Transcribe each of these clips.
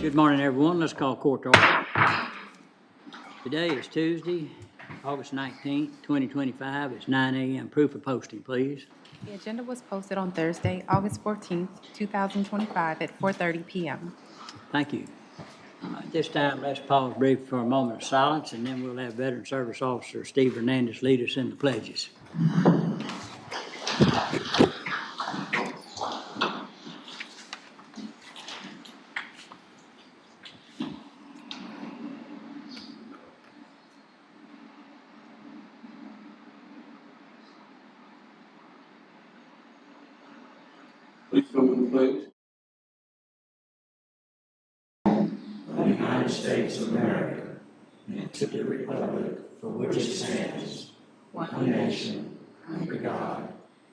Good morning, everyone. Let's call court to order. Today is Tuesday, August 19th, 2025. It's 9 a.m. Proof of posting, please. The agenda was posted on Thursday, August 14th, 2025 at 4:30 p.m. Thank you. At this time, let's pause briefly for a moment of silence, and then we'll have Veteran Service Officer Steve Hernandez lead us in the pledges. Please come with the pledge. The United States of America, and to the republic for which it stands, one nation, under God,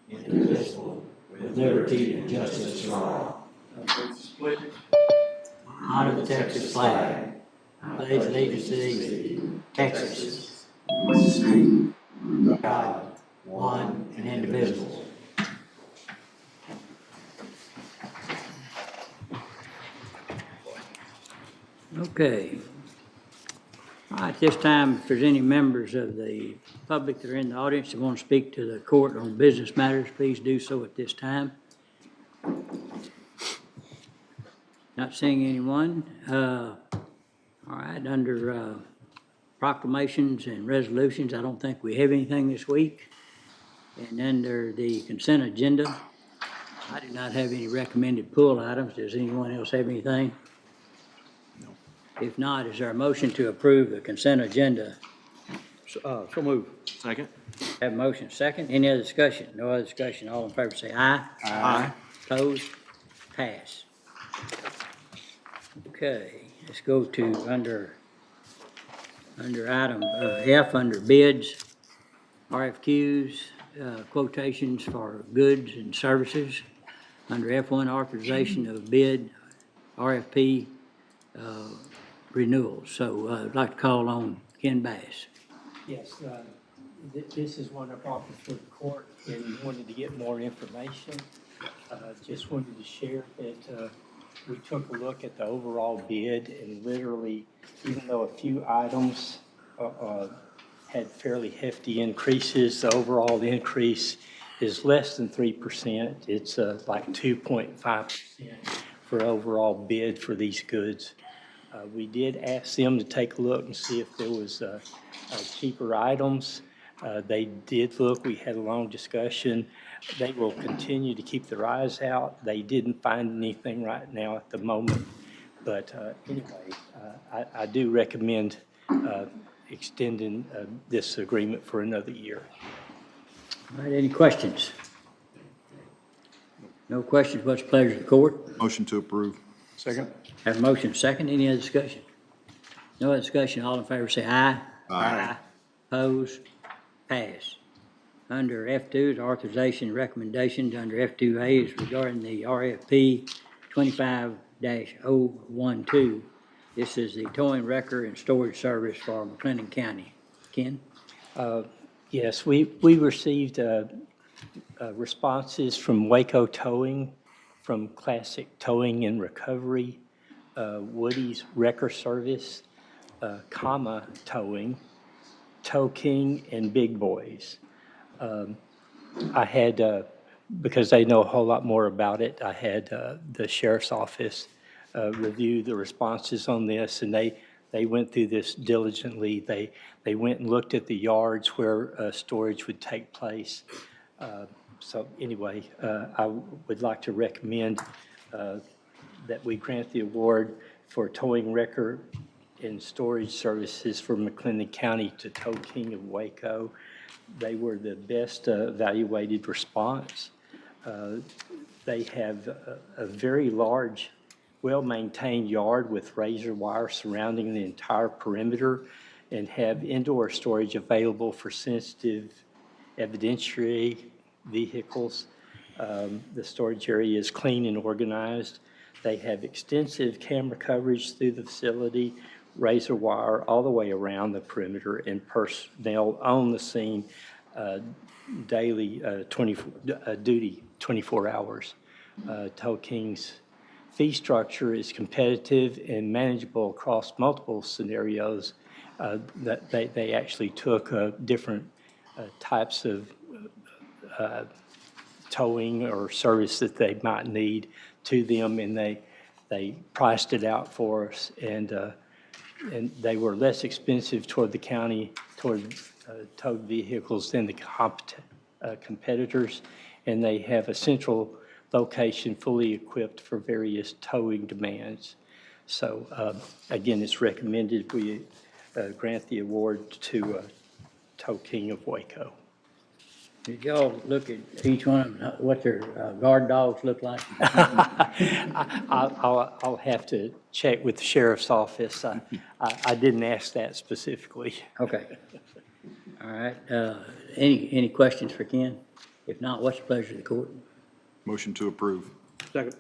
indivisible, with liberty and justice for all. Honor the Texas flag. I pledge allegiance to thee, Texas, God, one and indivisible. Okay. All right, at this time, if there's any members of the public that are in the audience that want to speak to the court on business matters, please do so at this time. Not seeing anyone. All right, under proclamations and resolutions, I don't think we have anything this week. And under the consent agenda, I do not have any recommended pull items. Does anyone else have anything? No. If not, is there a motion to approve the consent agenda? So move. Second. Have a motion second. Any other discussion? No other discussion. All in favor say aye. Aye. Opposed? Pass. Okay, let's go to under item F, under bids, RFQs, quotations for goods and services. Under F1, authorization of bid, RFP renewals. So I'd like to call on Ken Bass. Yes, this is one I brought before the court and wanted to get more information. Just wanted to share that we took a look at the overall bid, and literally, even though a few items had fairly hefty increases, the overall increase is less than 3%. It's like 2.5% for overall bid for these goods. We did ask them to take a look and see if there was cheaper items. They did look. We had a long discussion. They will continue to keep their eyes out. They didn't find anything right now at the moment. But anyway, I do recommend extending this agreement for another year. All right, any questions? No questions. What's the pleasure of the court? Motion to approve. Second. Have a motion second. Any other discussion? No other discussion. All in favor say aye. Aye. Opposed? Pass. Under F2 is authorization and recommendations. Under F2A is regarding the RFP 25-012. This is the towing wrecker and storage service for McLennan County. Ken? Yes, we received responses from Waco Towing, from Classic Towing and Recovery, Woody's Wrecker Service, Comma Towing, Tow King, and Big Boys. I had, because they know a whole lot more about it, I had the sheriff's office review the responses on this, and they went through this diligently. They went and looked at the yards where storage would take place. So anyway, I would like to recommend that we grant the award for towing wrecker and storage services for McLennan County to Tow King of Waco. They were the best evaluated response. They have a very large, well-maintained yard with razor wire surrounding the entire perimeter, and have indoor storage available for sensitive evidentiary vehicles. The storage area is clean and organized. They have extensive camera coverage through the facility, razor wire all the way around the perimeter, and personnel on the scene daily duty 24 hours. Tow King's fee structure is competitive and manageable across multiple scenarios, that they actually took different types of towing or service that they might need to them, and they priced it out for us, and they were less expensive toward the county, toward towed vehicles than the competitors, and they have a central location fully equipped for various towing demands. So again, it's recommended we grant the award to Tow King of Waco. Did y'all look at each one of them, what their guard dogs look like? I'll have to check with the sheriff's office. I didn't ask that specifically. Okay. All right, any questions for Ken? If not, what's the pleasure of the court? Motion to approve. Second.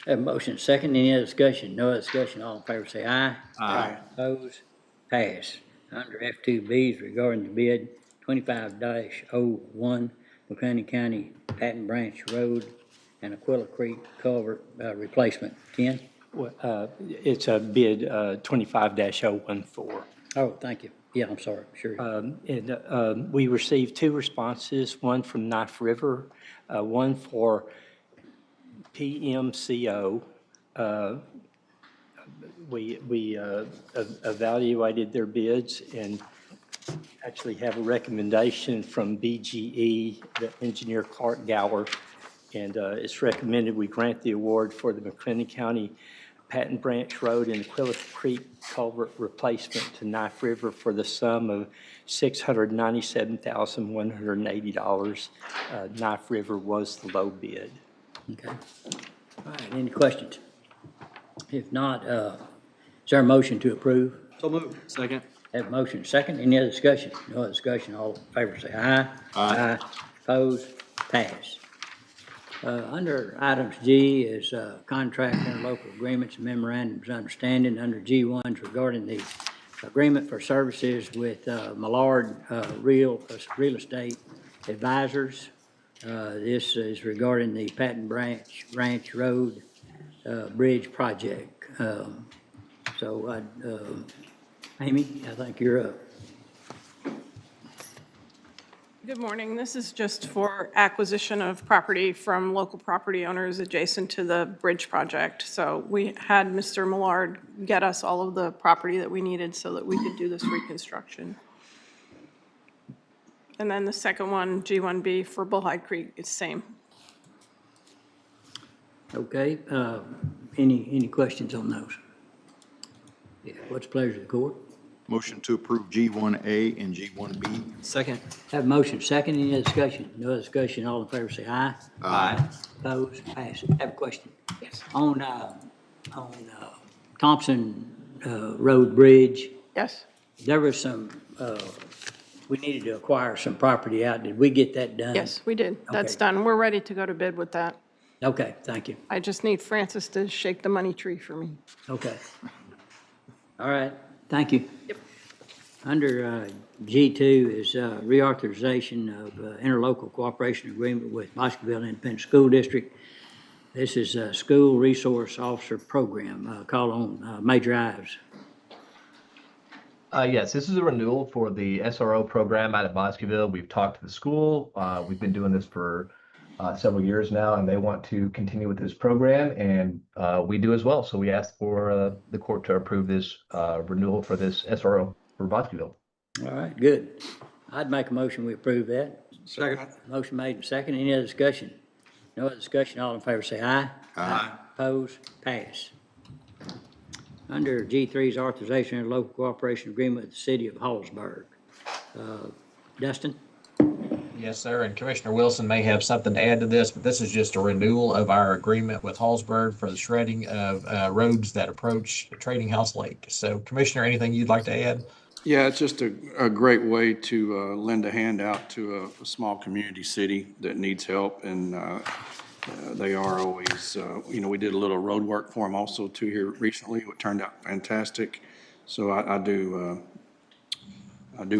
Have a motion, second, any other discussion? No other discussion, all in favor say aye. Aye. Opposed? Pass. Under F2Bs regarding the bid 25-01, McLennan County Patton Branch Road and Aquila Creek Culvert replacement. Ken? It's a bid 25-014. Oh, thank you. Yeah, I'm sorry, sure. And we received two responses, one from Knife River, one for PMCO. We evaluated their bids and actually have a recommendation from BGE, the engineer Clark Gower, and it's recommended we grant the award for the McLennan County Patton Branch Road and Aquila Creek culvert replacement to Knife River for the sum of $697,180. Knife River was the low bid. Okay. All right, any questions? If not, is there a motion to approve? So moved. Second. Have a motion, second, any other discussion? No other discussion, all in favor say aye. Aye. Opposed? Pass. Under items G is contract interlocal agreements and memorandums of understanding. Under G1s regarding the agreement for services with Millard Real Estate Advisors. This is regarding the Patton Ranch Road Bridge project. So, Amy, I think you're up. Good morning. This is just for acquisition of property from local property owners adjacent to the bridge project. So we had Mr. Millard get us all of the property that we needed so that we could do this reconstruction. And then the second one, G1B for Bullhead Creek, is same. Okay, any questions on those? Yeah, what's the pleasure of the court? Motion to approve G1A and G1B. Second. Have a motion, second, any other discussion? No other discussion, all in favor say aye. Aye. Opposed, pass. Have a question. Yes. On Thompson Road Bridge, Yes. there was some, we needed to acquire some property out. Did we get that done? Yes, we did. That's Okay. done. We're ready to go to bid with that. Okay, thank you. I just need Francis to shake the money tree for me. Okay. All right, thank you. Yep. Under G2 is reauthorization of interlocal cooperation agreement with Bosqueville Independent School District. This is a school resource officer program, call on Major Ives. Yes, this is a renewal for the SRO program out at Bosqueville. We've talked to the school. We've been doing this for several years now, and they want to continue with this program, and we do as well. So we asked for the court to approve this renewal for this SRO for Bosqueville. All right, good. I'd make a motion, we approve that. Second. Motion made and second. Any other discussion? No other discussion, all in favor say aye. Aye. Opposed, pass. Under G3 is authorization of local cooperation agreement with the city of Hallsburg. Dustin? Yes, sir, and Commissioner Wilson may have something to add to this, but this is just a renewal of our agreement with Hallsburg for the shredding of roads that approach Trading House Lake. So Commissioner, anything you'd like to add? Yeah, it's just a great way to lend a hand out to a small community city that needs help, and they are always, we did a little road work for them also too here recently, it turned out fantastic. So I do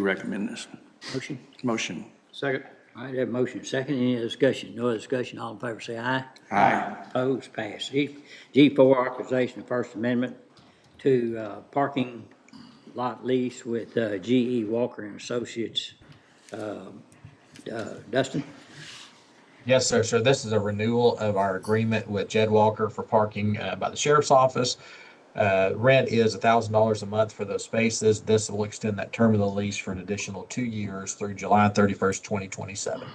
recommend this Motion? motion. Second. All right, that motion second, any other discussion? No other discussion, all in favor say aye. Aye. Opposed, passed. G4, authorization of First Amendment to parking lot lease with GE Walker and Associates. Dustin? Yes, sir. So this is a renewal of our agreement with Jed Walker for parking by the sheriff's office. Rent is $1,000 a month for those spaces. This will extend that term of the lease for an additional 2 years through July 31st, 2027.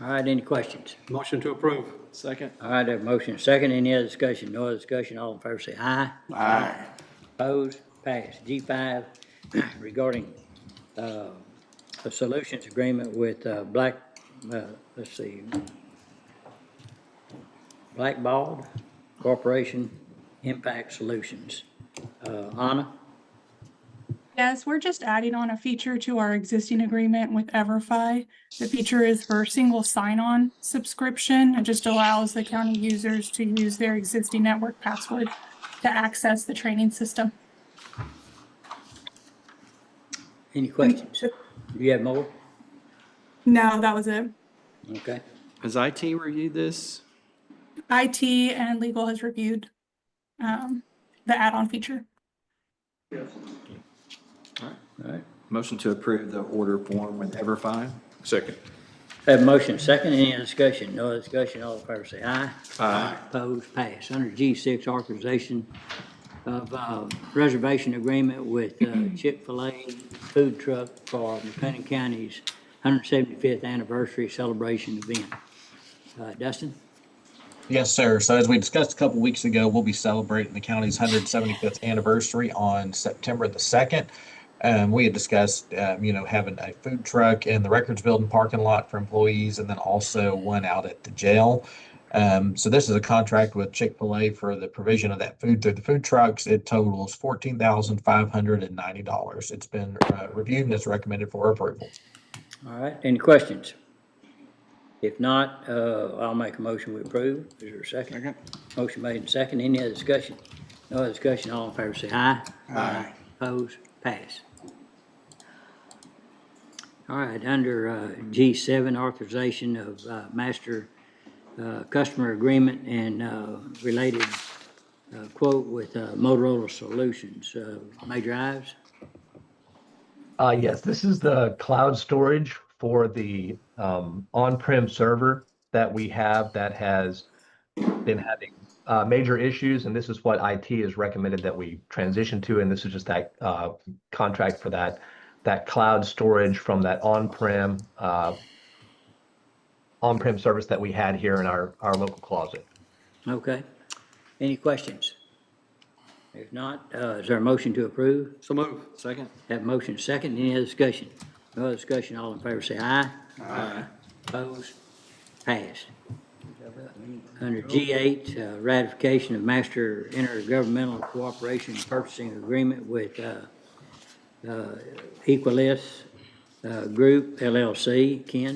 All right, any questions? Motion to approve. Second. All right, that motion second, any other discussion? No other discussion, all in favor say aye. Aye. Opposed, passed. G5, regarding a solutions agreement with Blackballed Corporation Impact Solutions. Anna? Yes, we're just adding on a feature to our existing agreement with EverFi. The feature is for single sign-on subscription. It just allows the county users to use their existing network password to access the training system. Any questions? Do you have more? No, that was it. Okay. Has IT reviewed this? IT and legal has reviewed the add-on feature. All right. Motion to approve the order form with EverFi. Second. Have a motion second, any other discussion? No other discussion, all in favor say aye. Aye. Opposed, pass. Under G6, authorization of reservation agreement with Chick-fil-A food truck for McLennan County's 175th anniversary celebration event. Dustin? Yes, sir. So as we discussed a couple weeks ago, we'll be celebrating the county's 175th anniversary on September the 2nd. We had discussed, having a food truck in the records building parking lot for employees and then also one out at the jail. So this is a contract with Chick-fil-A for the provision of that food through the food trucks. It totals $14,590. It's been reviewed and is recommended for approval. All right, any questions? If not, I'll make a motion we approve. Is there a second? Second. Motion made and second. Any other discussion? No other discussion, all in favor say aye. Aye. Opposed, pass. All right, under G7, authorization of master customer agreement and related quote with Motorola Solutions. Major Ives? Yes, this is the cloud storage for the on-prem server that we have that has been having major issues, and this is what IT has recommended that we transition to, and this is just that contract for that cloud storage from that on-prem service that we had here in our local closet. Okay. Any questions? If not, is there a motion to approve? So move. Second. Have a motion second. Any other discussion? No other discussion. All in favor say aye. Aye. Opposed? Passed. Under G8, ratification of master intergovernmental cooperation and purchasing agreement with Equalis Group LLC. Ken?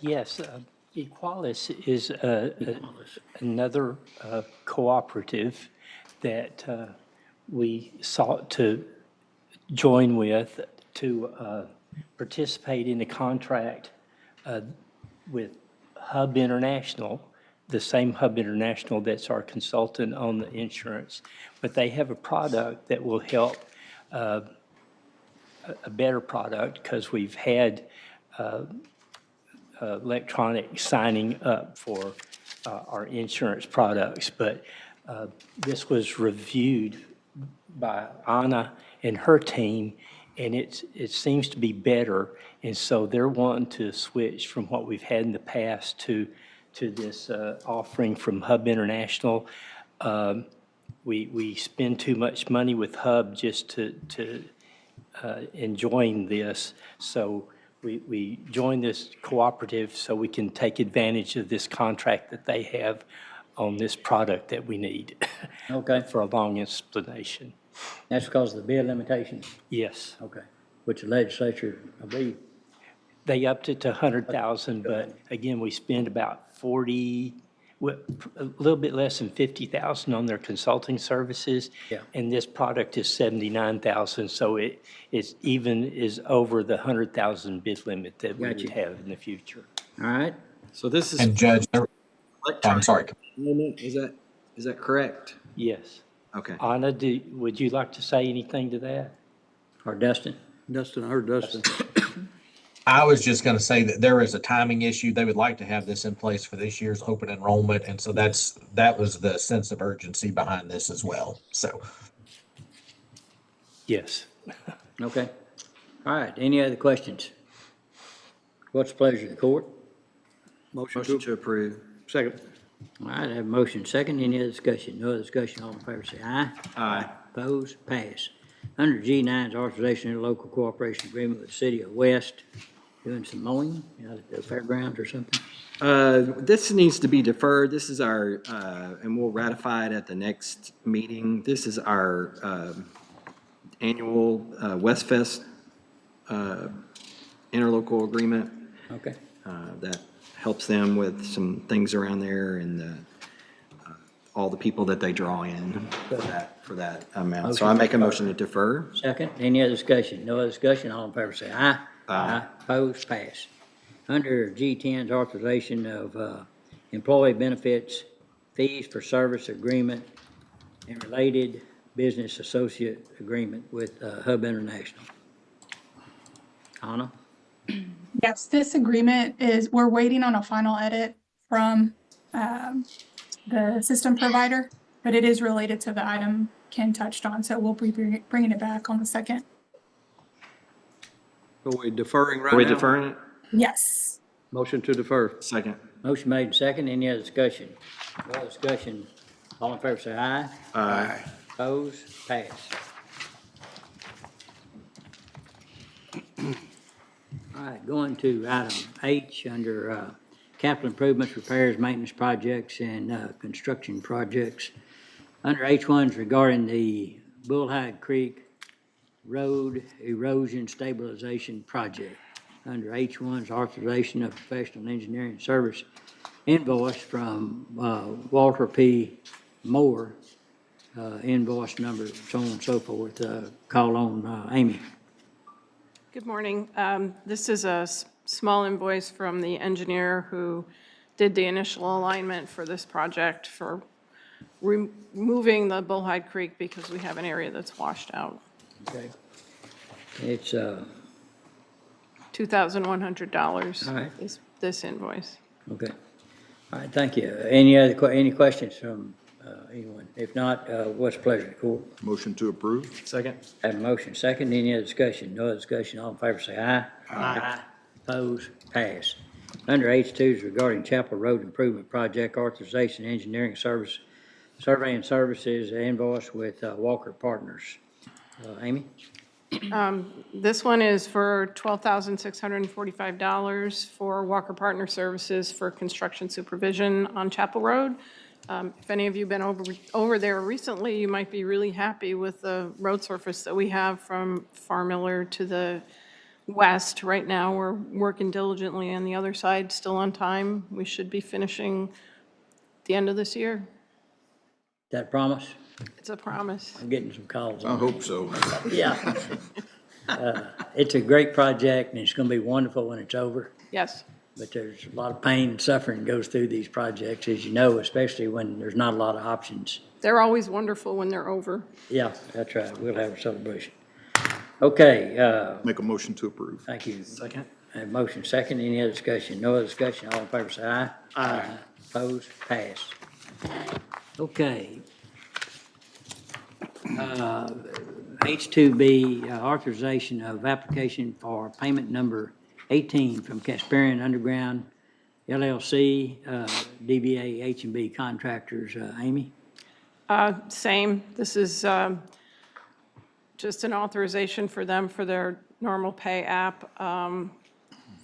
Yes, Equalis is another cooperative that we sought to join with to participate in a contract with Hub International, the same Hub International that's our consultant on the insurance. But they have a product that will help, a better product, because we've had electronic signing up for our insurance products. But this was reviewed by Anna and her team, and it seems to be better. And so they're wanting to switch from what we've had in the past to this offering from Hub International. We spend too much money with Hub just to enjoying this. So we joined this cooperative so we can take advantage of this contract that they have on this product that we need. Okay. For a long explanation. That's because of the bid limitations? Yes. Okay. Which the legislature, I believe. They upped it to 100,000, but again, we spend about 40 a little bit less than 50,000 on their consulting services. Yeah. And this product is 79,000, so it's even is over the 100,000 bid limit that we Gotcha. would have in the future. All right, So this is And Judge, I'm sorry. is that correct? Yes. Okay. Anna, would you like to say anything to that? or Dustin? Dustin, I heard Dustin. I was just going to say that there is a timing issue. They would like to have this in place for this year's open enrollment. And so that was the sense of urgency behind this as well. So Yes. Okay. All right, any other questions? What's the pleasure of the court? Motion Motion to, to approve. second. All right, I have a motion second. Any other discussion? No other discussion. All in favor say aye. Aye. Opposed? Pass. Under G9 is authorization of a local cooperation agreement with the city of West, doing some mowing out at the fairgrounds or something. This needs to be deferred. This is our, and we'll ratify it at the next meeting. This is our annual Westfest interlocal agreement Okay. that helps them with some things around there and all the people that they draw in for that amount. So I make a motion to defer. Second, any other discussion? No other discussion. All in favor say aye. Aye. Opposed? Pass. Under G10 is authorization of employee benefits, fees for service agreement, and related business associate agreement with Hub International. Anna? Yes, this agreement we're waiting on a final edit from the system provider, but it is related to the item Ken touched on, so we'll be bringing it back on the second. Are we deferring right Are now? we deferring it? Yes. Motion to defer. Second. Motion made and second. Any other discussion? No other discussion. All in favor say aye. Aye. Opposed? Pass. All right, going to item H under capital improvements, repairs, maintenance projects, and construction projects. Under H1 is regarding the Bullhead Creek Road Erosion Stabilization Project. Under H1 is authorization of professional engineering service invoice from Walter P. Moore, invoice number, so on and so forth. Call on Amy. Good morning. This is a small invoice from the engineer who did the initial alignment for this project for removing the Bullhead Creek because we have an area that's washed out. Okay. It's, $2,100 All right. is this invoice. okay. All right, thank you. Any questions from anyone? If not, what's the pleasure of the court? Motion to approve. Second. Have a motion second. Any other discussion? No other discussion. All in favor say aye. Aye. Opposed? Pass. Under H2 is regarding Chapel Road Improvement Project authorization, engineering service, surveying services, invoice with Walker Partners. Amy? This one is for $12,645 for Walker Partner Services for construction supervision on Chapel Road. If any of you have been over there recently, you might be really happy with the road surface that we have from Far Miller to the west. Right now, we're working diligently on the other side, still on time. We should be finishing the end of this year. That promise? It's a promise. I'm getting some calls I on hope so. it. Yeah. It's a great project, and it's gonna be wonderful when it's over. Yes. But there's a lot of pain and suffering goes through these projects, as you know, especially when there's not a lot of options. They're always wonderful when they're over. Yeah, that's right. We'll have a celebration. Okay, Make a motion to approve. thank you. Second. I have motion second. Any other discussion? No other discussion. All in favor say aye. Aye. Opposed? Pass. Okay. H2B, authorization of application for payment number 18 from Casparian Underground LLC, DBA H&B Contractors. Amy? Same. This is just an authorization for them for their normal pay app for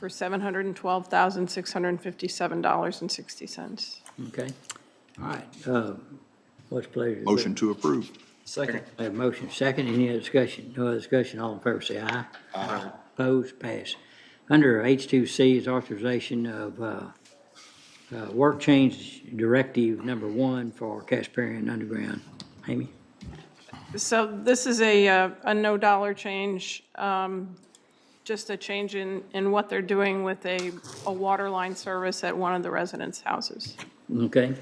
$712,657.60. Okay. All right. What's the pleasure? Motion to approve. Second. I have motion second. Any other discussion? No other discussion. All in favor say aye. Aye. Opposed? Pass. Under H2C is authorization of work change directive number 1 for Casparian Underground. Amy? So this is a no dollar change, just a change in what they're doing with a water line service at one of the residents' houses. Okay.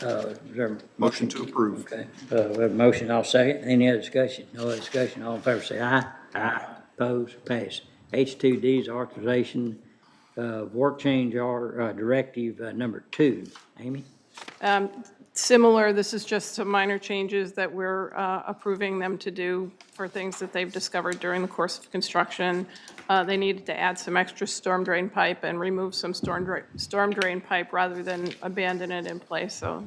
Is there Motion to approve. Okay, we have a motion, I'll second. Any other discussion? No other discussion, all in favor say aye. Aye. Opposed, pass. H2D is authorization of work change or directive number 2. Amy? Similar, this is just some minor changes that we're approving them to do for things that they've discovered during the course of construction. They needed to add some extra storm drain pipe and remove some storm drain pipe rather than abandon it in place, so.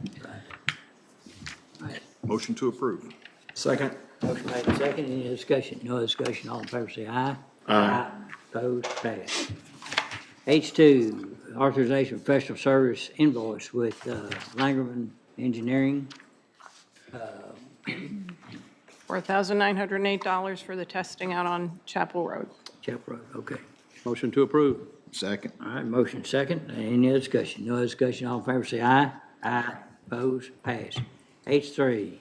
Motion to approve. Second. Motion made and second. Any discussion? No discussion, all in favor say aye. Aye. Opposed, pass. H2, authorization of professional service invoice with Langerman Engineering. $4,908 for the testing out on Chapel Road. Chapel Road, okay. Motion to approve. Second. All right, motion second. Any other discussion? No other discussion, all in favor say aye. Aye. Opposed, pass. H3,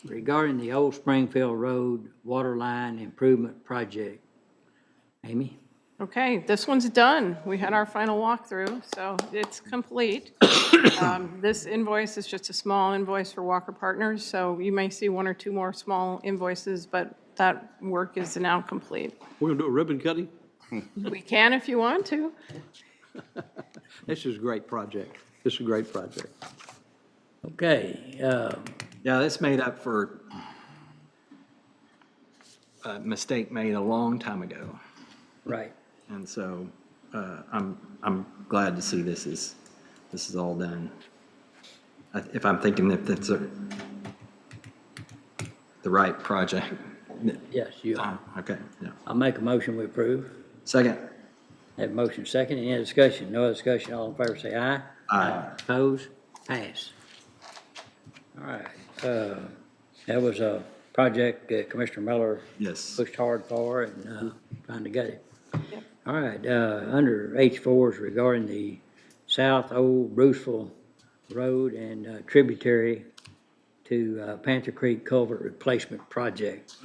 regarding the Old Springfield Road Water Line Improvement Project. Amy? Okay, this one's done. We had our final walkthrough, so it's complete. This invoice is just a small invoice for Walker Partners, so you may see 1 or 2 more small invoices, but that work is now complete. We're gonna do a ribbon cutting? We can if you want to. This is a great project. This is a great project. Okay, Yeah, this made up for a mistake made a long time ago. right. And so, I'm glad to see this is all done. If I'm thinking that that's the right project. Yes, you are. Okay, yeah. I'll make a motion we approve. Second. Have a motion second. Any other discussion? No other discussion, all in favor say aye. Aye. Opposed? Pass. All right, that was a project Commissioner Miller Yes. pushed hard for and trying to get it. All right, under H4 is regarding the South Old Bruceville Road and tributary to Panther Creek Culvert Replacement Project.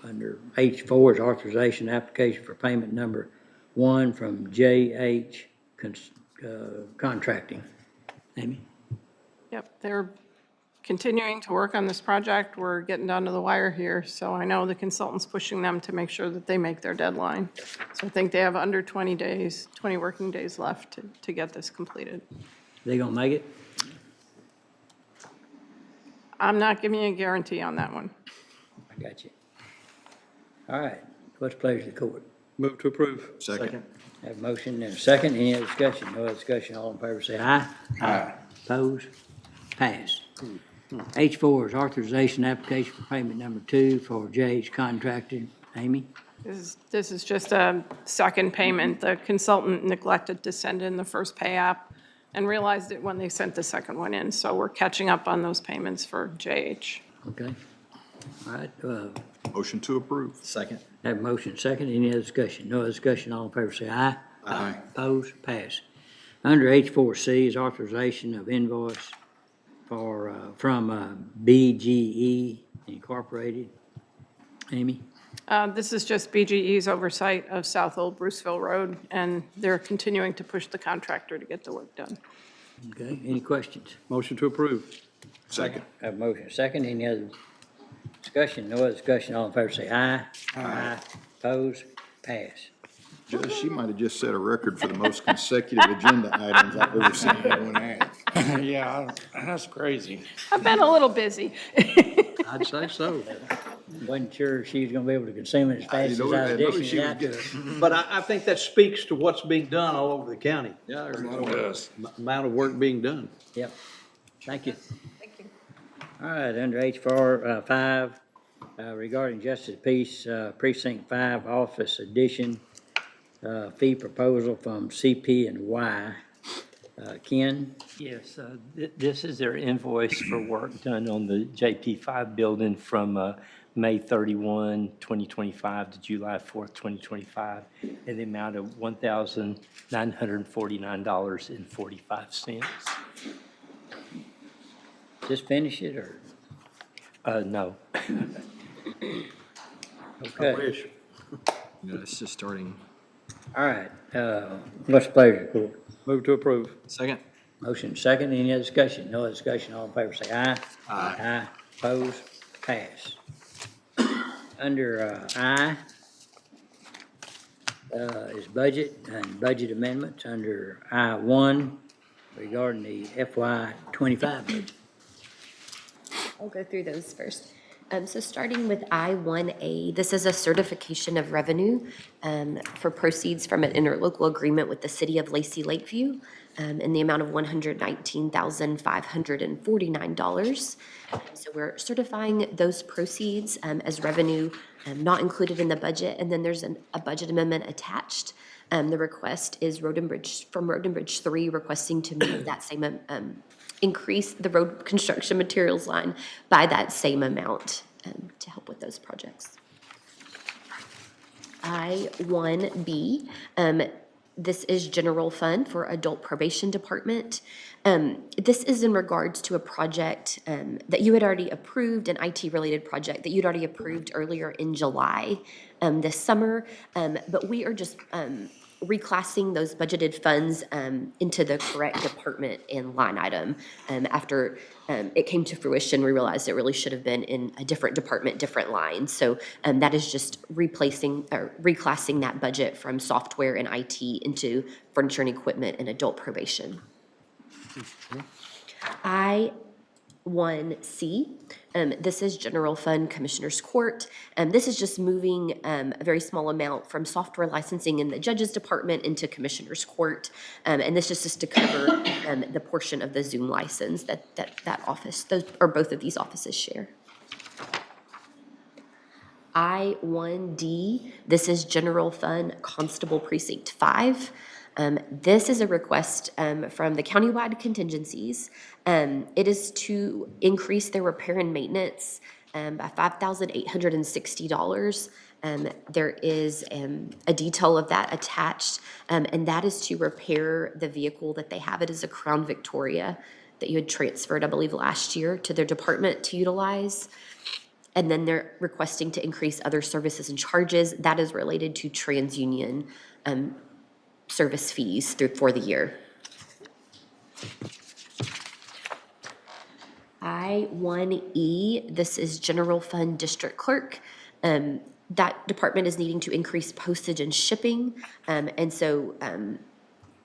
Under H4 is authorization application for payment number 1 from JH Contracting. Amy? Yep, they're continuing to work on this project. We're getting down to the wire here, so I know the consultant's pushing them to make sure that they make their deadline. So I think they have under 20 days, 20 working days left to get this completed. They gonna make it? I'm not giving you a guarantee on that one. I got you. All right, what's the pleasure of the court? Move to approve. Second. Have a motion and a second. Any other discussion? No other discussion. All in favor say aye. Aye. Opposed? Pass. H4 is authorization application for payment number 2 for JH Contracting. Amy? This is just a second payment. The consultant neglected to send in the first pay app and realized it when they sent the second one in. So we're catching up on those payments for JH. Okay. All right, Motion to approve. Second. have a motion second. Any other discussion? No other discussion. All in favor say aye. Aye. Opposed? Pass. Under H4C is authorization of invoice for, from BGE Incorporated. Amy? This is just BGE's oversight of South Old Bruceville Road, and they're continuing to push the contractor to get the work done. Okay, any questions? Motion to approve. Second. Have a motion second. Any other discussion? No other discussion. All in favor say aye. Aye. Opposed? Pass. Judge, she might have just set a record for the most consecutive agenda items I've ever seen anyone have. Yeah, that's crazy. I've been a little busy. I'd say so. Wasn't sure she was gonna be able to consume it as fast as I was I know dishing she it was out to getting. her. But I think that speaks to what's being done all over the county. Yeah, there's Amount of work being done. Yep. Thank you. Thank you. All right, under H4, 5, regarding Justice Peace, Precinct 5 Office Addition, fee proposal from CP and Y. Ken? Yes, this is their invoice for work done on the JP5 building from May 31, 2025 to July 4th, 2025, in the amount of $1,949.45. Just finish it, or? No. Okay. Yeah, it's just starting. All right, what's the pleasure, court? Move to approve. Second? Motion second, any other discussion? No other discussion, all in favor say aye. Aye. Aye, opposed, pass. Under I is budget and budget amendments. Under I1 regarding the FY '25 budget. I'll go through those first. So starting with I-1A, this is a certification of revenue for proceeds from an interlocal agreement with the City of Lacey Lakeview in the amount of $119,549. So we're certifying those proceeds as revenue not included in the budget, and then there's a budget amendment attached. The request is Road and Bridge, from Road and Bridge 3, requesting to move that same increase the road construction materials line by that same amount to help with those projects. I-1B, this is general fund for adult probation department. This is in regards to a project that you had already approved, an IT-related project that you'd already approved earlier in July this summer, but we are just reclassing those budgeted funds into the correct department and line item. After it came to fruition, we realized it really should have been in a different department, different line. So that is just replacing or reclassing that budget from software and IT into furniture and equipment and adult probation. I-1C, this is general fund Commissioners Court. This is just moving a very small amount from software licensing in the Judges Department into Commissioners Court. And this is just to cover the portion of the Zoom license that office, those, or both of these offices share. I-1D, this is general fund Constable Precinct 5. This is a request from the countywide contingencies. It is to increase their repair and maintenance by $5,860. There is a detail of that attached, and that is to repair the vehicle that they have. It is a Crown Victoria that you had transferred, I believe, last year to their department to utilize. And then they're requesting to increase other services and charges. That is related to TransUnion service fees for the year. I-1E, this is general fund district clerk. That department is needing to increase postage and shipping. And so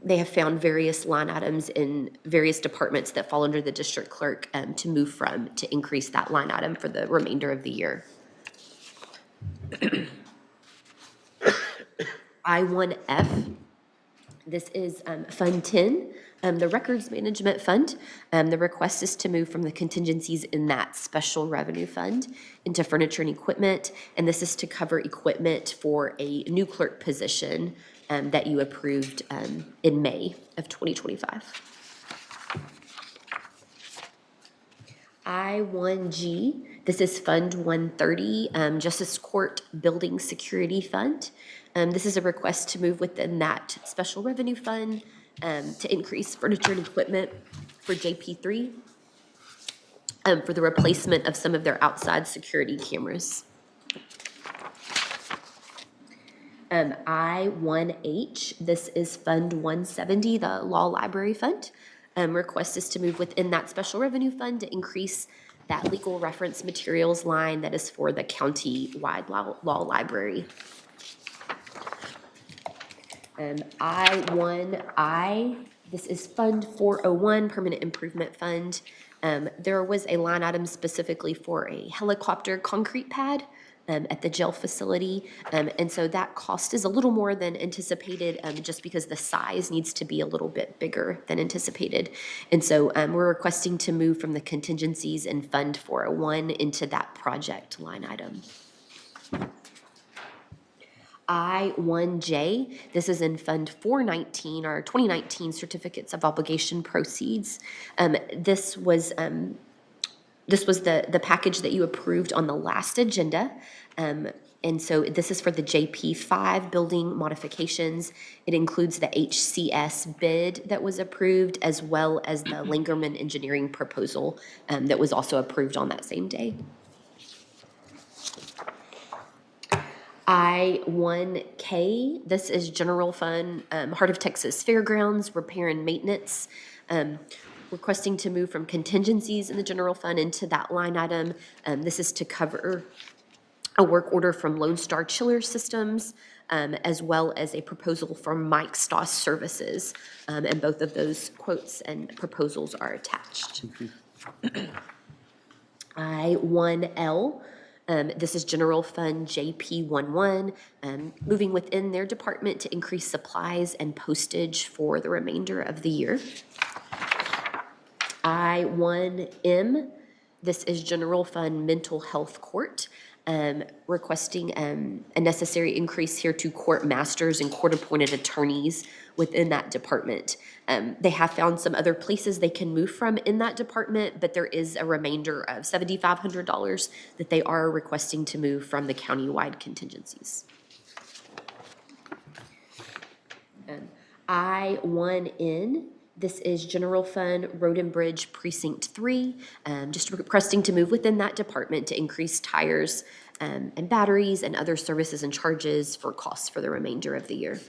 they have found various line items in various departments that fall under the district clerk to move from to increase that line item for the remainder of the year. I-1F, this is Fund 10, the Records Management Fund. The request is to move from the contingencies in that special revenue fund into furniture and equipment, and this is to cover equipment for a new clerk position that you approved in May of 2025. I-1G, this is Fund 130, Justice Court Building Security Fund. This is a request to move within that special revenue fund to increase furniture and equipment for JP3 for the replacement of some of their outside security cameras. I-1H, this is Fund 170, the Law Library Fund. Request is to move within that special revenue fund to increase that legal reference materials line that is for the county-wide law library. I-1I, this is Fund 401, Permanent Improvement Fund. There was a line item specifically for a helicopter concrete pad at the jail facility. And so that cost is a little more than anticipated just because the size needs to be a little bit bigger than anticipated. And so we're requesting to move from the contingencies in Fund 401 into that project line item. I1J, this is in Fund 419, our 2019 Certificates of Obligation Proceeds. This was the package that you approved on the last agenda. And so this is for the JP5 building modifications. It includes the HCS bid that was approved, as well as the Lingerman Engineering proposal that was also approved on that same day. I1K, this is general fund, Heart of Texas Fairgrounds, repair and maintenance. Requesting to move from contingencies in the general fund into that line item. This is to cover a work order from Lone Star Chiller Systems, as well as a proposal from Mike Stoss Services. And both of those quotes and proposals are attached. I1L, this is General Fund JP11, moving within their department to increase supplies and postage for the remainder of the year. I1M, this is General Fund Mental Health Court, requesting a necessary increase here to court masters and court-appointed attorneys within that department. They have found some other places they can move from in that department, but there is a remainder of $7,500 that they are requesting to move from the countywide contingencies. I1N, this is General Fund Road and Bridge Precinct 3, just requesting to move within that department to increase tires and batteries and other services and charges for costs for the remainder of the year.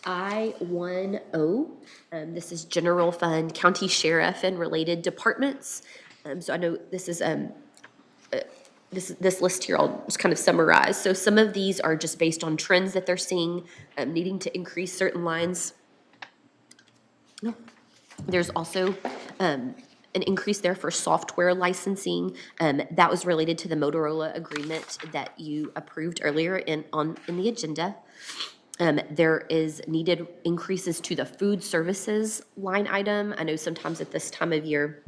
I1O, this is General Fund County Sheriff and related departments. So I know this is this list here I'll just kind of summarize. So some of these are just based on trends that they're seeing, needing to increase certain lines. No. There's also an increase there for software licensing. That was related to the Motorola agreement that you approved earlier in the agenda. There is needed increases to the food services line item. I know sometimes at this time of year,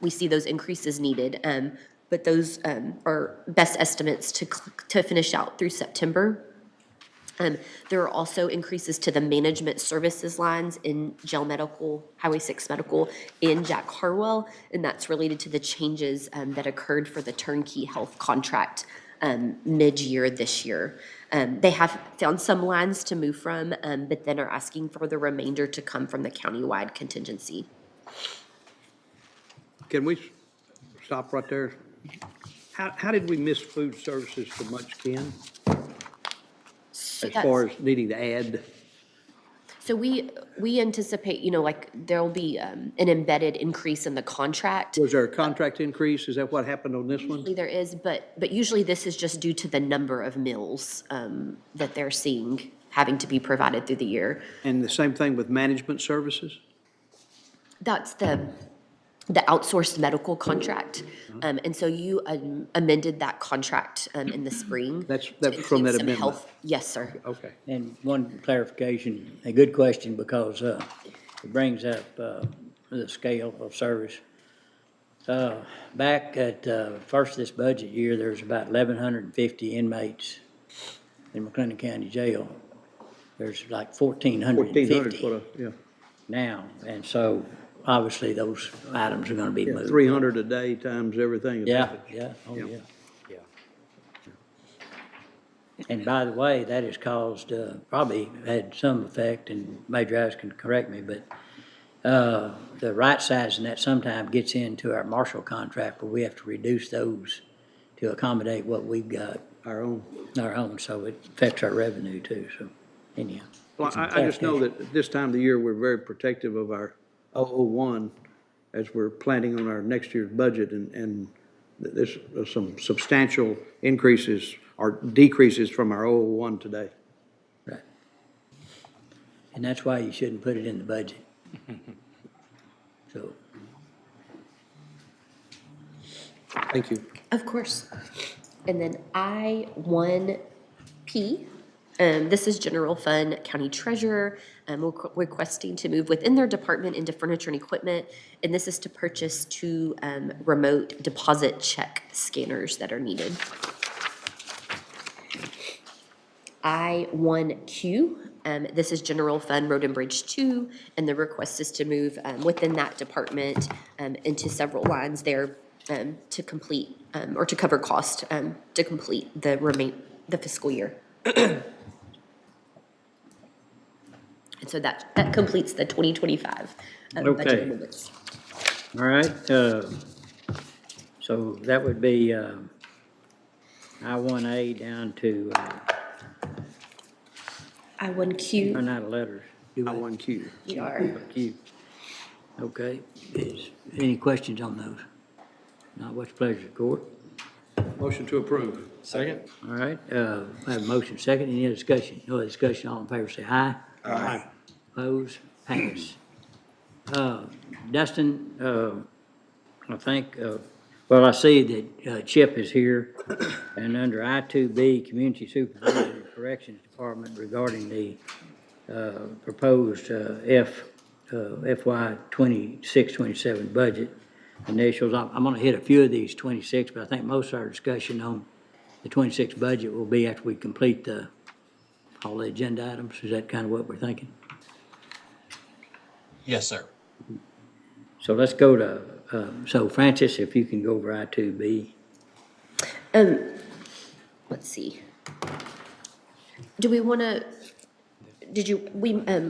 we see those increases needed, but those are best estimates to finish out through September. There are also increases to the management services lines in Gel Medical, Highway 6 Medical, and Jack Harwell, and that's related to the changes that occurred for the turnkey health contract mid-year this year. They have found some lines to move from, but then are asking for the remainder to come from the countywide contingency. Can we stop right there? How did we miss food services so much, Ken? So As far as needing to add? So we anticipate, like there'll be an embedded increase in the contract. Was there a contract increase? Is that what happened on this one? Usually there is, but usually this is just due to the number of meals that they're seeing having to be provided through the year. And the same thing with management services? That's the outsourced medical contract. And so you amended that contract in the spring. That's to from include that some amendment? health- Yes, sir. Okay. And one clarification, a good question, because it brings up the scale of service. Back at first of this budget year, there's about 1,150 inmates in McLennan County Jail. There's like 1,450 yeah. now, and so obviously those items are gonna be moved. 300 a day times everything. Yeah, oh, yeah. And by the way, that has caused, probably had some effect, and Major House can correct me, but the right sizing that sometimes gets into our marshal contract, where we have to reduce those to accommodate what we've got. Our own. So it affects our revenue too, so anyhow. Well, I just know that at this time of the year, we're very protective of our 001 as we're planning on our next year's budget, and there's some substantial increases or decreases from our 001 today. Right. And that's why you shouldn't put it in the budget. So. Thank you. Of course. And then I1P, this is General Fund County Treasurer, requesting to move within their department into furniture and equipment. And this is to purchase 2 remote deposit check scanners that are needed. I1Q. This is General Fund Road and Bridge 2, and the request is to move within that department into several lines there to complete, or to cover cost to complete the fiscal year. And so that completes the 2025 budget Okay. amendments. All right, so that would be I-1A down to, I1Q. run out of letters. I1Q. We are. Q. Okay, any questions on those? Not what's pleasure, court? Motion to approve. Second? All right, I have a motion second, any other discussion? No other discussion, all in favor say aye. Aye. Opposed, pass. Dustin, I think, well, I see that Chip is here, and under I2B, Community Supervision and Corrections Department regarding the proposed FY 26-27 budget initials. I'm gonna hit a few of these 26, but I think most of our discussion on the 26 budget will be after we complete all the agenda items. Is that kind of what we're thinking? Yes, sir. So let's go to, so Francis, if you can go over I2B. Let's see. Do we want to,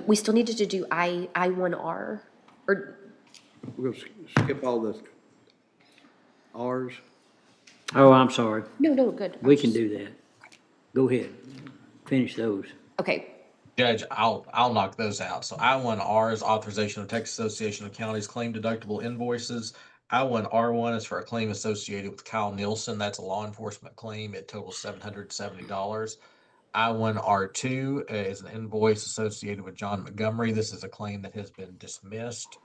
we still needed to do I1R? Or, We'll skip all the Rs. Oh, I'm sorry. no, good. We can do that. Go ahead. Finish those. Okay, Judge, I'll knock those out. So I1R is authorization of Texas Association of Counties claim deductible invoices. I1R1 is for a claim associated with Kyle Nielsen. That's a law enforcement claim. It totals $770. I1R2 is an invoice associated with John Montgomery. This is a claim that has been dismissed.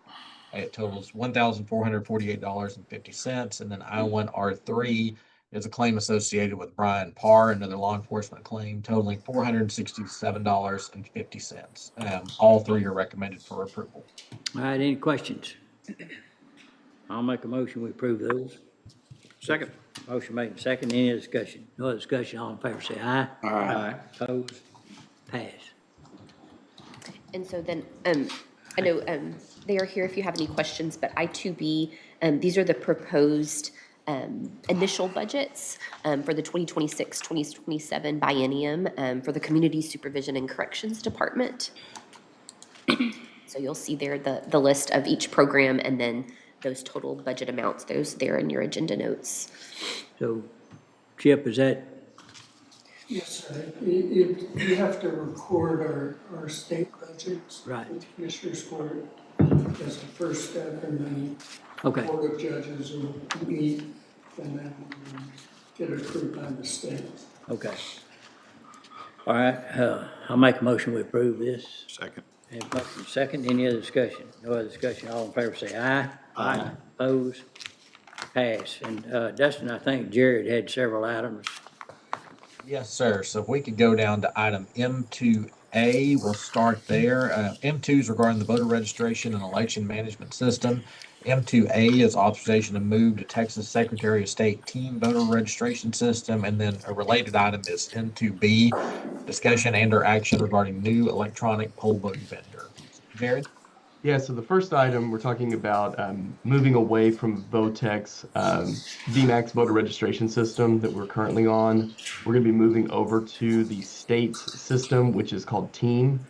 It totals $1,448.50. And then I1R3 is a claim associated with Brian Parr, another law enforcement claim totaling $467.50. All three are recommended for approval. All right, any questions? I'll make a motion, we approve those. Second. Motion made and second, any other discussion? No other discussion, all in favor say aye. Aye. Opposed? Pass. and so then, I know they are here if you have any questions, but I2B, these are the proposed initial budgets for the 2026-2027 biennium for the Community Supervision and Corrections Department. So you'll see there the list of each program and then those total budget amounts, those there in your agenda notes. So, Chip, is that, Yes, sir. You have to record our state budgets. Right. With Commissioners Court as a first step, and then okay, Board of Judges will meet, and then get approved by the state. okay. All right, I'll make a motion, we approve this. Second. Have a motion second, any other discussion? No other discussion, all in favor say aye. Aye. Opposed? Pass. And Dustin, I think Jared had several items. Yes, sir. So if we could go down to item M2A, we'll start there. M2 is regarding the voter registration and election management system. M2A is authorization to move to Texas Secretary of State team voter registration system. And then a related item is M2B, discussion and or action regarding new electronic poll voting vendor. Jared? Yeah, so the first item, we're talking about moving away from Votex VMAX voter registration system that we're currently on. We're going to be moving over to the state's system, which is called TEAM.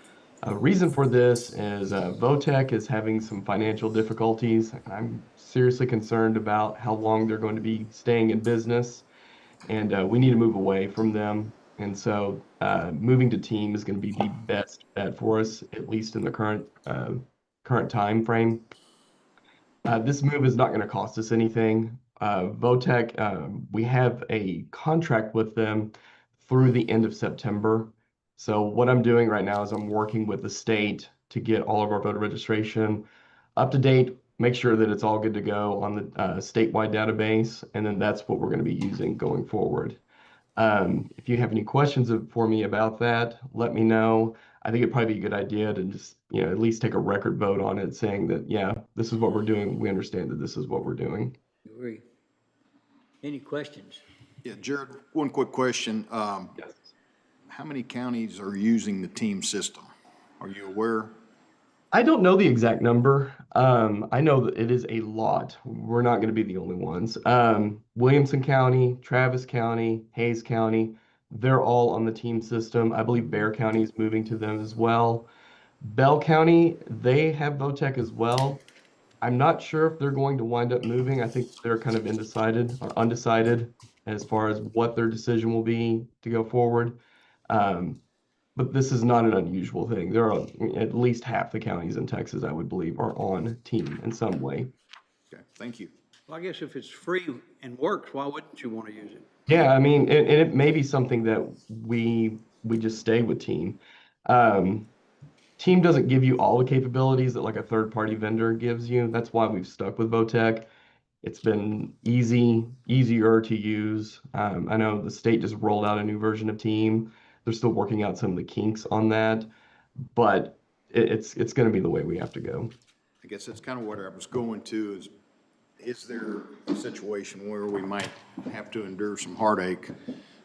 Reason for this is Votech is having some financial difficulties. I'm seriously concerned about how long they're going to be staying in business, and we need to move away from them. And so moving to TEAM is going to be the best bet for us, at least in the current time frame. This move is not going to cost us anything. Votech, we have a contract with them through the end of September. So what I'm doing right now is I'm working with the state to get all of our voter registration up to date, make sure that it's all good to go on the statewide database, and then that's what we're going to be using going forward. If you have any questions for me about that, let me know. I think it'd probably be a good idea to just, at least take a record vote on it saying that, yeah, this is what we're doing. We understand that this is what we're doing. Agree. Any questions? Yeah, Jared, one quick question. Yes. how many counties are using the team system? Are you aware? I don't know the exact number. I know that it is a lot. We're not going to be the only ones. Williamson County, Travis County, Hayes County, they're all on the team system. I believe Bear County is moving to them as well. Bell County, they have VOTEC as well. I'm not sure if they're going to wind up moving. I think they're kind of undecided as far as what their decision will be to go forward. But this is not an unusual thing. There are at least half the counties in Texas, I would believe, are on team in some way. Okay, thank you. Well, I guess if it's free and works, why wouldn't you want to use it? Yeah, I mean, and it may be something that we just stay with team. Team doesn't give you all the capabilities that like a third-party vendor gives you. That's why we've stuck with VOTEC. It's been easier to use. I know the state just rolled out a new version of Team. They're still working out some of the kinks on that, but it's going to be the way we have to go. I guess that's kind of what I was going to is there a situation where we might have to endure some heartache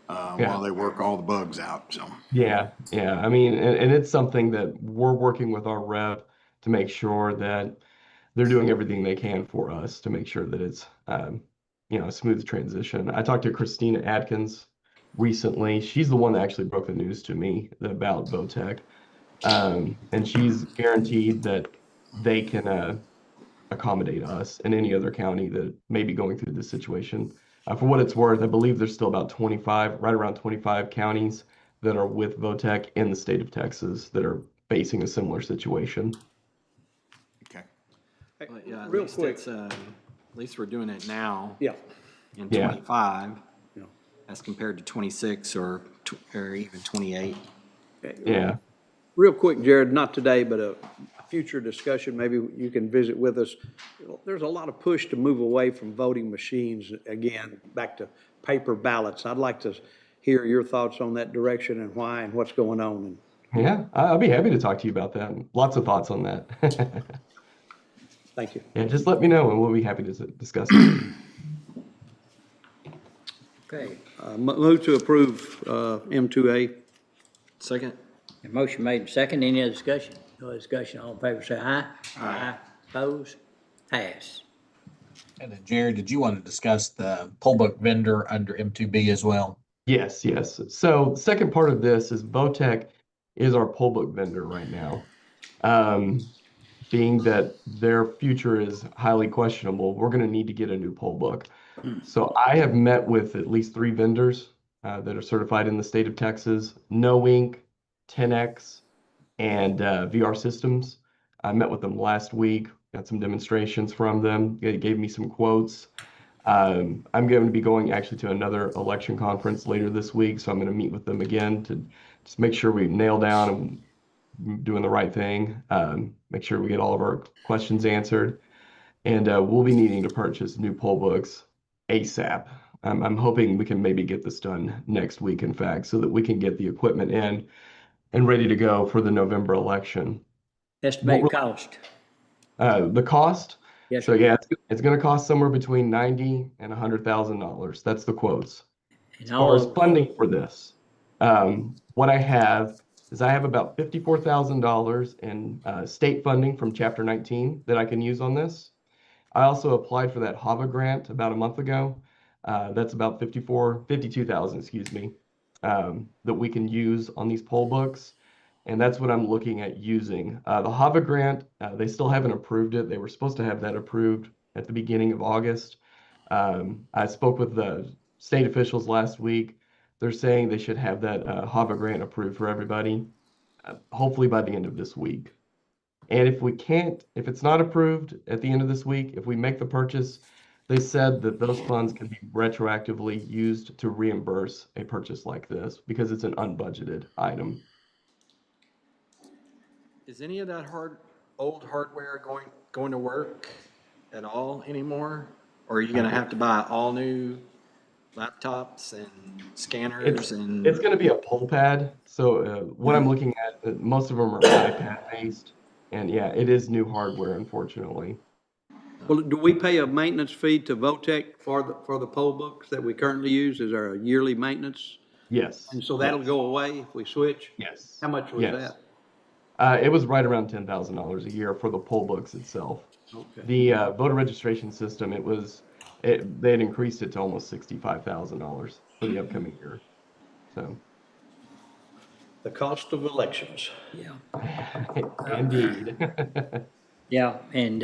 while they work all the bugs out, so. Yeah. I mean, and it's something that we're working with our rep to make sure that they're doing everything they can for us to make sure that it's, a smooth transition. I talked to Christina Atkins recently. She's the one that actually broke the news to me about VOTEC. And she's guaranteed that they can accommodate us and any other county that may be going through this situation. For what it's worth, I believe there's still about right around 25 counties that are with VOTEC in the state of Texas that are facing a similar situation. Okay. Well, yeah, Real quick. at least we're doing it now. Yeah. In Yeah. 25, Yeah. as compared to 26 or even 28. Yeah. Real quick, Jared, not today, but a future discussion, maybe you can visit with us. There's a lot of push to move away from voting machines, again, back to paper ballots. I'd like to hear your thoughts on that direction and why and what's going on. Yeah, I'll be happy to talk to you about that. Lots of thoughts on that. Thank you. Yeah, just let me know and we'll be happy to discuss it. Okay, Move to approve M2A. Second? a motion made and second. Any other discussion? No discussion. All in favor, say aye. Aye. Opposed? Pass. And then Jared, did you want to discuss the poll book vendor under M2B as well? Yes. So the second part of this is VOTEC is our poll book vendor right now. Being that their future is highly questionable, we're going to need to get a new poll book. So I have met with at least 3 vendors that are certified in the state of Texas: No Inc, 10X, and VR Systems. I met with them last week, got some demonstrations from them. They gave me some quotes. I'm going to be going actually to another election conference later this week, so I'm going to meet with them again to just make sure we nail down and doing the right thing, make sure we get all of our questions answered. And we'll be needing to purchase new poll books ASAP. I'm hoping we can maybe get this done next week, in fact, so that we can get the equipment in and ready to go for the November election. Estimated cost. The cost? Yes, So sir. yeah, it's going to cost somewhere between $90,000 and $100,000. That's the quotes. And As far as all, funding for this, what I have is I have about $54,000 in state funding from Chapter 19 that I can use on this. I also applied for that HAVA grant about a month ago. That's about $52,000, excuse me, that we can use on these poll books. And that's what I'm looking at using. The HAVA grant, they still haven't approved it. They were supposed to have that approved at the beginning of August. I spoke with the state officials last week. They're saying they should have that HAVA grant approved for everybody, hopefully by the end of this week. And if it's not approved at the end of this week, if we make the purchase, they said that those funds can be retroactively used to reimburse a purchase like this because it's an unbudgeted item. Is any of that old hardware going to work at all anymore? Or are you going to have to buy all new laptops and scanners It's and? going to be a poll pad. So what I'm looking at, most of them are iPad based. And yeah, it is new hardware, unfortunately. Well, do we pay a maintenance fee to VOTEC for the poll books that we currently use? Is there a yearly maintenance Yes. And so that'll go away if we switch? Yes. How much was Yes. that? It was right around $10,000 a year for the poll books itself. Okay. The voter registration system, they had increased it to almost $65,000 for the upcoming year. So, The cost of elections. Yeah. indeed. Yeah, and,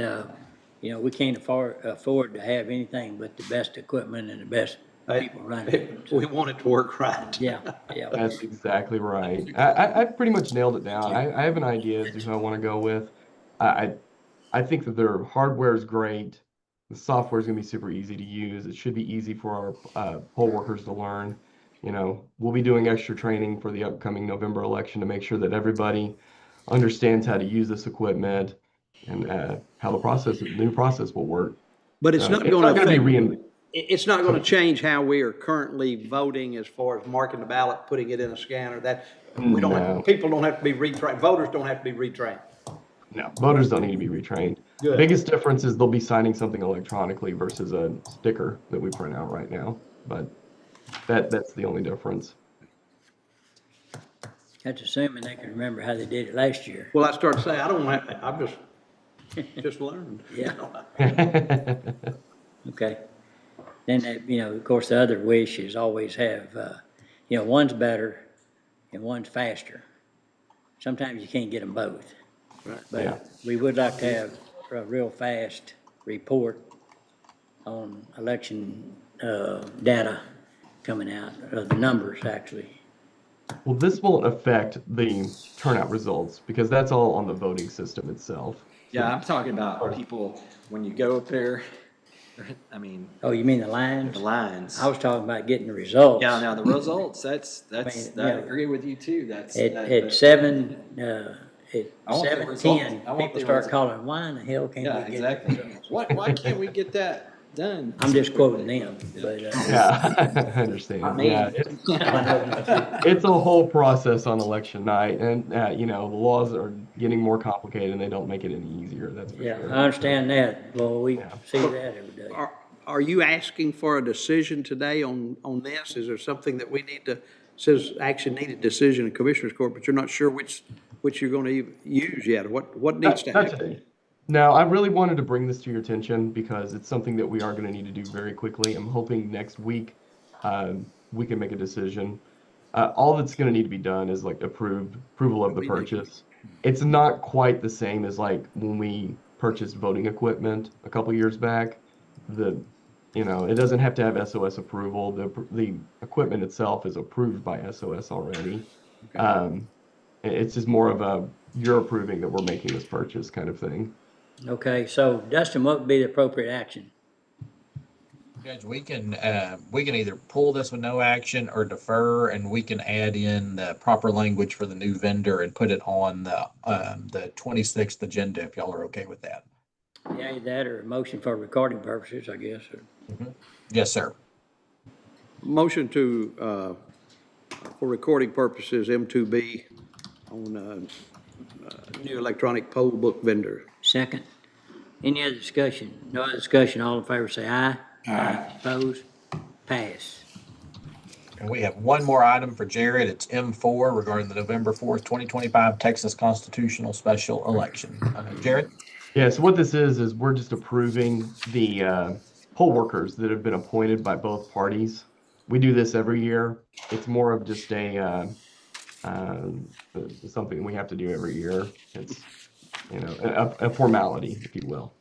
you know, we can't afford to have anything but the best equipment and the best people running it. We want it to work right. Yeah, yeah. That's exactly right. I pretty much nailed it down. I have an idea as to who I want to go with. I think that their hardware is great. The software is going to be super easy to use. It should be easy for our poll workers to learn. You know, we'll be doing extra training for the upcoming November election to make sure that everybody understands how to use this equipment and how the new process will work. But it's not going to be affect, it's not going to change how we are currently voting as far as marking the ballot, putting it in a scanner. That we don't have, people don't have to be retrained. Voters don't have to be retrained. No, voters don't need to be retrained. Good. Biggest difference is they'll be signing something electronically versus a sticker that we print out right now. But that's the only difference. That's assuming they can remember how they did it last year. Well, I started to say, I don't have, I've just learned. Yeah. Okay. Then, you know, of course, the other wish is always have, you know, one's better and one's faster. Sometimes you can't get them both. Right. But we would like to have a real fast report on election data coming out, the numbers actually. Well, this won't affect the turnout results because that's all on the voting system itself. Yeah, I'm talking about people, when you go up there, I mean, Oh, you mean the lines? the lines. I was talking about getting the results. Yeah, now the results, I yeah. agree with you too, that's. At seven, at I want the 7:10, results. I want people the start results. calling, why in the hell can't Yeah, we get exactly. the results? Why can't we get that done? I'm just quoting them, but, Yeah, I understand. I mean- Yeah, it's a whole process on election night, and you know the laws are getting more complicated, and they don't make it any easier. That's for yeah, sure. I understand that. Well, we see that every day. Are you asking for a decision today on this? Is there something that we need to, says action needed decision in Commissioners Court, but you're not sure which you're going to use yet? What needs to Not happen? today. No, I really wanted to bring this to your attention because it's something that we are going to need to do very quickly. I'm hoping next week we can make a decision. All that's going to need to be done is like approval of the purchase. It's not quite the same as like when we purchased voting equipment a couple years back. It doesn't have to have SOS approval. The equipment itself is approved by SOS already. It's just more of you're approving that we're making this purchase kind of thing. Okay, so Dustin, what would be the appropriate action? Judge, we can either pull this with no action or defer, and we can add in the proper language for the new vendor and put it on the 26th agenda if y'all are okay with that. Yeah, that or a motion for recording purposes, I guess. Yes, sir. Motion to, for recording purposes, M2B on new electronic poll book vendor. Second. Any other discussion? No other discussion, all in favor say aye. Aye. Opposed? Pass. And we have one more item for Jared. It's M4 regarding the November 4th, 2025 Texas Constitutional Special Election. Jared? Yeah, so what this is we're just approving the poll workers that have been appointed by both parties. We do this every year. It's more of just something we have to do every year. It's, a formality, if you will.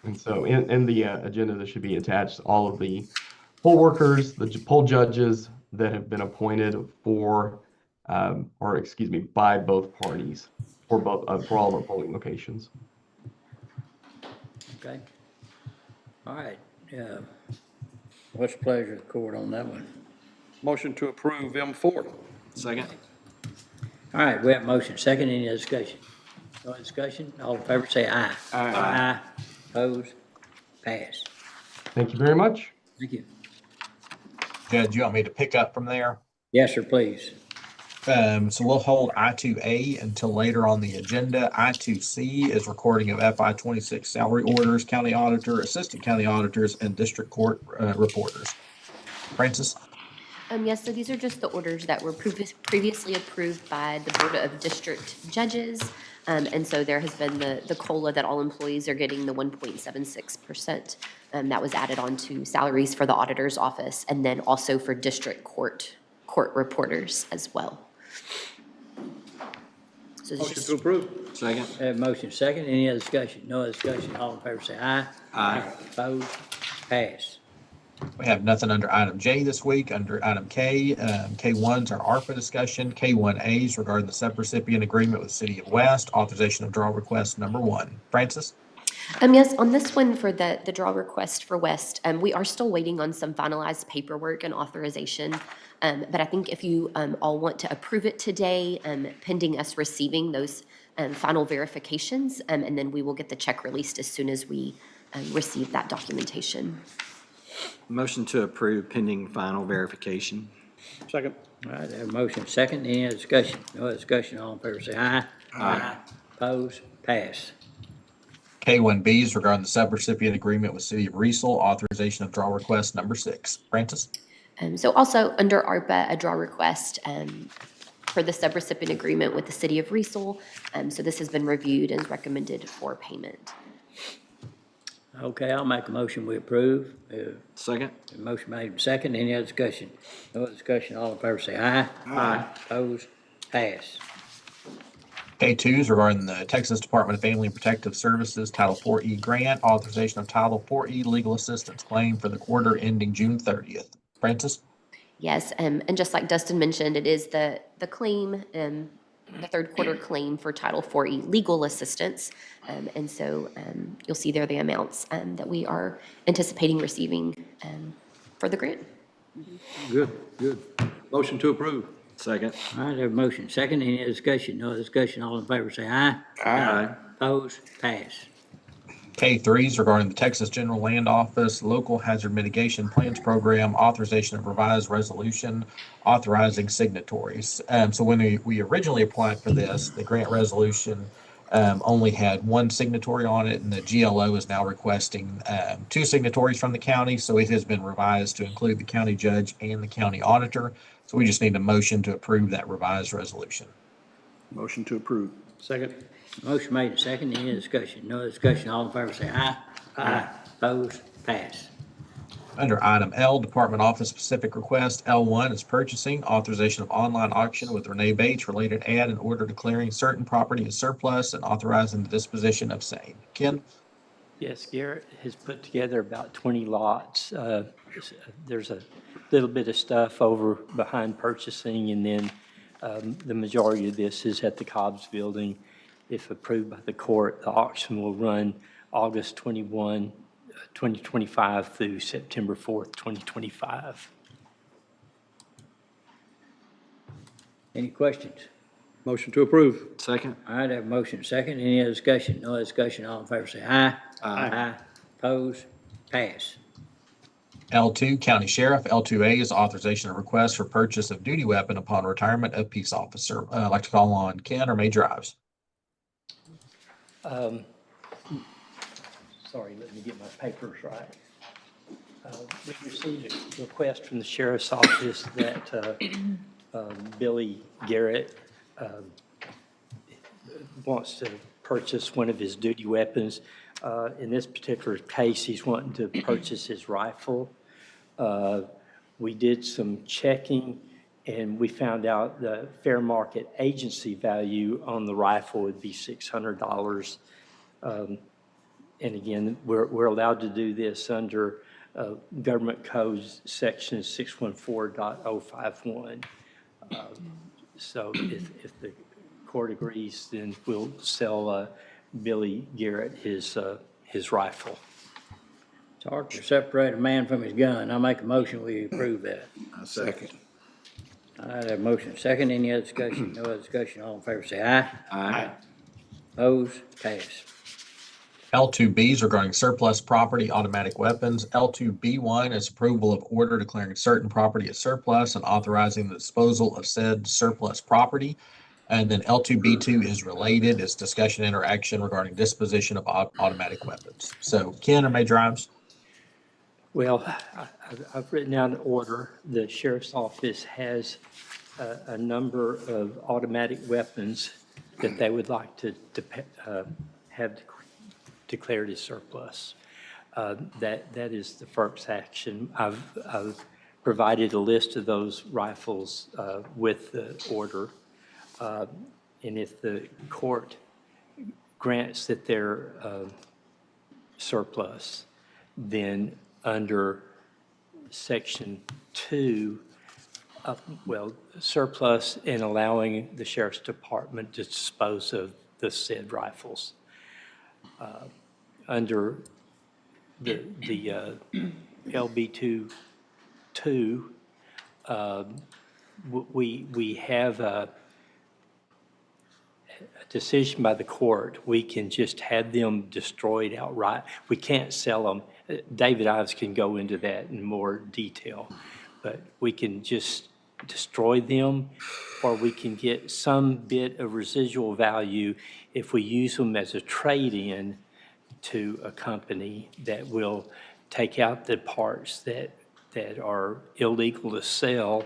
And so in the agenda, there should be attached all of the poll workers, the poll judges that have been appointed by both parties for all the polling locations. Okay. All right. What's the pleasure of the court on that one? Motion to approve M4. Second. All right, we have a motion. Second, any other discussion? No other discussion? All in favor say aye. Aye. Aye. Opposed? Pass. Thank you very much. Thank you. Judge, you want me to pick up from there? Yes, sir, please. So we'll hold I2A until later on the agenda. I2C is recording of FY26 salary orders, county auditor, assistant county auditors, and district court reporters. Francis? Yes, so these are just the orders that were previously approved by the Board of District Judges. And so there has been the COLA that all employees are getting, the 1.76%. That was added on to salaries for the auditor's office and then also for district court reporters as well. So it's Motion just, to approve. Second. Have motion second, any other discussion? No other discussion, all in favor say aye. Aye. Opposed? Pass. We have nothing under item J this week. Under item K, K1's our ARPA discussion. K1A's regarding the subrecipient agreement with City of West, authorization of draw request number 1. Francis? Yes, on this one for the draw request for West, we are still waiting on some finalized paperwork and authorization. But I think if you all want to approve it today, pending us receiving those final verifications, and then we will get the check released as soon as we receive that documentation. Motion to approve pending final verification. Second. All right, have motion second, any other discussion? No other discussion, all in favor say aye. Aye. Opposed? Pass. K1B is regarding the subrecipient agreement with City of Riesel, authorization of draw request number 6. Francis? So also under ARPA, a draw request for the subrecipient agreement with the City of Riesel. So this has been reviewed and recommended for payment. Okay, I'll make a motion, we approve. Second. Motion made and second, any other discussion? No other discussion, all in favor say aye. Aye. Opposed? Pass. K2 is regarding the Texas Department of Family and Protective Services Title 4E grant, authorization of Title 4E legal assistance claim for the quarter ending June 30th. Francis? Yes, and just like Dustin mentioned, it is the claim, the third quarter claim for Title 4E legal assistance. And so you'll see there the amounts that we are anticipating receiving for the grant. Good, good. Motion to approve. Second. All right, have a motion second, any other discussion? No other discussion, all in favor say aye. Aye. Opposed? Pass. K3 is regarding the Texas General Land Office Local Hazard Mitigation Plans Program, authorization of revised resolution authorizing signatories. So when we originally applied for this, the grant resolution only had 1 signatory on it, and the GLO is now requesting 2 signatories from the county. So it has been revised to include the county judge and the county auditor. So we just need a motion to approve that revised resolution. Motion to approve. Second. Motion made and second, any discussion? No other discussion, all in favor say aye. Aye. Opposed? Pass. Under item L, Department Office Specific Request, L1 is purchasing, authorization of online auction with Renee Bates, related ad in order declaring certain property as surplus and authorizing the disposition of same. Ken? Yes, Garrett has put together about 20 lots. There's a little bit of stuff over behind purchasing, and then the majority of this is at the Cobb's Building. If approved by the court, the auction will run August 21, 2025 through September 4th, 2025. Any questions? Motion to approve. Second. All right, have a motion second, any other discussion? No other discussion, all in favor say aye. Aye. Opposed? Pass. L2, County Sheriff. L2A is authorization of request for purchase of duty weapon upon retirement of peace officer. I'd like to call on Ken or Major Ives. Sorry, let me get my papers right. We received a request from the sheriff's office that Billy Garrett wants to purchase one of his duty weapons. In this particular case, he's wanting to purchase his rifle. We did some checking, and we found out the fair market agency value on the rifle would be $600. And again, we're allowed to do this under Government Code Section 614.051. So if the court agrees, then we'll sell Billy Garrett his rifle. It's hard to separate a man from his gun. I make a motion, we approve that. Second. All right, have a motion second, any other discussion? No other discussion, all in favor say aye. Aye. Opposed? Pass. L2B is regarding surplus property, automatic weapons. L2B1 is approval of order declaring certain property as surplus and authorizing the disposal of said surplus property. And then L2B2 is related. It's discussion interaction regarding disposition of automatic weapons. So Ken or Major Ives? Well, I've written down an order. The sheriff's office has a number of automatic weapons that they would like to have declared as surplus. That is the first action. I've provided a list of those rifles with the order. And if the court grants that they're surplus, then under Section 2, surplus and allowing the sheriff's department to dispose of the said rifles. Under the LB 2, we have a decision by the court. We can just have them destroyed outright. We can't sell them. David Ives can go into that in more detail, but we can just destroy them, or we can get some bit of residual value if we use them as a trade-in to a company that will take out the parts that are illegal to sell,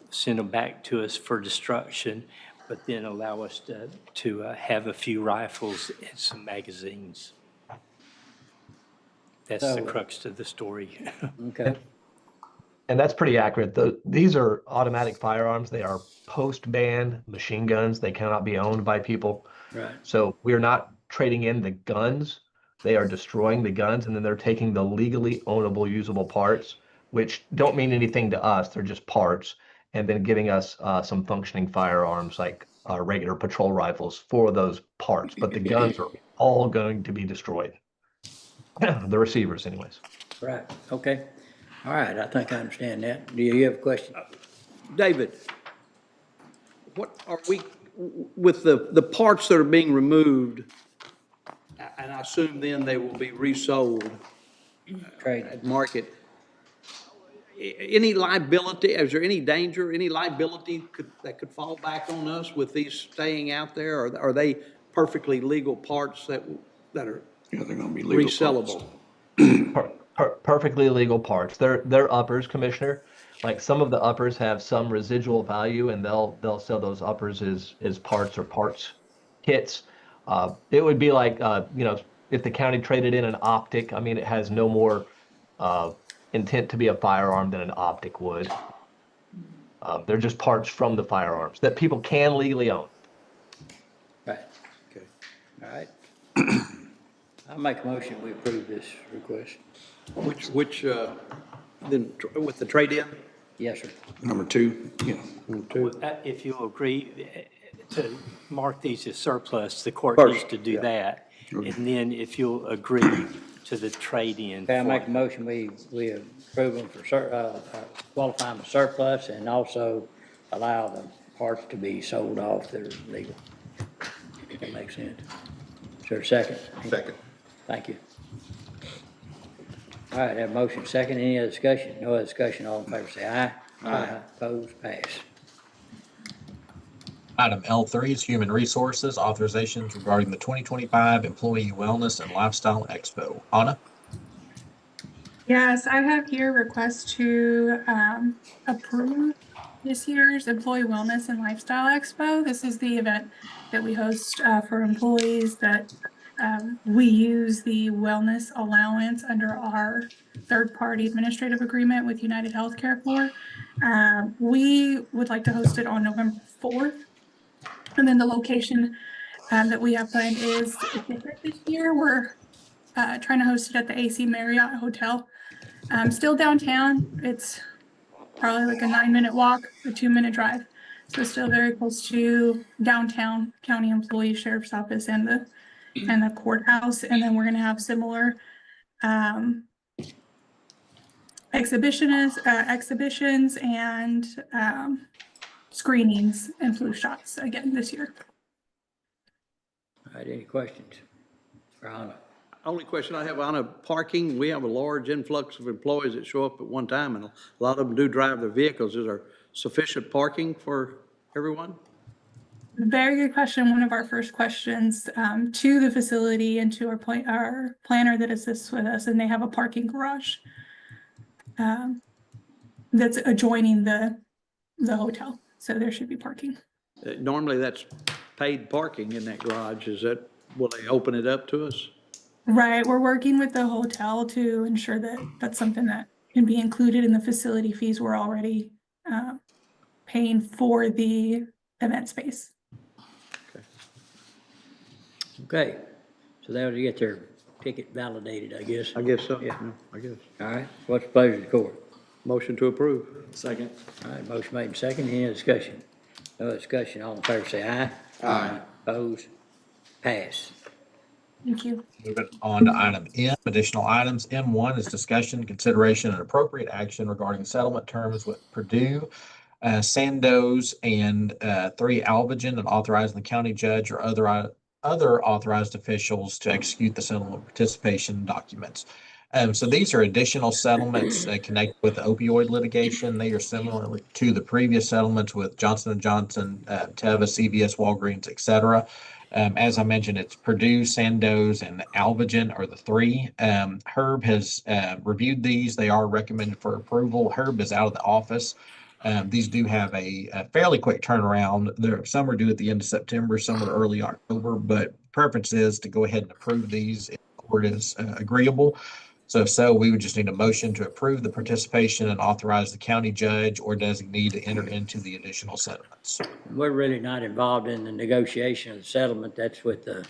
send them back to us for destruction, but then allow us to have a few rifles and some magazines. That's the crux of the story. Okay. And that's pretty accurate. These are automatic firearms. They are post-ban machine guns. They cannot be owned by people. Right. So we're not trading in the guns. They are destroying the guns, and then they're taking the legally ownable, usable parts, which don't mean anything to us. They're just parts, and then giving us some functioning firearms like regular patrol rifles for those parts. But the guns are all going to be destroyed. The receivers, anyways. Right, okay. All right, I think I understand that. Do you have a question? David, what are we, with the parts that are being removed, and I assume then they will be resold at market, any liability, is there any danger, any liability that could fall back on us with these staying out there? Or are they perfectly legal parts that are Yeah, they're gonna be legal resellable? Perfectly legal parts. They're uppers, Commissioner. Like some of the uppers have some residual value, and they'll sell those uppers as parts or parts kits. It would be like if the county traded in an optic. I mean, it has no more intent to be a firearm than an optic would. They're just parts from the firearms that people can legally own. Right, okay. All right. I'll make a motion, we approve this request. Which then with the trade-in? Yes, sir. Number 2, yeah. If you'll agree to mark these as surplus, the court First, needs to do yeah. that. And then if you'll agree to the trade-in. Okay, I make a motion, we approve them for qualifying for surplus and also allow the parts to be sold off that are legal. That makes sense. Is there a second? Second. Thank you. All right, have a motion second. Any other discussion? No other discussion. All in favor say aye. Aye. Opposed, pass. Item L3 is Human Resources, authorizations regarding the 2025 Employee Wellness and Lifestyle Expo. Anna? Yes, I have here request to approve this year's Employee Wellness and Lifestyle Expo. This is the event that we host for employees that we use the wellness allowance under our third-party administrative agreement with United Healthcare for. We would like to host it on November 4th. And then the location that we have planned is different this year. We're trying to host it at the AC Marriott Hotel. Still downtown. It's probably like a 9-minute walk, a 2-minute drive. So still very close to downtown county employee sheriff's office and the courthouse. And then we're going to have similar exhibitions and screenings and flu shots again this year. All right, any questions for Anna? Only question I have on parking, we have a large influx of employees that show up at one time, and a lot of them do drive their vehicles. Is there sufficient parking for everyone? Very good question. One of our first questions to the facility and to our planner that assists with us, and they have a parking garage that's adjoining the hotel, so there should be parking. Normally, that's paid parking in that garage. Will they open it up to us? Right, we're working with the hotel to ensure that that's something that can be included in the facility fees we're already paying for the event space. Okay, so they'll get their ticket validated, I guess. I guess so. Yeah. I guess. All right, what's the pleasure of the court? Motion to approve. Second. All right, motion made and second, any discussion? No discussion, all in favor say aye. Aye. Opposed? Pass. Thank you. Moving on to item M, additional items. M1 is discussion, consideration, and appropriate action regarding settlement terms with Purdue, Sandoz, and 3 Alvagen, and authorizing the county judge or other authorized officials to execute the settlement participation documents. So these are additional settlements connected with opioid litigation. They are similar to the previous settlements with Johnson & Johnson, Teva, CVS, Walgreens, et cetera. As I mentioned, it's Purdue, Sandoz, and Alvagen are the 3. Herb has reviewed these. They are recommended for approval. Herb is out of the office. These do have a fairly quick turnaround. Some are due at the end of September, some are early October, but preference is to go ahead and approve these if the court is agreeable. So if so, we would just need a motion to approve the participation and authorize the county judge or designee to enter into the additional settlements. We're really not involved in the negotiation of the settlement, that's with the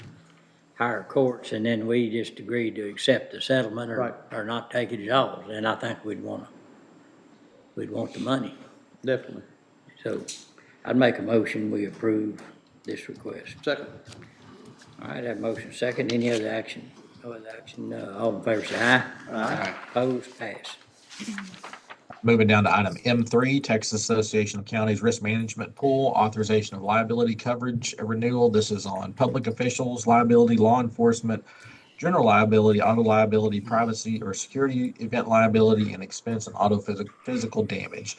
higher courts, and then we just agreed to accept the settlement or not take it at all, and I think we'd want the money. Definitely. So I'd make a motion, we approve this request. Second. All right, have motion second. Any other action? No other action. All in favor say aye. Aye. Opposed? Pass. Moving down to item M3, Texas Association of Counties Risk Management Pool, authorization of liability coverage renewal. This is on public officials, liability, law enforcement, general liability, auto liability, privacy or security event liability, and expense and auto physical damage.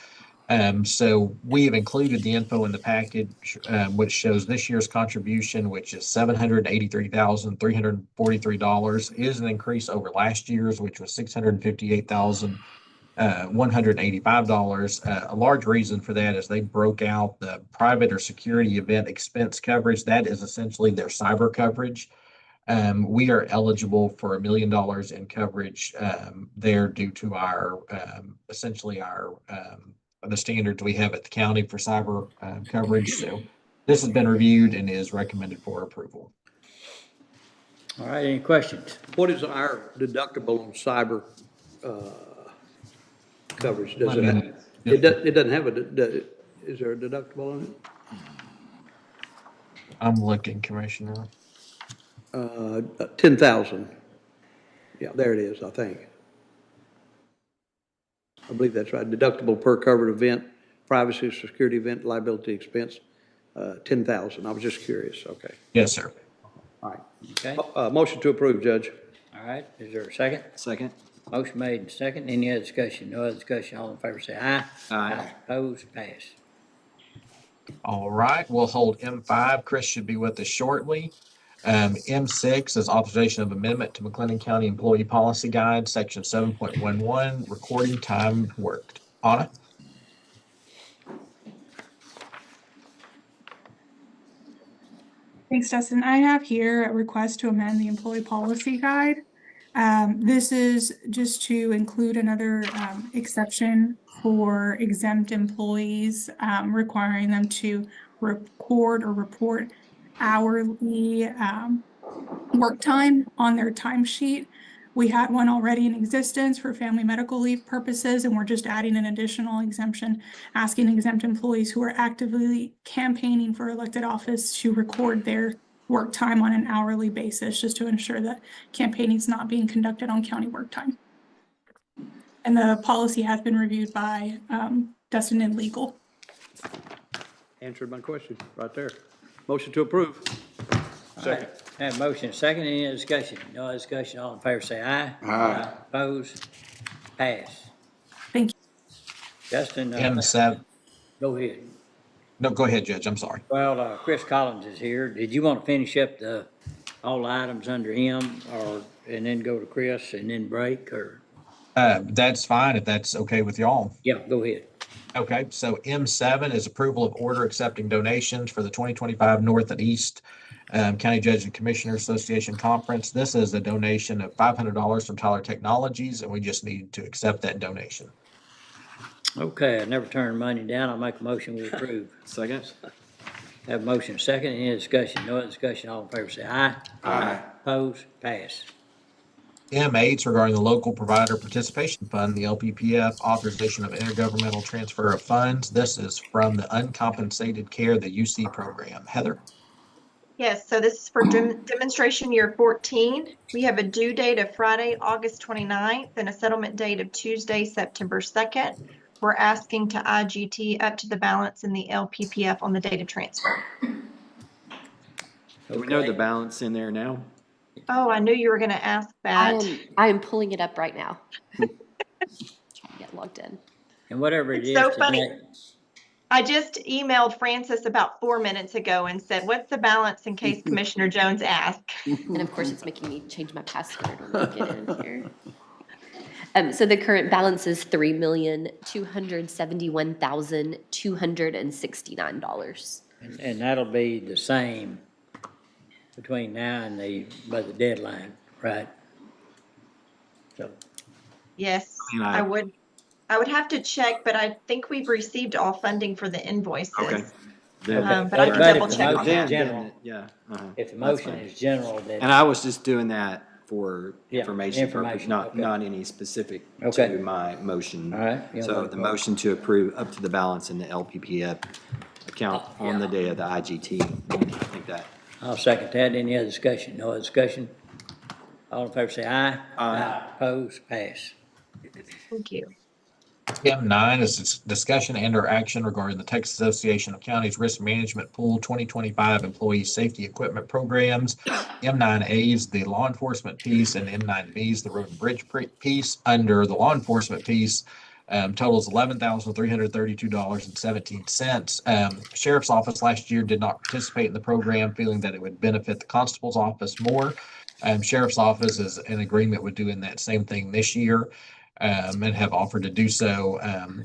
So we have included the info in the package, which shows this year's contribution, which is $783,343, is an increase over last year's, which was $658,185. A large reason for that is they broke out the private or security event expense coverage. That is essentially their cyber coverage. We are eligible for $1 million in coverage there due to our essentially our the standards we have at the county for cyber coverage. So this has been reviewed and is recommended for approval. All right, any questions? What is our deductible on cyber coverage? Does it have, it doesn't have is there a deductible on it? I'm looking, Commissioner. 10,000. Yeah, there it is, I think. I believe that's right. Deductible per covered event, privacy, security event, liability expense, 10,000. I was just curious. Okay. Yes, sir. All right. Okay. Motion to approve, Judge. All right, is there a second? Second. Motion made and second. Any other discussion? No other discussion. All in favor say aye. Aye. Opposed? Pass. All right, we'll hold M5. Chris should be with us shortly. M6 is authorization of amendment to McLennan County Employee Policy Guide, Section 7.11, recording time worked. Anna? Thanks, Dustin. I have here a request to amend the employee policy guide. This is just to include another exception for exempt employees, requiring them to record or report hourly work time on their timesheet. We had one already in existence for family medical leave purposes, and we're just adding an additional exemption, asking exempt employees who are actively campaigning for elected office to record their work time on an hourly basis, just to ensure that campaigning is not being conducted on county work time. And the policy has been reviewed by Dustin and Legal. Answered my question right there. Motion to approve. Second. Have motion second. Any other discussion? No other discussion. All in favor say aye. Aye. Opposed? Pass. Thank you. Justin, M7. go ahead. No, go ahead, Judge, I'm sorry. Well, Chris Collins is here. Did you want to finish up all the items under him, and then go to Chris and then break, or? That's fine if that's okay with y'all. Yeah, go ahead. Okay, so M7 is approval of order accepting donations for the 2025 North and East County Judge and Commissioner Association Conference. This is a donation of $500 from Tyler Technologies, and we just need to accept that donation. Okay, I never turn money down. I'll make a motion we approve. Second? Have a motion second. Any discussion? No other discussion. All in favor say aye. Aye. Opposed? Pass. M8 regarding the Local Provider Participation Fund, the LPPF, authorization of intergovernmental transfer of funds. This is from the Uncompensated Care, the UC program. Heather? Yes, so this is for demonstration year 14. We have a due date of Friday, August 29th, and a settlement date of Tuesday, September 2nd. We're asking to IGT up to the balance in the LPPF on the date of transfer. Do we know the balance in there now? Oh, I knew you were going to ask that. I am pulling it up right now. Trying to get logged in. And whatever it is It's so today. funny. I just emailed Francis about 4 minutes ago and said, what's the balance in case Commissioner Jones asks? And of course, it's making me change my password when I get in here. So the current balance is $3,271,269. And that'll be the same between now and by the deadline, right? So, Yes, mean, I would have to check, but I think we've received all funding for the invoices. Okay. But I can But if double the check on motion that. is general, Yeah. if the That's motion fine. is general, then. And I was just doing that for Yeah, information purpose, information, okay. not any specific Okay. to my motion. All right, yeah, So well, the motion to approve up to the balance in the LPPF account on the day of the IGT. I think that. I'll second that. Any other discussion? No other discussion? All in favor say aye. Aye. Opposed? Pass. Thank you. M9 is discussion and or action regarding the Texas Association of Counties Risk Management Pool 2025 Employee Safety Equipment Programs. M9A is the law enforcement piece, and M9B is the road and bridge piece. Under the law enforcement piece, totals $11,332.17. Sheriff's Office last year did not participate in the program, feeling that it would benefit the Constable's Office more. Sheriff's Office is in agreement with doing that same thing this year. And have offered to do so.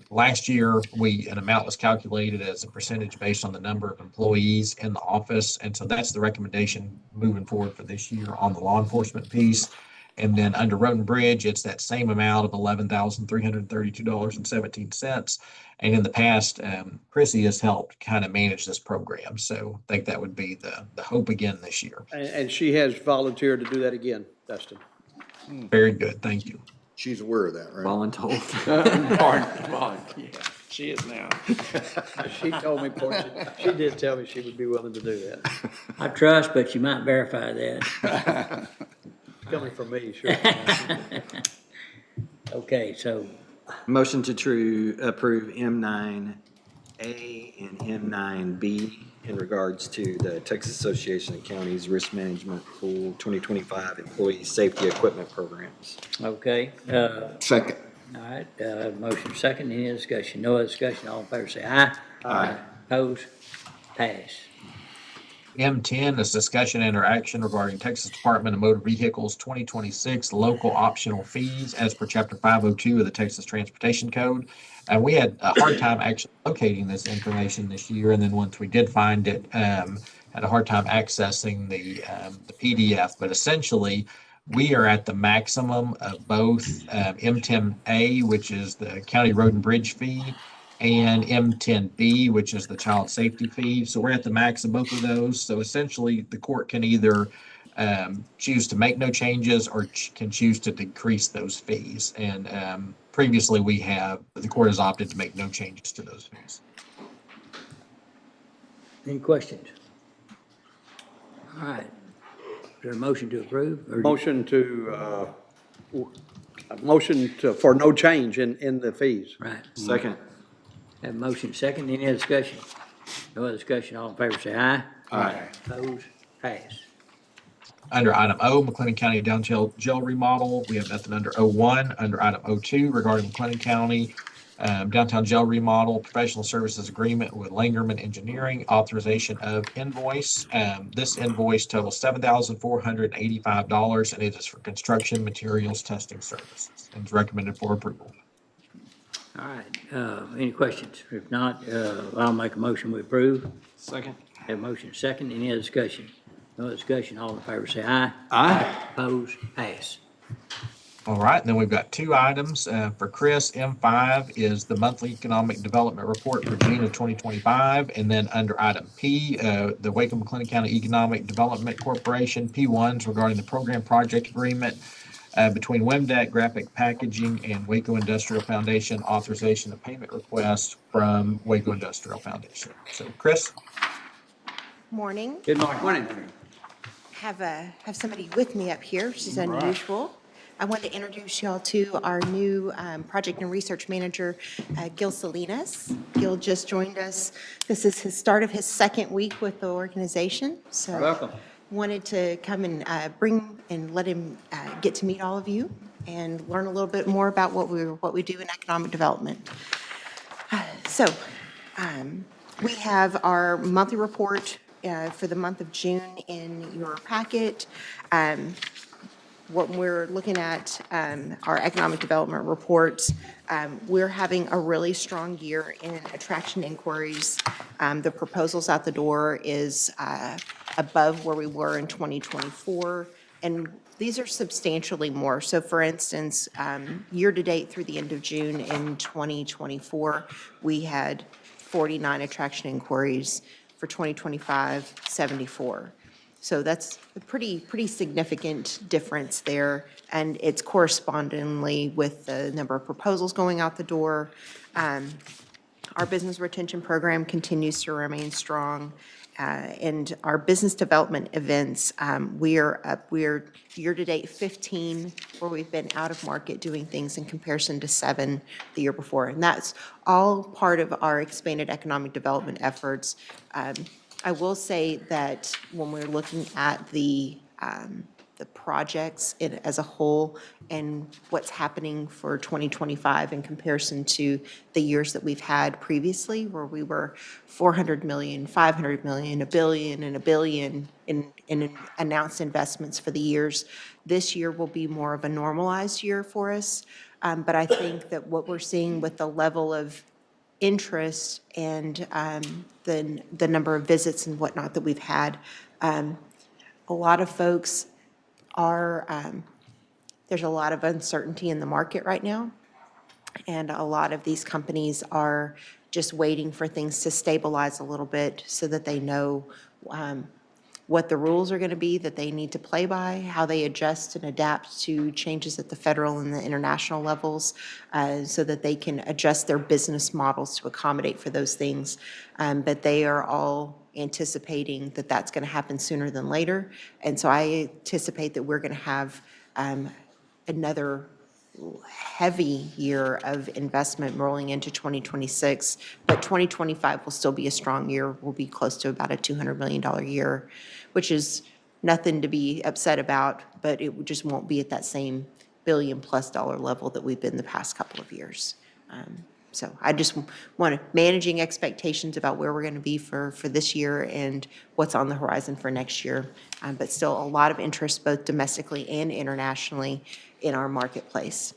Last year, an amount was calculated as a percentage based on the number of employees in the office. And so that's the recommendation moving forward for this year on the law enforcement piece. And then under road and bridge, it's that same amount of $11,332.17. And in the past, Chrissy has helped kind of manage this program. So I think that would be the hope again this year. And she has volunteered to do that again, Dustin. Very good. Thank you. She's aware of that, right? Voluntold. Yeah, she is now. She told me, she did tell me she would be willing to do that. I trust, but you might verify that. Coming from me, sure. Okay, so Motion to approve M9A and M9B in regards to the Texas Association of Counties Risk Management Pool 2025 Employee Safety Equipment Programs. okay, Second. all right, motion second. Any discussion? No other discussion. All in favor say aye. Aye. Opposed? Pass. M10 is discussion and or action regarding Texas Department of Motor Vehicles 2026 local optional fees as per Chapter 502 of the Texas Transportation Code. And we had a hard time actually locating this information this year. And then once we did find it, had a hard time accessing the PDF. But essentially, we are at the maximum of both M10A, which is the county road and bridge fee, and M10B, which is the child safety fee. So we're at the max of both of those. So essentially, the court can either choose to make no changes or can choose to decrease those fees. And previously, the court has opted to make no changes to those fees. Any questions? All right. Is there a motion to approve? or- Motion for no change in the fees. Right. Second. Have a motion second. Any other discussion? No other discussion. All in favor say aye. Aye. Opposed? Pass. Under item O, McLennan County Downtown Jail remodel, we have nothing under O1. Under item O2 regarding McLennan County downtown jail remodel, professional services agreement with Langerman Engineering, authorization of invoice. This invoice totals $7,485, and it is for construction materials testing services and is recommended for approval. All right, any questions? If not, I'll make a motion we approve. Second. Have a motion second, any other discussion? No discussion, all in favor say aye. Aye. Opposed, pass. All right, then we've got two items for Chris. M5 is the monthly economic development report for June of 2025. And then under item P, the Waco-McLennan County Economic Development Corporation, P1s regarding the program project agreement between WEMDEC Graphic Packaging and Waco Industrial Foundation, authorization of payment request from Waco Industrial Foundation. So Chris? Morning. Good morning. Have somebody with me up here, which is unusual. I want to introduce y'all to our new project and research manager, Gil Salinas. Gil just joined us. This is his start of his second week with the organization. So Welcome. wanted to come and bring and let him get to meet all of you and learn a little bit more about what we do in economic development. So we have our monthly report for the month of June in your packet. What we're looking at, our economic development reports, we're having a really strong year in attraction inquiries. The proposals out the door is above where we were in 2024, and these are substantially more. So for instance, year-to-date through the end of June in 2024, we had 49 attraction inquiries. For 2025, 74. So that's a pretty significant difference there, and it's correspondingly with the number of proposals going out the door. Our business retention program continues to remain strong, and our business development events, we're year-to-date 15, where we've been out of market doing things in comparison to 7 the year before, and that's all part of our expanded economic development efforts. I will say that when we're looking at the projects as a whole and what's happening for 2025 in comparison to the years that we've had previously, where we were 400 million, 500 million, $1 billion, and $1 billion in announced investments for the years. This year will be more of a normalized year for us. But I think that what we're seeing with the level of interest and the number of visits and whatnot that we've had, a lot of folks are, there's a lot of uncertainty in the market right now. And a lot of these companies are just waiting for things to stabilize a little bit so that they know what the rules are going to be that they need to play by, how they adjust and adapt to changes at the federal and the international levels, so that they can adjust their business models to accommodate for those things. But they are all anticipating that that's going to happen sooner than later. And so I anticipate that we're going to have another heavy year of investment rolling into 2026, but 2025 will still be a strong year. We'll be close to about a $200 million year, which is nothing to be upset about, but it just won't be at that same billion-plus dollar level that we've been the past couple of years. So I just want to managing expectations about where we're going to be for this year and what's on the horizon for next year, but still a lot of interest both domestically and internationally in our marketplace.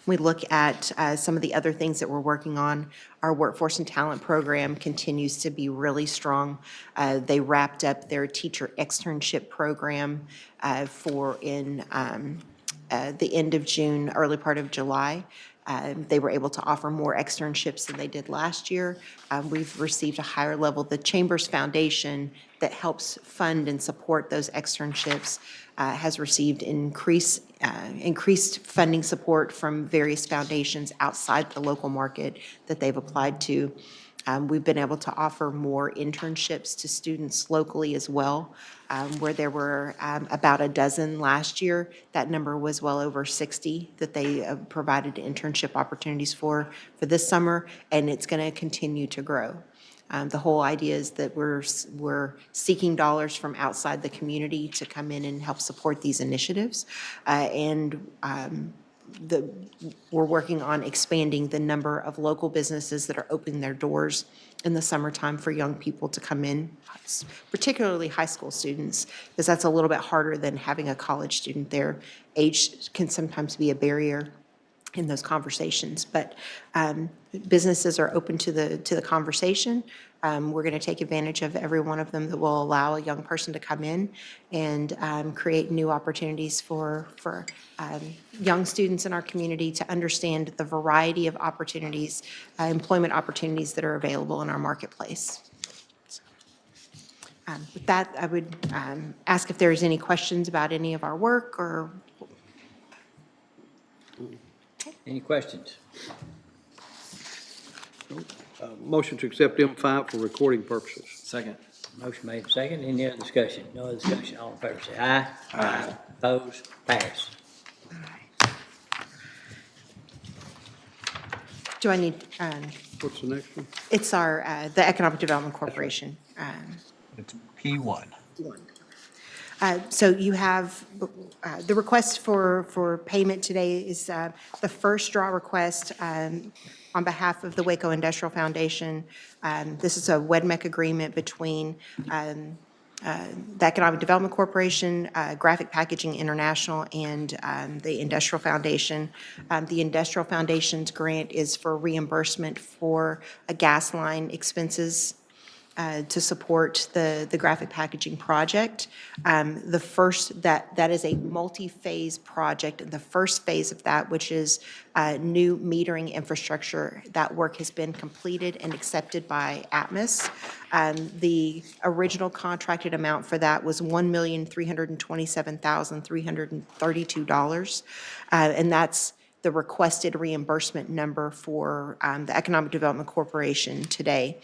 We look at some of the other things that we're working on. Our workforce and talent program continues to be really strong. They wrapped up their teacher externship program for in the end of June, early part of July. They were able to offer more externships than they did last year. We've received a higher level. The Chambers Foundation that helps fund and support those externships has received increased funding support from various foundations outside the local market that they've applied to. We've been able to offer more internships to students locally as well, where there were about a dozen last year. That number was well over 60 that they provided internship opportunities for this summer, and it's going to continue to grow. The whole idea is that we're seeking dollars from outside the community to come in and help support these initiatives. And we're working on expanding the number of local businesses that are opening their doors in the summertime for young people to come in, particularly high school students, because that's a little bit harder than having a college student there. Age can sometimes be a barrier in those conversations, but businesses are open to the conversation. We're going to take advantage of every one of them that will allow a young person to come in and create new opportunities for young students in our community to understand the variety of opportunities, employment opportunities that are available in our marketplace. With that, I would ask if there's any questions about any of our work or. Any questions? Motion to accept M5 for recording purposes. Second. Motion made second. Any other discussion? No other discussion. All in favor say aye. Aye. Opposed? Pass. Do I need, What's the next one? it's our, the Economic Development Corporation. It's P1. So you have, the request for payment today is the first draw request on behalf of the Waco Industrial Foundation. This is a WEDMEC agreement between the Economic Development Corporation, Graphic Packaging International, and the Industrial Foundation. The Industrial Foundation's grant is for reimbursement for a gas line expenses to support the graphic packaging project. The first, that is a multi-phase project. The first phase of that, which is new metering infrastructure, that work has been completed and accepted by Atmos. The original contracted amount for that was $1,327,332. And that's the requested reimbursement number for the Economic Development Corporation today.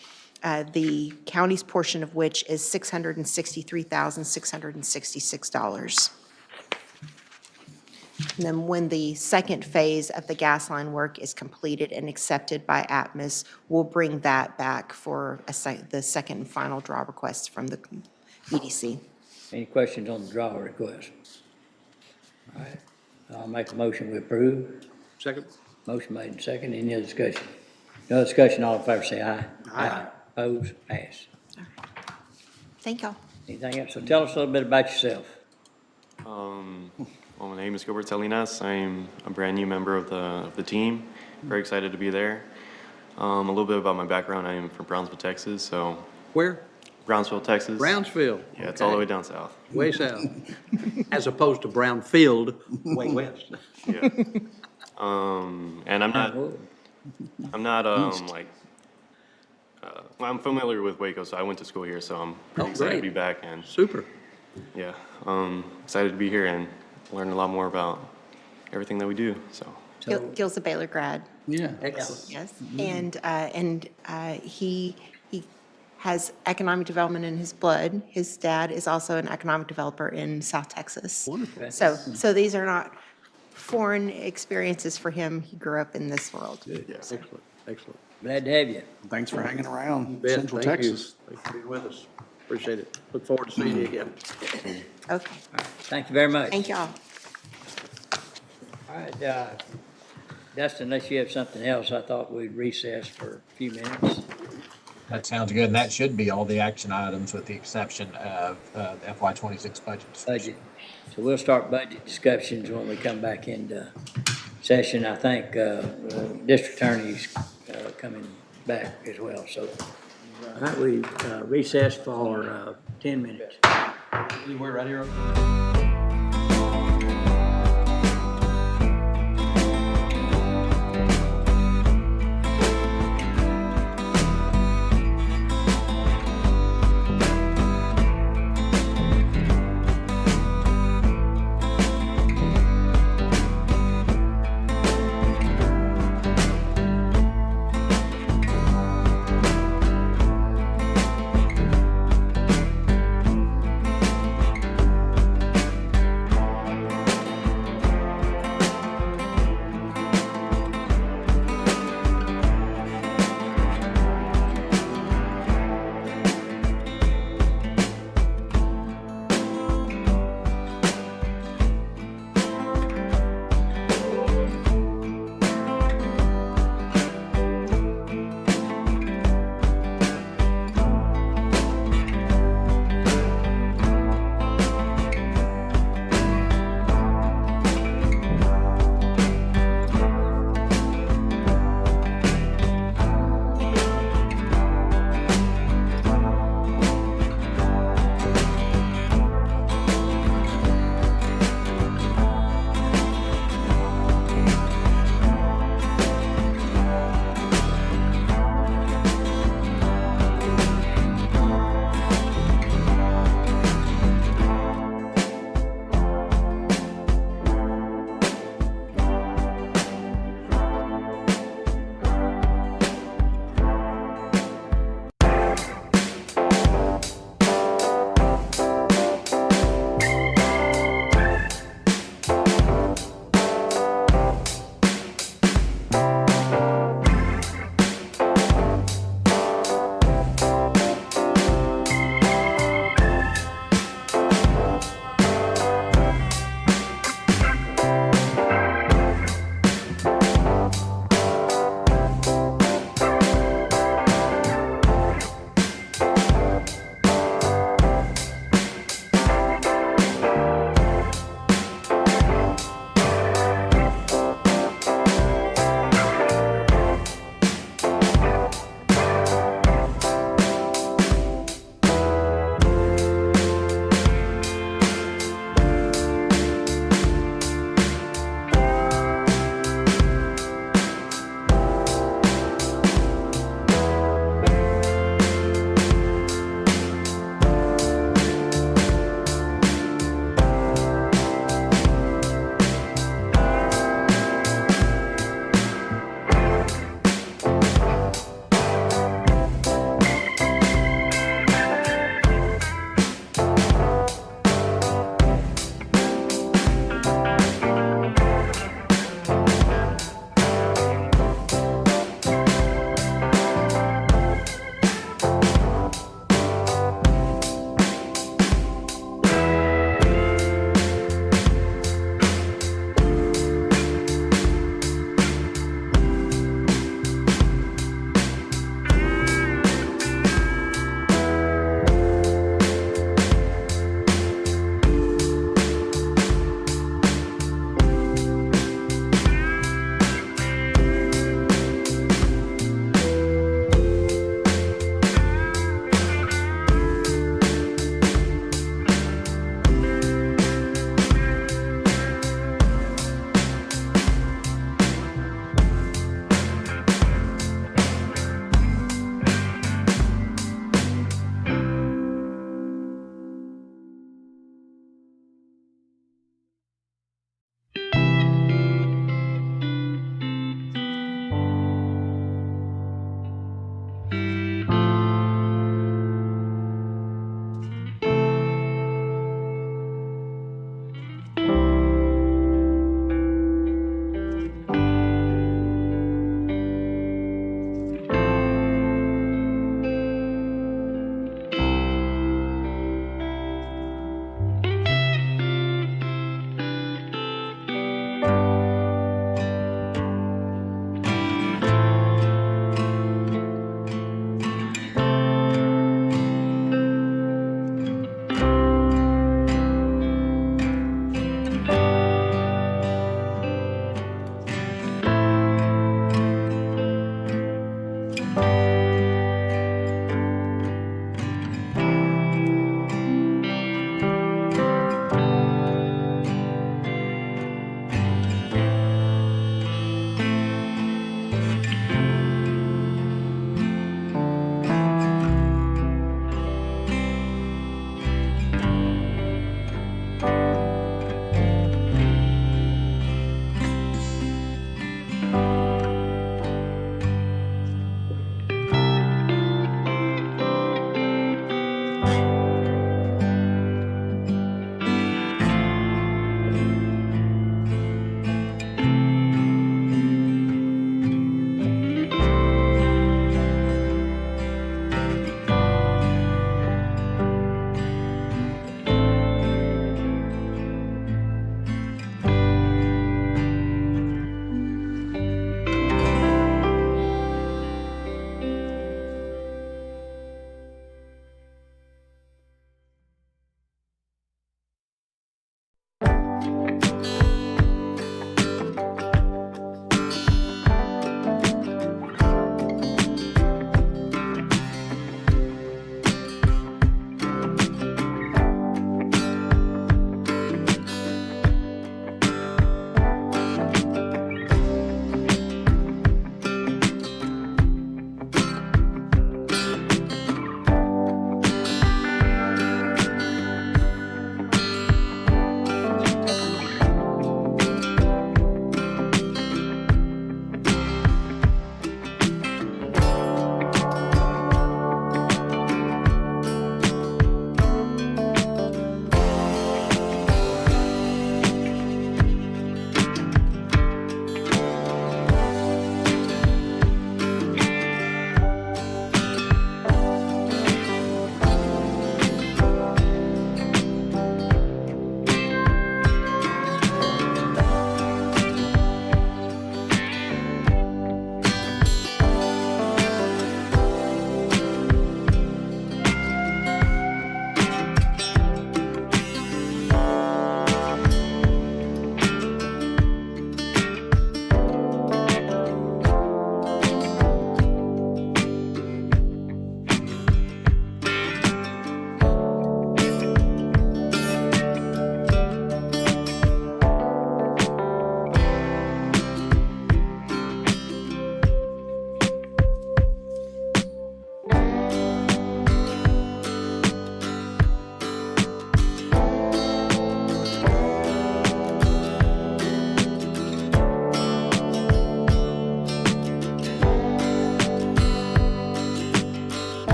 The county's portion of which is $663,666. And then when the second phase of the gas line work is completed and accepted by Atmos, we'll bring that back for the second and final draw request from the EDC. Any questions on the draw request? All right, I'll make a motion we approve. Second. Motion made and second. Any other discussion? No discussion, all in favor say aye. Aye. Opposed? Pass. Thank y'all. Anything else? So tell us a little bit about yourself. Well, my name is Gilbert Salinas. I'm a brand new member of the team. Very excited to be there. A little bit about my background. I am from Brownsville, Texas. So Where? Brownsville, Texas. Brownsville. Yeah, it's all the way down south. Way south. As opposed to Brownfield, way west. Yeah. And I'm not like, well, I'm familiar with Waco, so I went to school here, so I'm pretty excited to be back. And super. Yeah, excited to be here and learn a lot more about everything that we do. So. Gil's a Baylor grad. Yeah. Excellent. Yes, and he has economic development in his blood. His dad is also an economic developer in South Texas. Wonderful. So these are not foreign experiences for him. He grew up in this world. Yes. Excellent, excellent. Glad to have you. Thanks for hanging around Bet. Central Thank you. Texas. Thanks for being with us. Appreciate it. Look forward to seeing you again. Okay. Thank you very much. Thank y'all. All right, Dustin, unless you have something else, I thought we'd recess for a few minutes. That sounds good, and that should be all the action items with the exception of the FY26 budget. Budget. So we'll start budget discussions when we come back into session. I think district attorney's coming back as well, so. All right, we recess for 10 minutes. We're right here.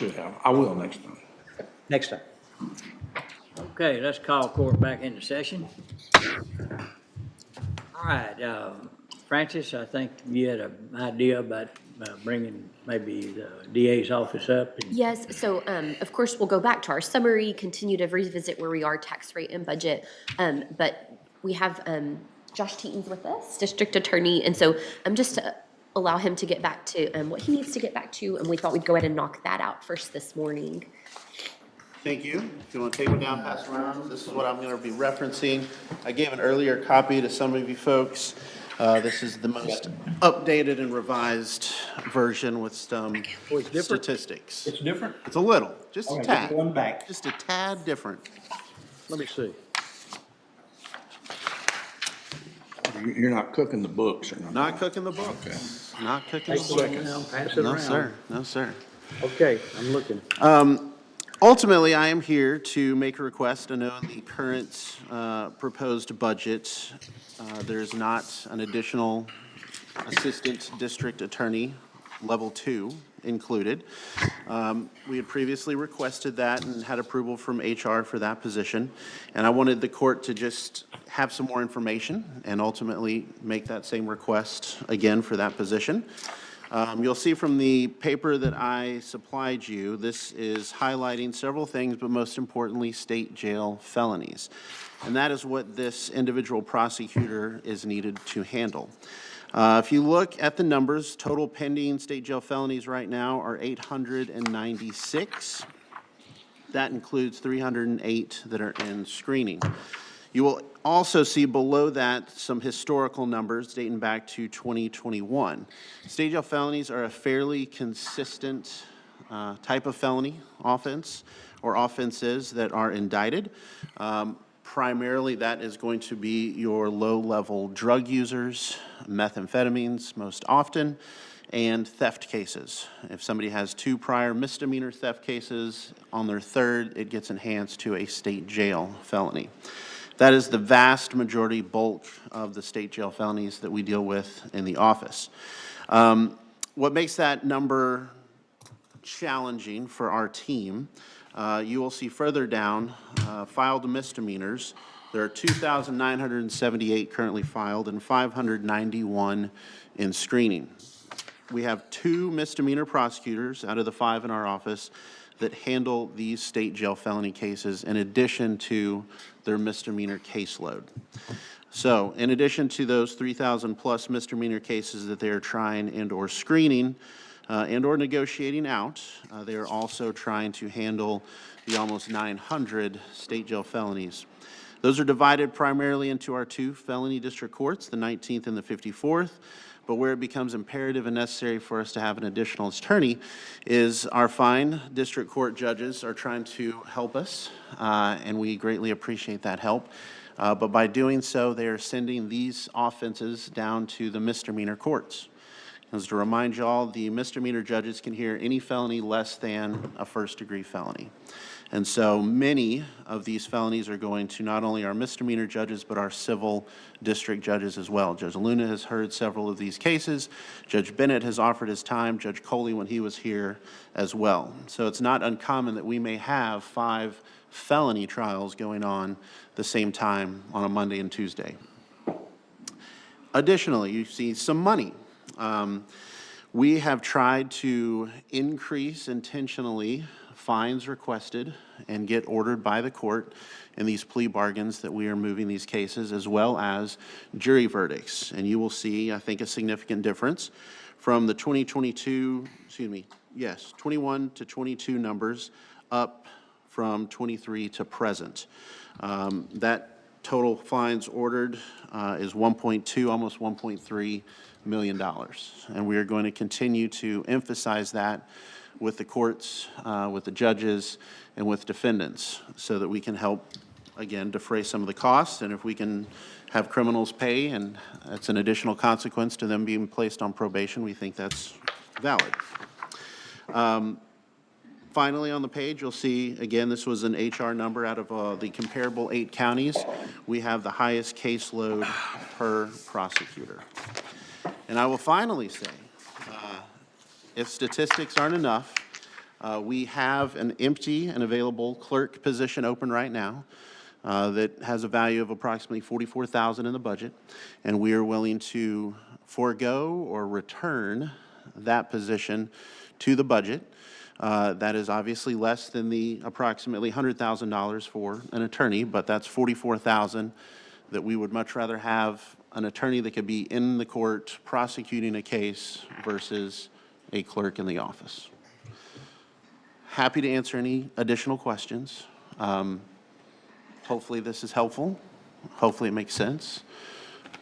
should have. I will next time. Next time. Okay, let's call court back into session. All right, Francis, I think you had an idea about bringing maybe the DA's office up. Yes, so of course, we'll go back to our summary, continue to revisit where we are, tax rate and budget. But we have Josh Teetons with us, district attorney, and so just to allow him to get back to what he needs to get back to, and we thought we'd go ahead and knock that out first this morning. Thank you. If you want to take it down, pass it around, this is what I'm going to be referencing. I gave an earlier copy to some of you folks. This is the most updated and revised version with some statistics. It's different? It's a little, just a Okay, tad. one back. Just a tad different. Let me see. You're not cooking the books or nothing? Not cooking the books. Not cooking the Take a second books. now, pass it No, around. sir. No, sir. Okay, I'm looking. Ultimately, I am here to make a request. I know in the current proposed budget, there's not an additional assistant district attorney, level 2, included. We had previously requested that and had approval from HR for that position. And I wanted the court to just have some more information and ultimately make that same request again for that position. You'll see from the paper that I supplied you, this is highlighting several things, but most importantly, state jail felonies. And that is what this individual prosecutor is needed to handle. If you look at the numbers, total pending state jail felonies right now are 896. That includes 308 that are in screening. You will also see below that some historical numbers dating back to 2021. State jail felonies are a fairly consistent type of felony offense or offenses that are indicted. Primarily, that is going to be your low-level drug users, methamphetamines most often, and theft cases. If somebody has 2 prior misdemeanor theft cases, on their third, it gets enhanced to a state jail felony. That is the vast majority bulk of the state jail felonies that we deal with in the office. What makes that number challenging for our team, you will see further down, filed misdemeanors. There are 2,978 currently filed and 591 in screening. We have 2 misdemeanor prosecutors out of the 5 in our office that handle these state jail felony cases in addition to their misdemeanor caseload. So in addition to those 3,000 plus misdemeanor cases that they are trying and or screening and or negotiating out, they are also trying to handle the almost 900 state jail felonies. Those are divided primarily into our 2 felony district courts, the 19th and the 54th. But where it becomes imperative and necessary for us to have an additional attorney is our fine district court judges are trying to help us, and we greatly appreciate that help. But by doing so, they are sending these offenses down to the misdemeanor courts. As to remind you all, the misdemeanor judges can hear any felony less than a first-degree felony. And so many of these felonies are going to not only our misdemeanor judges, but our civil district judges as well. Judge Luna has heard several of these cases. Judge Bennett has offered his time, Judge Coley when he was here as well. So it's not uncommon that we may have 5 felony trials going on the same time on a Monday and Tuesday. Additionally, you see some money. We have tried to increase intentionally fines requested and get ordered by the court in these plea bargains that we are moving these cases, as well as jury verdicts. And you will see, I think, a significant difference from the 21 to 22 numbers up from 23 to present. That total fines ordered is 1.2, almost 1.3 million dollars. And we are going to continue to emphasize that with the courts, with the judges, and with defendants, so that we can help, again, defray some of the costs. And if we can have criminals pay, and it's an additional consequence to them being placed on probation, we think that's valid. Finally, on the page, you'll see, again, this was an HR number out of the comparable 8 counties. We have the highest caseload per prosecutor. And I will finally say, if statistics aren't enough, We have an empty and available clerk position open right now that has a value of approximately $44,000 in the budget, and we are willing to forego or return that position to the budget. That is obviously less than the approximately $100,000 for an attorney, but that's $44,000 that we would much rather have an attorney that could be in the court prosecuting a case versus a clerk in the office. Happy to answer any additional questions. Hopefully this is helpful. Hopefully it makes sense.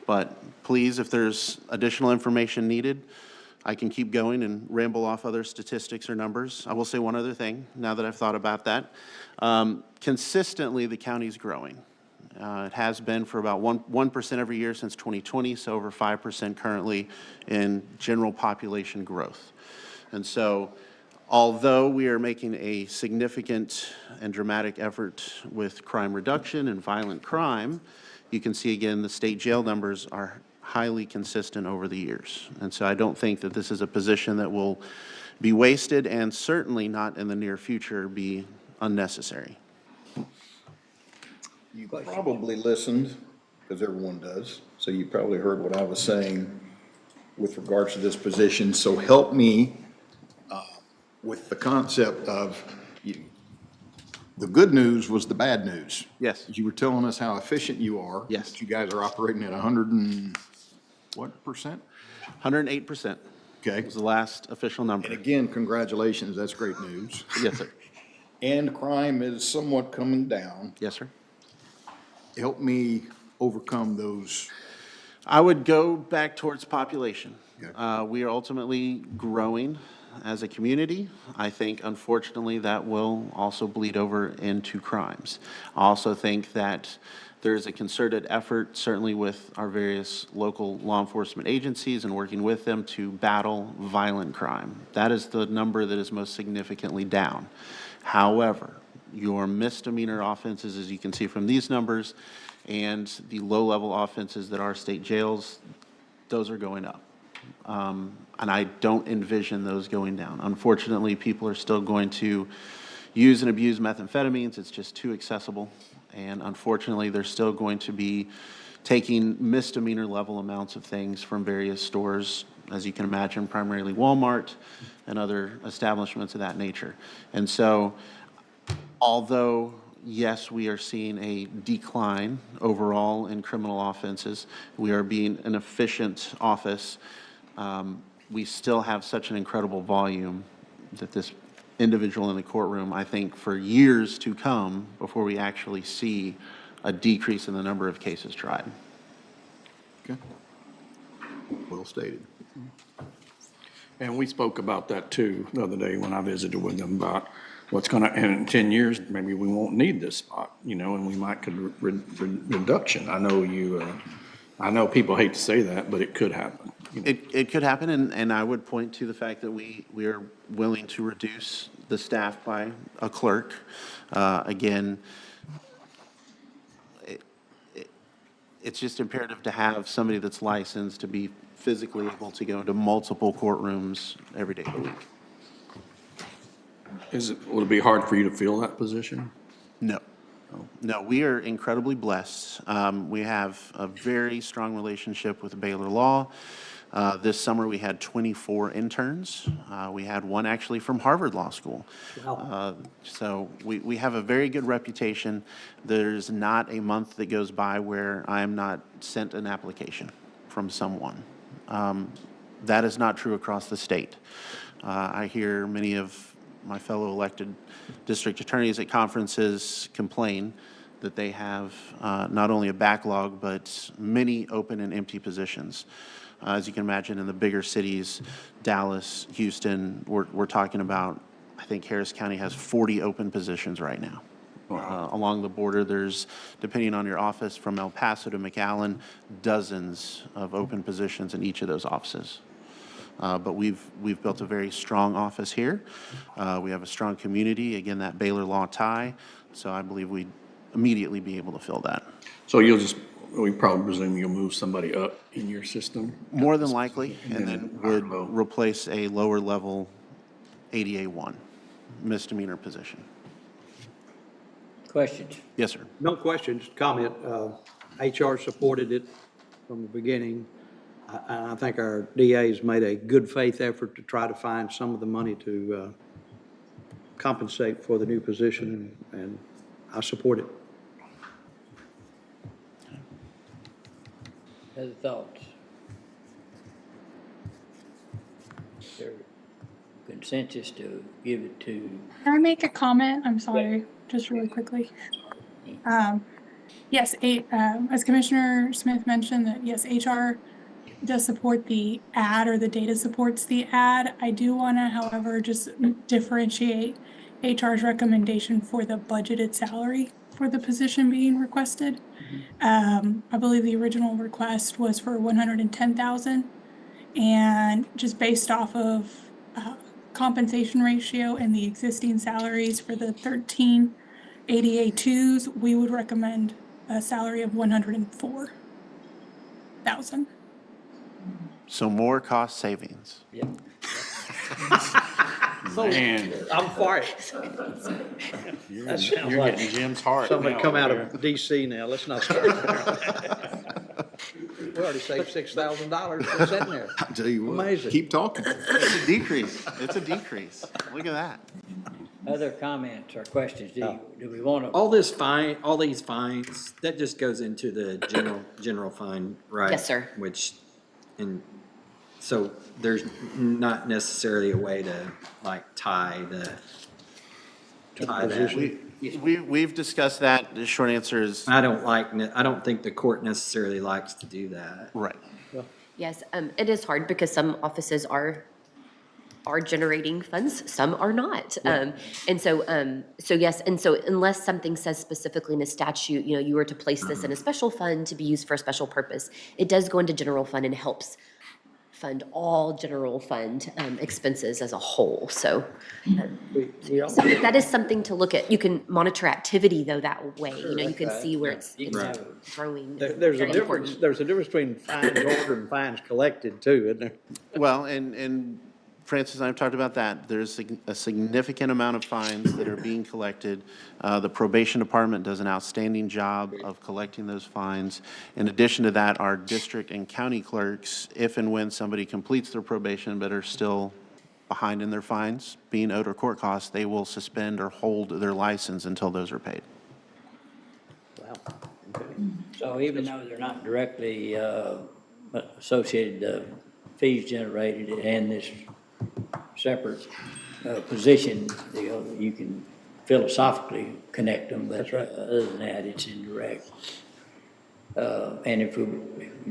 But please, if there's additional information needed, I can keep going and ramble off other statistics or numbers. I will say one other thing, now that I've thought about that. Consistently, the county's growing. It has been for about 1% every year since 2020, so over 5% currently in general population growth. And so, although we are making a significant and dramatic effort with crime reduction and violent crime, you can see again the state jail numbers are highly consistent over the years. And so I don't think that this is a position that will be wasted and certainly not in the near future be unnecessary. You probably listened, because everyone does, so you probably heard what I was saying with regards to this position. So help me with the concept of, the good news was the bad news. Yes. You were telling us how efficient you are. Yes. That you guys are operating at 100 and what percent? 108%. Okay. Was the last official number. And again, congratulations, that's great news. Yes, sir. And crime is somewhat coming down. Yes, sir. Help me overcome those. I would go back towards population. Okay. We are ultimately growing as a community. I think, unfortunately, that will also bleed over into crimes. I also think that there is a concerted effort, certainly with our various local law enforcement agencies and working with them to battle violent crime. That is the number that is most significantly down. However, your misdemeanor offenses, as you can see from these numbers, and the low-level offenses that are state jails, those are going up. And I don't envision those going down. Unfortunately, people are still going to use and abuse methamphetamines. It's just too accessible. And unfortunately, they're still going to be taking misdemeanor level amounts of things from various stores, as you can imagine, primarily Walmart and other establishments of that nature. And so, although, yes, we are seeing a decline overall in criminal offenses, we are being an efficient office, we still have such an incredible volume that this individual in the courtroom, I think, for years to come before we actually see a decrease in the number of cases tried. Okay. Well stated. And we spoke about that too the other day when I visited with them about what's gonna, in 10 years, maybe we won't need this spot, and we might could reduction. I know I know people hate to say that, but it could happen. It could happen, and I would point to the fact that we are willing to reduce the staff by a clerk. Again, it's just imperative to have somebody that's licensed to be physically able to go into multiple courtrooms every day of the week. Would it be hard for you to fill that position? No. No, we are incredibly blessed. We have a very strong relationship with Baylor Law. This summer, we had 24 interns. We had one actually from Harvard Law School. So we have a very good reputation. There's not a month that goes by where I am not sent an application from someone. That is not true across the state. I hear many of my fellow elected district attorneys at conferences complain that they have not only a backlog, but many open and empty positions. As you can imagine, in the bigger cities, Dallas, Houston, we're talking about, I think Harris County has 40 open positions right now. Along the border, there's, depending on your office, from El Paso to McAllen, dozens of open positions in each of those offices. But we've built a very strong office here. We have a strong community, again, that Baylor Law tie, so I believe we'd immediately be able to fill that. So we probably presume you'll move somebody up in your system? More than likely, and then would replace a lower level ADA 1. misdemeanor position. Questions? Yes, sir. No questions, comment. HR supported it from the beginning. I think our DA's made a good faith effort to try to find some of the money to compensate for the new position, and I support it. Other thoughts? Is there consensus to give it to, Can I make a comment? I'm sorry, just really quickly. Yes, as Commissioner Smith mentioned, that yes, HR does support the ad, or the data supports the ad. I do want to, however, just differentiate HR's recommendation for the budgeted salary for the position being requested. I believe the original request was for 110,000, and just based off of compensation ratio and the existing salaries for the 13 ADA 2s, we would recommend a salary of 104,000. So more cost savings. Man, I'm for it. That sounds you're like getting Jim's heart. somebody now come out over of DC now. Let's not start there. We already saved $6,000 just sitting there. I'll tell you what, Amazing. keep talking. It's a decrease. It's a decrease. Look at that. other comments or questions? Do we want to? All these fines, that just goes into the general fund, right? Yes, sir. Which, and so there's not necessarily a way to like tie that. We've discussed that. The short answer is. I don't think the court necessarily likes to do that. Right. Yes, it is hard because some offices are generating funds, some are not. And so yes, and so unless something says specifically in a statute, you were to place this in a special fund to be used for a special purpose, it does go into general fund and helps fund all general fund expenses as a whole. So that is something to look at. You can monitor activity though that way. You can see where it's growing. There's a difference between fines ordered and fines collected too, isn't there? Well, and Francis and I have talked about that. There's a significant amount of fines that are being collected. The probation department does an outstanding job of collecting those fines. In addition to that, our district and county clerks, if and when somebody completes their probation but are still behind in their fines, being owed or court costs, they will suspend or hold their license until those are paid. Wow. So even though they're not directly associated, fees generated and this separate position, you can philosophically connect them, but other than that, it's indirect. And if we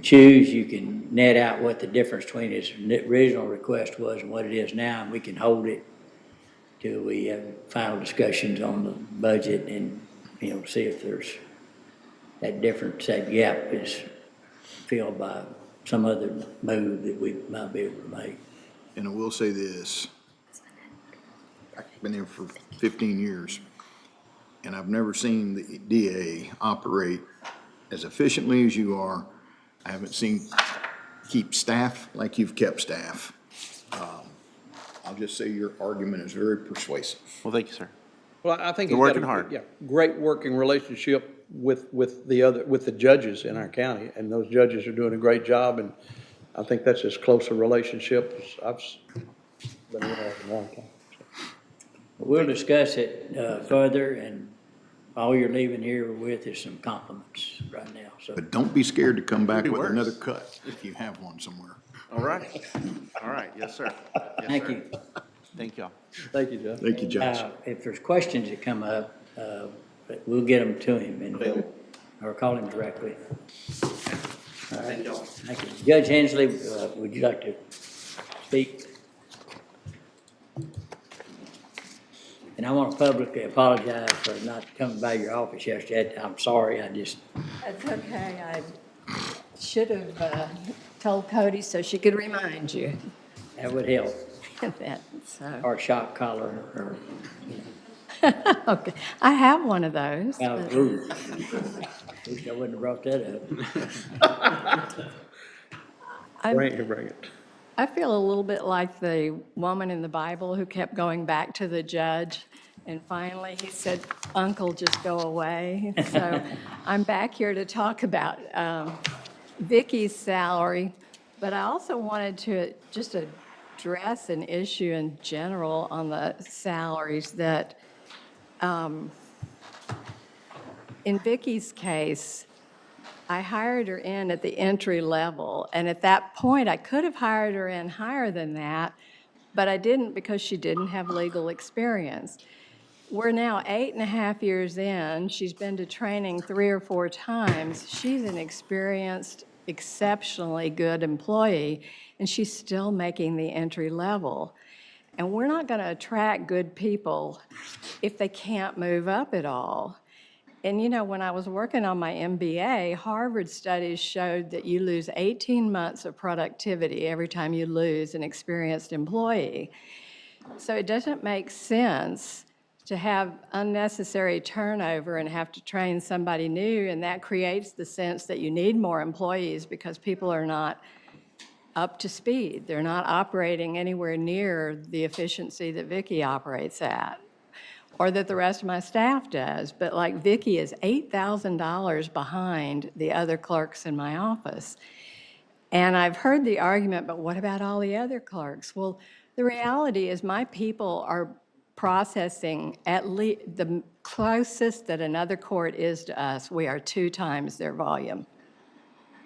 choose, you can net out what the difference between his original request was and what it is now, and we can hold it till we have final discussions on the budget and, see if there's that difference, that gap is filled by some other move that we might be able to make. And I will say this, I've been here for 15 years, and I've never seen the DA operate as efficiently as you are. I haven't seen keep staff like you've kept staff. I'll just say your argument is very persuasive. Well, thank you, sir. Well, I think They're working hard. Yeah, great working relationship with the judges in our county, and those judges are doing a great job, and I think that's as close a relationship as I've been in a long time. We'll discuss it further, and all you're leaving here with is some compliments right now, so. But don't be scared to come back Could be with worse. another cut if you have one somewhere. All right. All right. Yes, sir. Yes, Thank sir. you. Thank y'all. Thank you, Judge. Thank you, Judge. If there's questions that come up, we'll get them to him and or call him directly. All right. Thank you. Judge Hensley, would you like to speak? And I want to publicly apologize for not coming by your office yesterday. I'm sorry, That's okay. I should have told Cody so she could remind you that would help. of that. So. Or shock collar, or, Okay, I have one of those. but- ooh. Wish I wouldn't have brought that up. I'm- Bring it. I feel a little bit like the woman in the Bible who kept going back to the judge, and finally he said, "Uncle, just go away." So I'm back here to talk about Vicky's salary, but I also wanted to just address an issue in general on the salaries that, in Vicky's case, I hired her in at the entry level, and at that point, I could have hired her in higher than that, but I didn't because she didn't have legal experience. We're now 8.5 years in. She's been to training 3 or 4 times. She's an experienced, exceptionally good employee, and she's still making the entry level. And we're not going to attract good people if they can't move up at all. And you know, when I was working on my MBA, Harvard studies showed that you lose 18 months of productivity every time you lose an experienced employee. So it doesn't make sense to have unnecessary turnover and have to train somebody new, and that creates the sense that you need more employees because people are not up to speed. They're not operating anywhere near the efficiency that Vicki operates at, or that the rest of my staff does. But like Vicki is $8,000 behind the other clerks in my office. And I've heard the argument, but what about all the other clerks? Well, the reality is my people are processing at least the closest that another court is to us. We are 2 times their volume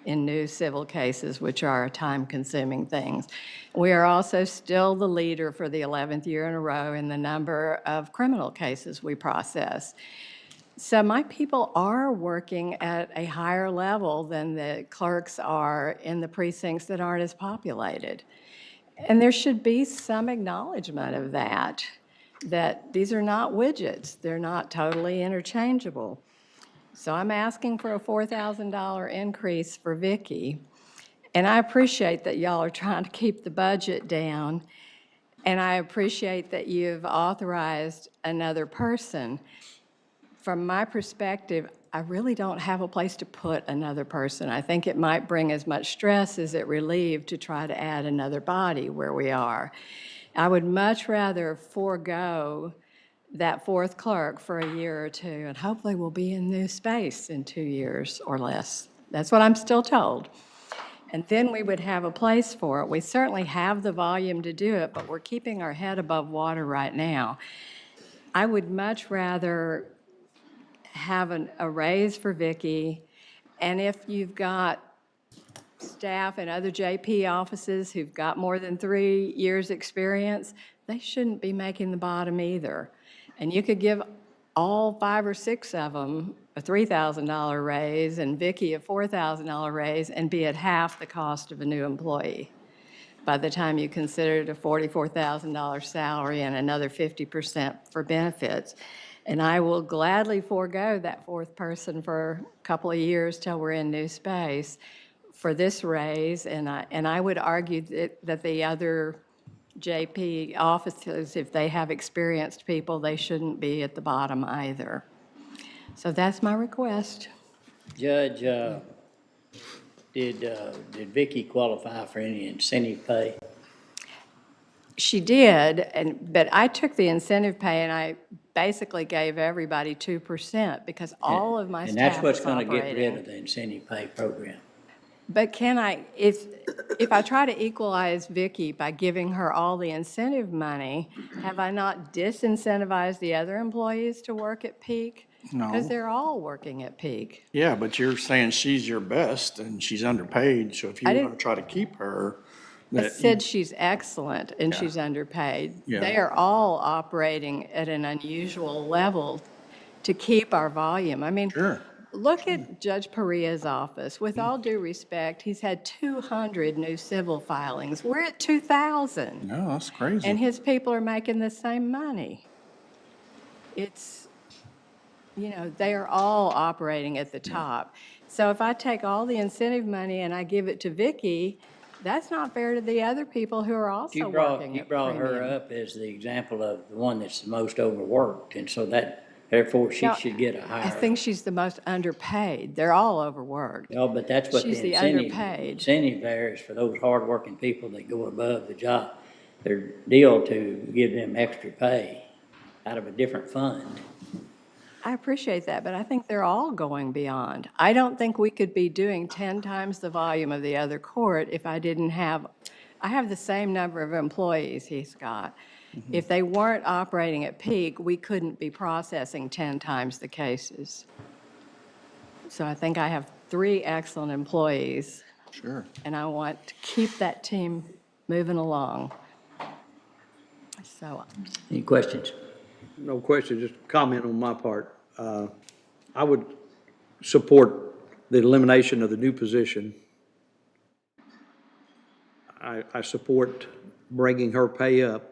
in new civil cases, which are time-consuming things. We are also still the leader for the 11th year in a row in the number of criminal cases we process. So my people are working at a higher level than the clerks are in the precincts that aren't as populated. And there should be some acknowledgement of that, that these are not widgets. They're not totally interchangeable. So I'm asking for a $4,000 increase for Vicki. And I appreciate that y'all are trying to keep the budget down. And I appreciate that you've authorized another person. From my perspective, I really don't have a place to put another person. I think it might bring as much stress as it relieved to try to add another body where we are. I would much rather forego that 4th clerk for a year or 2, and hopefully we'll be in new space in 2 years or less. That's what I'm still told. And then we would have a place for it. We certainly have the volume to do it, but we're keeping our head above water right now. I would much rather have a raise for Vicki, and if you've got staff in other JP offices who've got more than 3 years' experience, they shouldn't be making the bottom either. And you could give all 5 or 6 of them a $3,000 raise and Vicki a $4,000 raise and be at half the cost of a new employee by the time you consider it a $44,000 salary and another 50% for benefits. And I will gladly forego that 4th person for a couple of years till we're in new space for this raise. And I would argue that the other JP offices, if they have experienced people, they shouldn't be at the bottom either. So that's my request. Judge, did Vicki qualify for any incentive pay? She did, but I took the incentive pay and I basically gave everybody 2% because all of my staff And that's what's is going to get operating. rid of the incentive pay program. But can I, if I try to equalize Vicki by giving her all the incentive money, have I not disincentivized the other employees to work at peak? No. Because they're all working at peak. Yeah, but you're saying she's your best and she's underpaid, so if you I want didn't- to try to keep her. I that- said she's excellent and Yeah. she's underpaid. Yeah. They are all operating at an unusual level to keep our volume. I mean, look at Judge Paria's office. With all due respect, he's had 200 new civil filings. We're at 2,000. No, that's crazy. And his people are making the same money. It's, you know, they are all operating at the top. So if I take all the incentive money and I give it to Vicki, that's not fair to the other people who are also working You at brought her premium. up as the example of the one that's the most overworked, and so that Therefore, she No, should get a I higher. think she's the most underpaid. They're all overworked. No, but that's what She's the the incentive, underpaid. incentive there is for those hardworking people that go above the job. Their deal to give them extra pay out of a different fund. I appreciate that, but I think they're all going beyond. I don't think we could be doing 10 times the volume of the other court if I didn't have, I have the same number of employees he's got. If they weren't operating at peak, we couldn't be processing 10 times the cases. So I think I have 3 excellent employees. Sure. And I want to keep that team moving along. So Any questions? No question, just a comment on my part. I would support the elimination of the new position. I support bringing her pay up.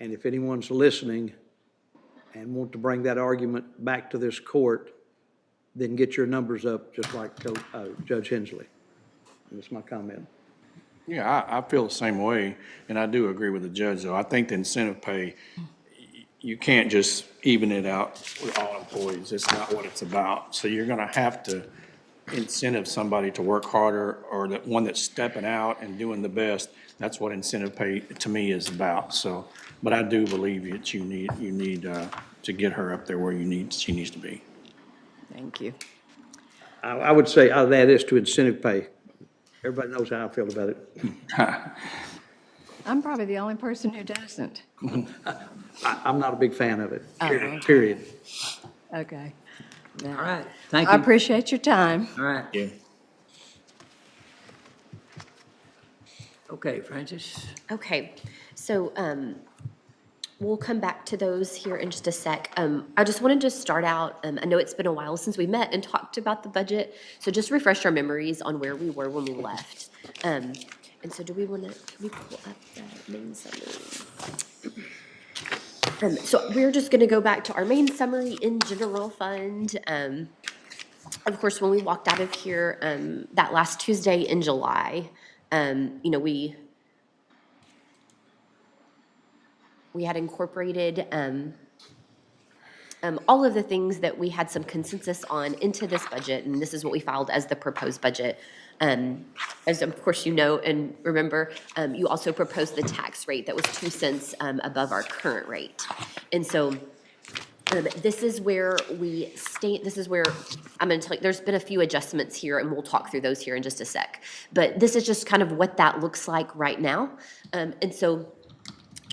And if anyone's listening and want to bring that argument back to this court, then get your numbers up, just like Judge Hensley. That's my comment. Yeah, I feel the same way, and I do agree with the judge, though. I think the incentive pay, you can't just even it out with all employees. It's not what it's about. So you're gonna have to incentive somebody to work harder, or the one that's stepping out and doing the best. That's what incentive pay, to me, is about. So, but I do believe that you need to get her up there where she needs to be. thank you. I would say I'd add this to incentive pay. Everybody knows how I feel about it. I'm probably the only person who doesn't. I'm not a big fan of it, okay. period. Okay. All right, thank I you. appreciate your time. All right. Yeah. Okay, Francis. Okay, so we'll come back to those here in just a sec. I just wanted to start out, I know it's been a while since we met and talked about the budget, so just refresh our memories on where we were when we left. And so do we want to, can we pull up the main summary? So we're just going to go back to our main summary in general fund. Of course, when we walked out of here that last Tuesday in July, you know, we had incorporated all of the things that we had some consensus on into this budget, and this is what we filed as the proposed budget. As of course you know and remember, you also proposed the tax rate that was 2 cents above our current rate. And so this is where we state, this is where I'm going to tell you, there's been a few adjustments here, and we'll talk through those here in just a sec. But this is just kind of what that looks like right now. And so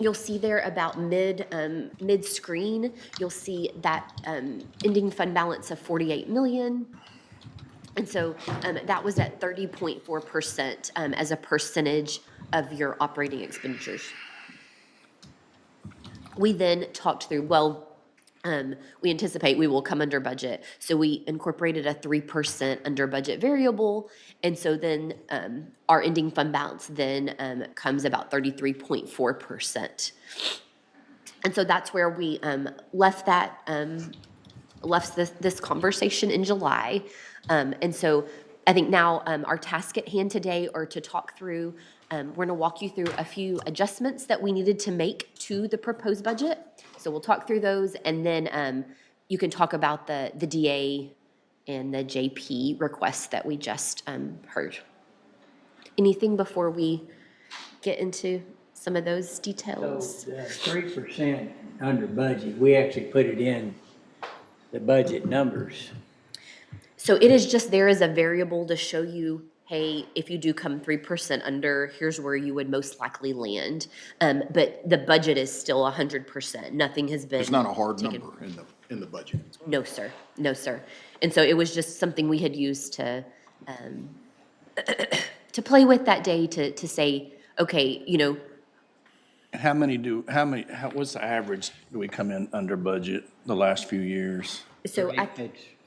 you'll see there about mid-screen, you'll see that ending fund balance of 48 million. And so that was at 30.4% as a percentage of your operating expenditures. We then talked through, well, we anticipate we will come under budget. So we incorporated a 3% under budget variable. And so then our ending fund balance then comes about 33.4%. And so that's where we left that, left this conversation in July. And so I think now our task at hand today are to talk through, we're going to walk you through a few adjustments that we needed to make to the proposed budget. So we'll talk through those, and then you can talk about the DA and the JP requests that we just heard. Anything before we get into some of those details? So 3% under budget, we actually put it in the budget numbers. So it is just there as a variable to show you, hey, if you do come 3% under, here's where you would most likely land. But the budget is still 100%. Nothing has been. It's not a hard taken. number in the budget. No, sir. No, sir. And so it was just something we had used to to play with that day to say, okay, you know. And what's the average do we come in under budget the last few years? So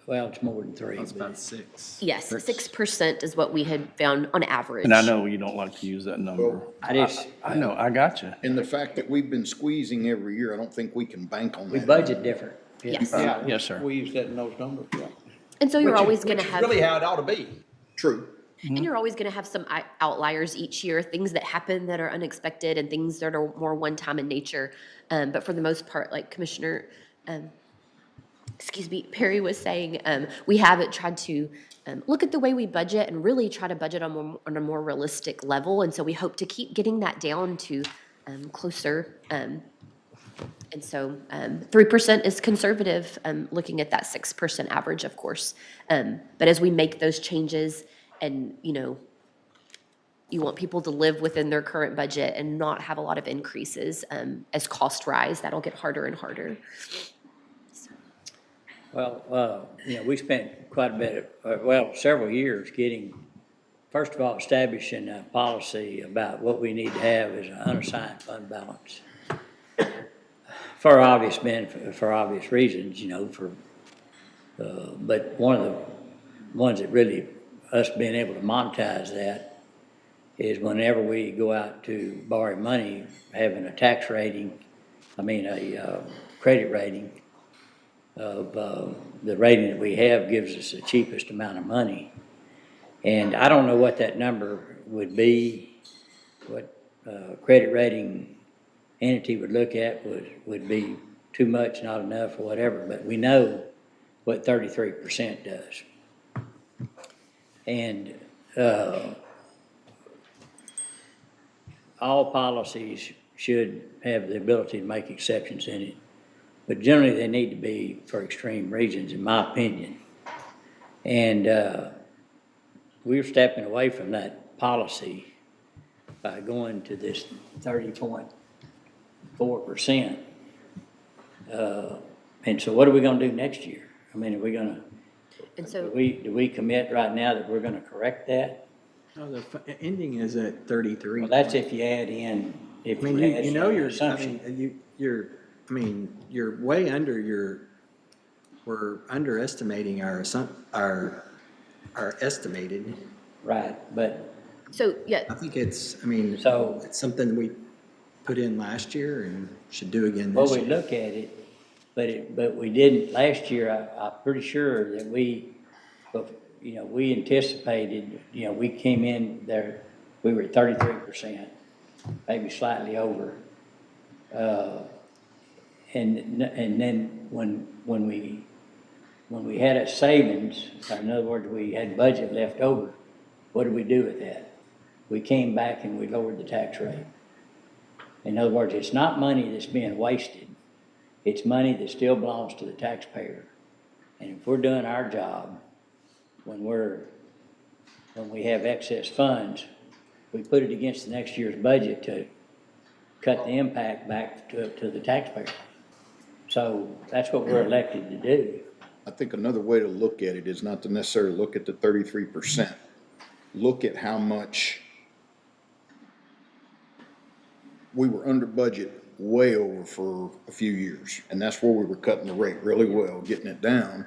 Well, it's more than 3. It's about 6. Yes, 6% is what we had found on average. And I know you don't like to use that number. I know, I got you. And the fact that we've been squeezing every year, I don't think we can bank on that. We budget different. Yes. Yes, sir. We use that in those numbers, yeah. And so you're always going to have. Really how it ought to be. True. And you're always going to have some outliers each year, things that happen that are unexpected and things that are more one-time in nature. But for the most part, like Commissioner excuse me, Perry was saying, we haven't tried to look at the way we budget and really try to budget on a more realistic level. And so we hope to keep getting that down to closer. And so 3% is conservative, looking at that 6% average, of course. But as we make those changes and, you want people to live within their current budget and not have a lot of increases as costs rise, that'll get harder and harder. Well, we spent quite a bit, several years first of all, establishing a policy about what we need to have as an unassigned fund balance. For obvious reasons, but one of the ones that really, us being able to monetize that is whenever we go out to borrow money, having a credit rating of the rating that we have gives us the cheapest amount of money. And I don't know what that number would be, what credit rating entity would look at would be too much, not enough, or whatever, but we know what 33% does. And all policies should have the ability to make exceptions in it, but generally they need to be for extreme reasons, in my opinion. And we're stepping away from that policy by going to this 30.4%. And so what are we gonna do next year? I mean, are we gonna, do we commit right now that we're gonna correct that? No, the ending is at 33. Well, that's if you add in, you're way under we're underestimating our estimated. Right, but. So, yeah. I think it's something we put in last year and should do again this year. Well, we look at it, but we didn't, last year, I'm pretty sure that we anticipated, we came in there, we were at 33%, maybe slightly over. And then when we had a savings, in other words, we had budget left over, what did we do with that? We came back and we lowered the tax rate. In other words, it's not money that's being wasted. It's money that still belongs to the taxpayer. And if we're doing our job, when we have excess funds, we put it against the next year's budget to cut the impact back to the taxpayer. So that's what we're elected to do. I think another way to look at it is not to necessarily look at the 33%. Look at how much we were under budget way over for a few years. And that's where we were cutting the rate really well, getting it down.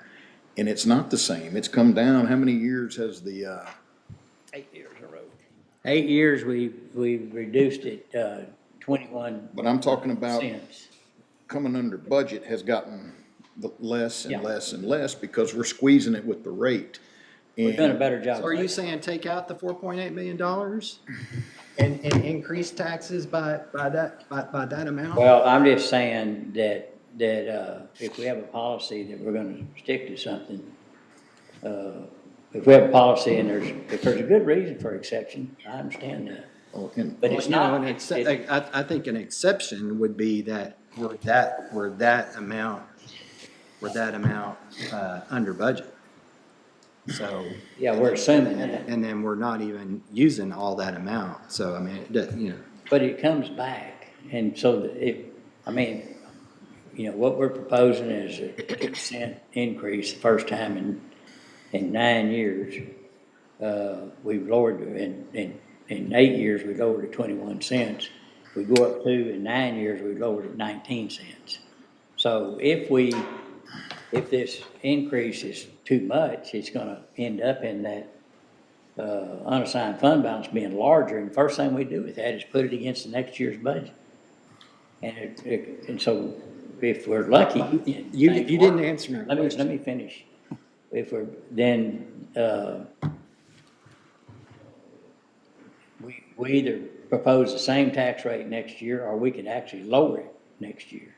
And it's not the same. It's come down. How many years has the 8 years in a row. 8 years, we've reduced it 21. But I'm talking about coming under budget has gotten less and less and less because we're squeezing it with the rate. We're doing a better job. So are you saying take out the $4.8 million and increase taxes by that amount? Well, I'm just saying that if we have a policy that we're gonna stick to something, if we have a policy and if there's a good reason for exception, I understand that. But it's not. I think an exception would be that we're that amount under budget. So. Yeah, we're assuming that. And then we're not even using all that amount. So, I mean, But it comes back. And so what we're proposing is a 2% increase the first time in 9 years. We've lowered, in 8 years, we lowered it 21 cents. We go up to, in 9 years, we lowered it 19 cents. So if this increase is too much, it's gonna end up in that unassigned fund balance being larger, and the first thing we do with that is put it against the next year's budget. And so if we're lucky. You didn't answer my question. Let me finish. If we're, then we either propose the same tax rate next year or we could actually lower it next year.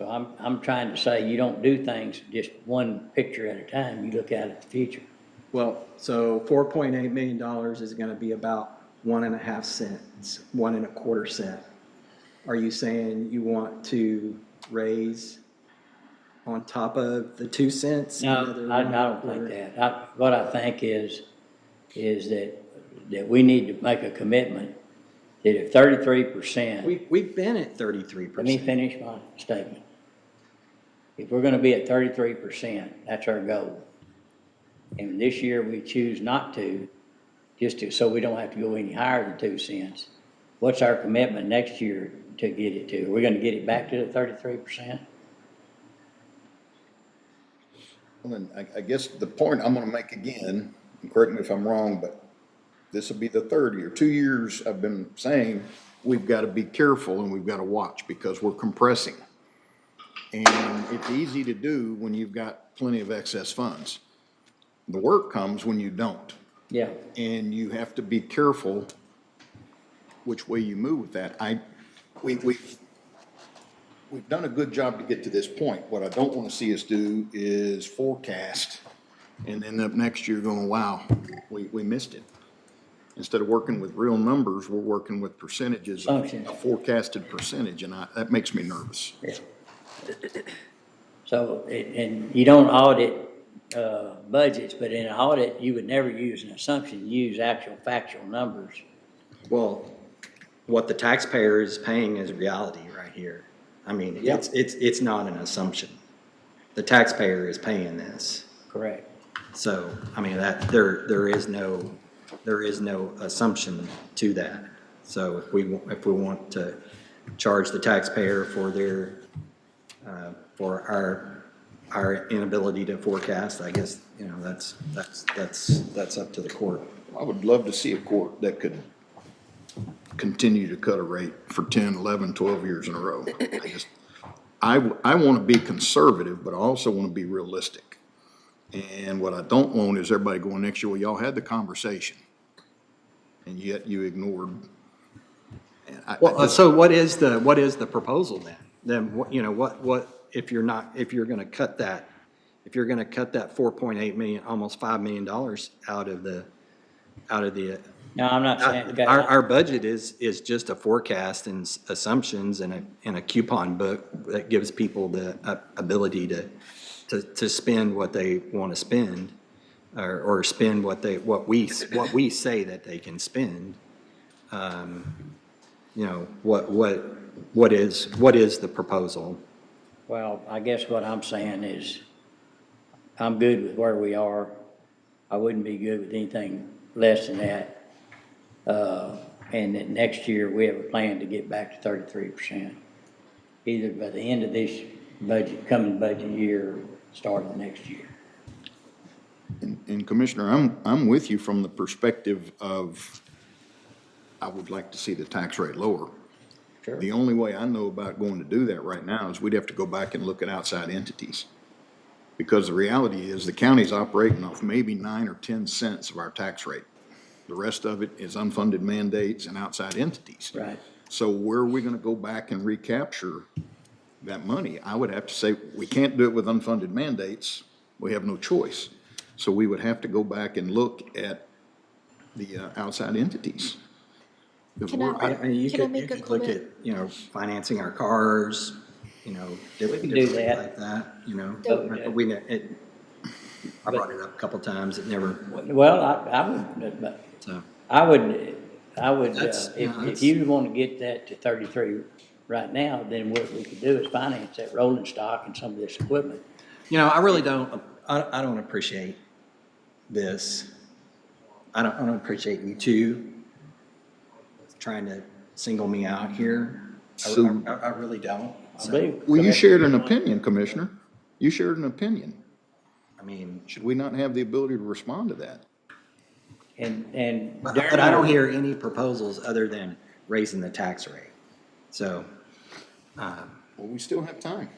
So I'm trying to say you don't do things just one picture at a time, you look out at the future. Well, so $4.8 million is gonna be about 1.5 cents, 1.25 cent. Are you saying you want to raise on top of the 2 cents? No, another I don't think that. What I think is that we need to make a commitment that if 33%. We've been at 33%. Let me finish my statement. If we're gonna be at 33%, that's our goal. And this year we choose not to, so we don't have to go any higher than 2 cents. What's our commitment next year to get it to? Are we gonna get it back to the 33%? Well, then, I guess the point I'm gonna make again, and correct me if I'm wrong, but this will be the third year. 2 years I've been saying we've got to be careful and we've got to watch because we're compressing. And it's easy to do when you've got plenty of excess funds. The work comes when you don't. Yeah. And you have to be careful which way you move with that. We've done a good job to get to this point. What I don't want to see us do is forecast and end up next year going, wow, we missed it. Instead of working with real numbers, we're working with percentages, a forecasted percentage, and that makes me nervous. Yeah. So, and you don't audit budgets, but in an audit, you would never use an assumption, you use actual factual numbers. Well, what the taxpayer is paying is reality right here. I mean, Yep. it's not an assumption. The taxpayer is paying this. Correct. So, I mean, there is no assumption to that. So if we want to charge the taxpayer for their, for our inability to forecast, I guess, you know, that's up to the court. I would love to see a court that could continue to cut a rate for 10, 11, 12 years in a row. I want to be conservative, but I also want to be realistic. And what I don't want is everybody going next year, well, y'all had the conversation, and yet you ignored. So what is the proposal then? Then what, you know, what if you're gonna cut that 4.8 million, almost $5 million out of the. No, I'm not saying. Our budget is just a forecast and assumptions and a coupon book that gives people the ability to spend what they want to spend, or spend what we say that they can spend. You know, what is the proposal? Well, I guess what I'm saying is, I'm good with where we are. I wouldn't be good with anything less than that. And that next year, we have a plan to get back to 33%, either by the end of this coming budget year, or start of next year. And Commissioner, I'm with you from the perspective of, I would like to see the tax rate lower. Sure. The only way I know about going to do that right now is we'd have to go back and look at outside entities. Because the reality is the county's operating off maybe 9 or 10 cents of our tax rate. The rest of it is unfunded mandates and outside entities. Right. So where are we gonna go back and recapture that money? I would have to say, we can't do it with unfunded mandates. We have no choice. So we would have to go back and look at the outside entities. I mean, you could look at, you know, financing our cars, you know, can do that. like that, you know. So- I brought it up a couple times, it never. Well, I would, if you want to get that to 33 right now, then what we could do is finance that rolling stock and some of this equipment. You know, I really don't, I don't appreciate this. I don't appreciate you two trying to single me out here. I really don't. Well, you shared an opinion, Commissioner. You shared an opinion. I mean, should we not have the ability to respond to that? But I don't hear any proposals other than raising the tax rate. So. Well, we still have time.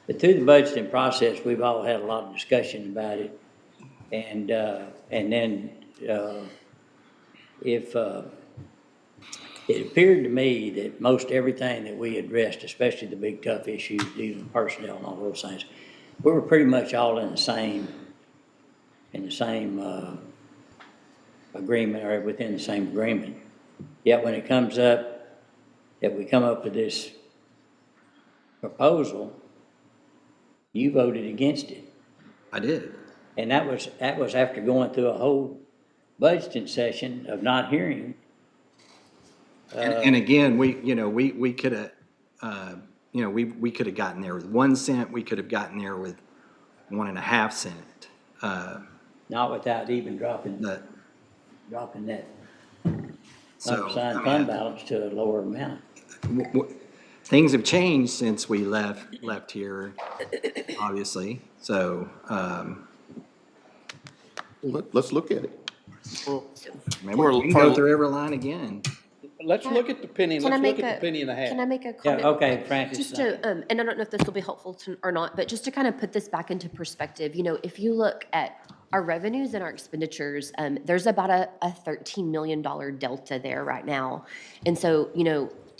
But through the budgeting process, we've all had a lot of discussion about it. And then if it appeared to me that most everything that we addressed, especially the big tough issues, dealing with personnel and all those things, we were pretty much all in the same agreement, or within the same agreement. Yet when it comes up, that we come up with this proposal, you voted against it. I did. And that was after going through a whole budgeting session of not hearing. And again, we could have, we could have gotten there with 1 cent, we could have gotten there with 1.5 cent. Not without even dropping that unassigned fund balance to a lower amount. Things have changed since we left here, obviously, so, Let's look at it. maybe we can go through every line again. Let's look at the penny, Can I let's make look at the penny and a half. Can I make a Yeah, comment? okay, Francis. Just to, and I don't know if this will be helpful or not, but just to kind of put this back into perspective, if you look at our revenues and our expenditures, there's about a $13 million delta there right now. And so,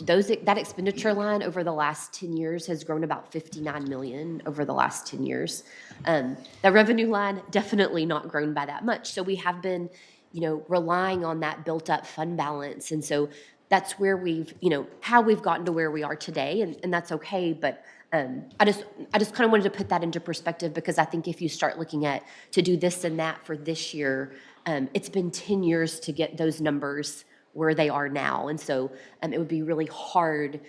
that expenditure line over the last 10 years has grown about 59 million over the last 10 years. The revenue line definitely not grown by that much. So we have been, relying on that built up fund balance. And so that's where how we've gotten to where we are today, and that's okay. But I just kind of wanted to put that into perspective, because I think if you start looking at to do this and that for this year, it's been 10 years to get those numbers where they are now. And so it would be really hard.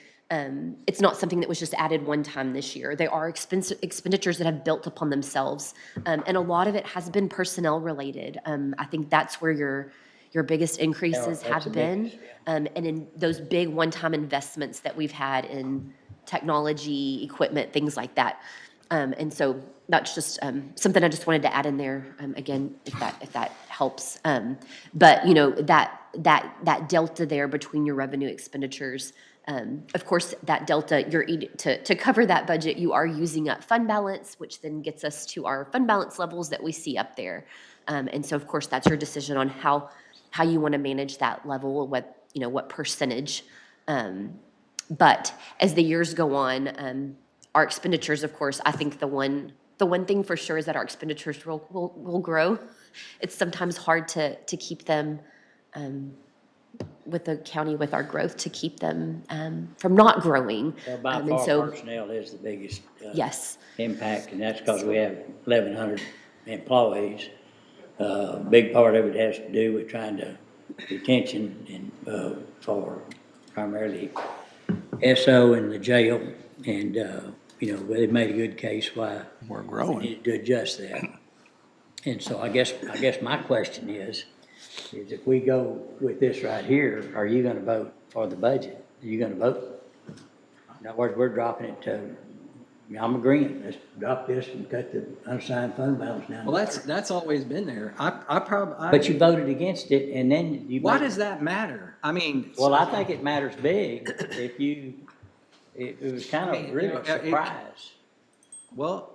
It's not something that was just added one time this year. They are expenditures that have built upon themselves. And a lot of it has been personnel related. I think that's where your biggest increases have been. And in those big one-time investments that we've had in technology, equipment, things like that. And so that's just something I just wanted to add in there, again, if that helps. But that delta there between your revenue expenditures, of course, that delta, to cover that budget, you are using up fund balance, which then gets us to our fund balance levels that we see up there. And so, of course, that's your decision on how you want to manage that level, what percentage. But as the years go on, our expenditures, of course, I think the one thing for sure is that our expenditures will grow. It's sometimes hard to keep them with the county, with our growth, to keep them from not growing. Well, by far, personnel is the biggest yes. impact, and that's because we have 1,100 employees. Big part of it has to do with trying to retention and for primarily SO and the jail, and they made a good case why we're growing. We needed to adjust that. And so I guess my question is if we go with this right here, are you gonna vote for the budget? Are you gonna vote? In other words, we're dropping it to, I'm agreeing, let's drop this and cut the unassigned fund balance down. Well, that's always been there. But you voted against it, and then you. Why does that matter? I mean. Well, I think it matters big if it was kind of really a surprise. Well,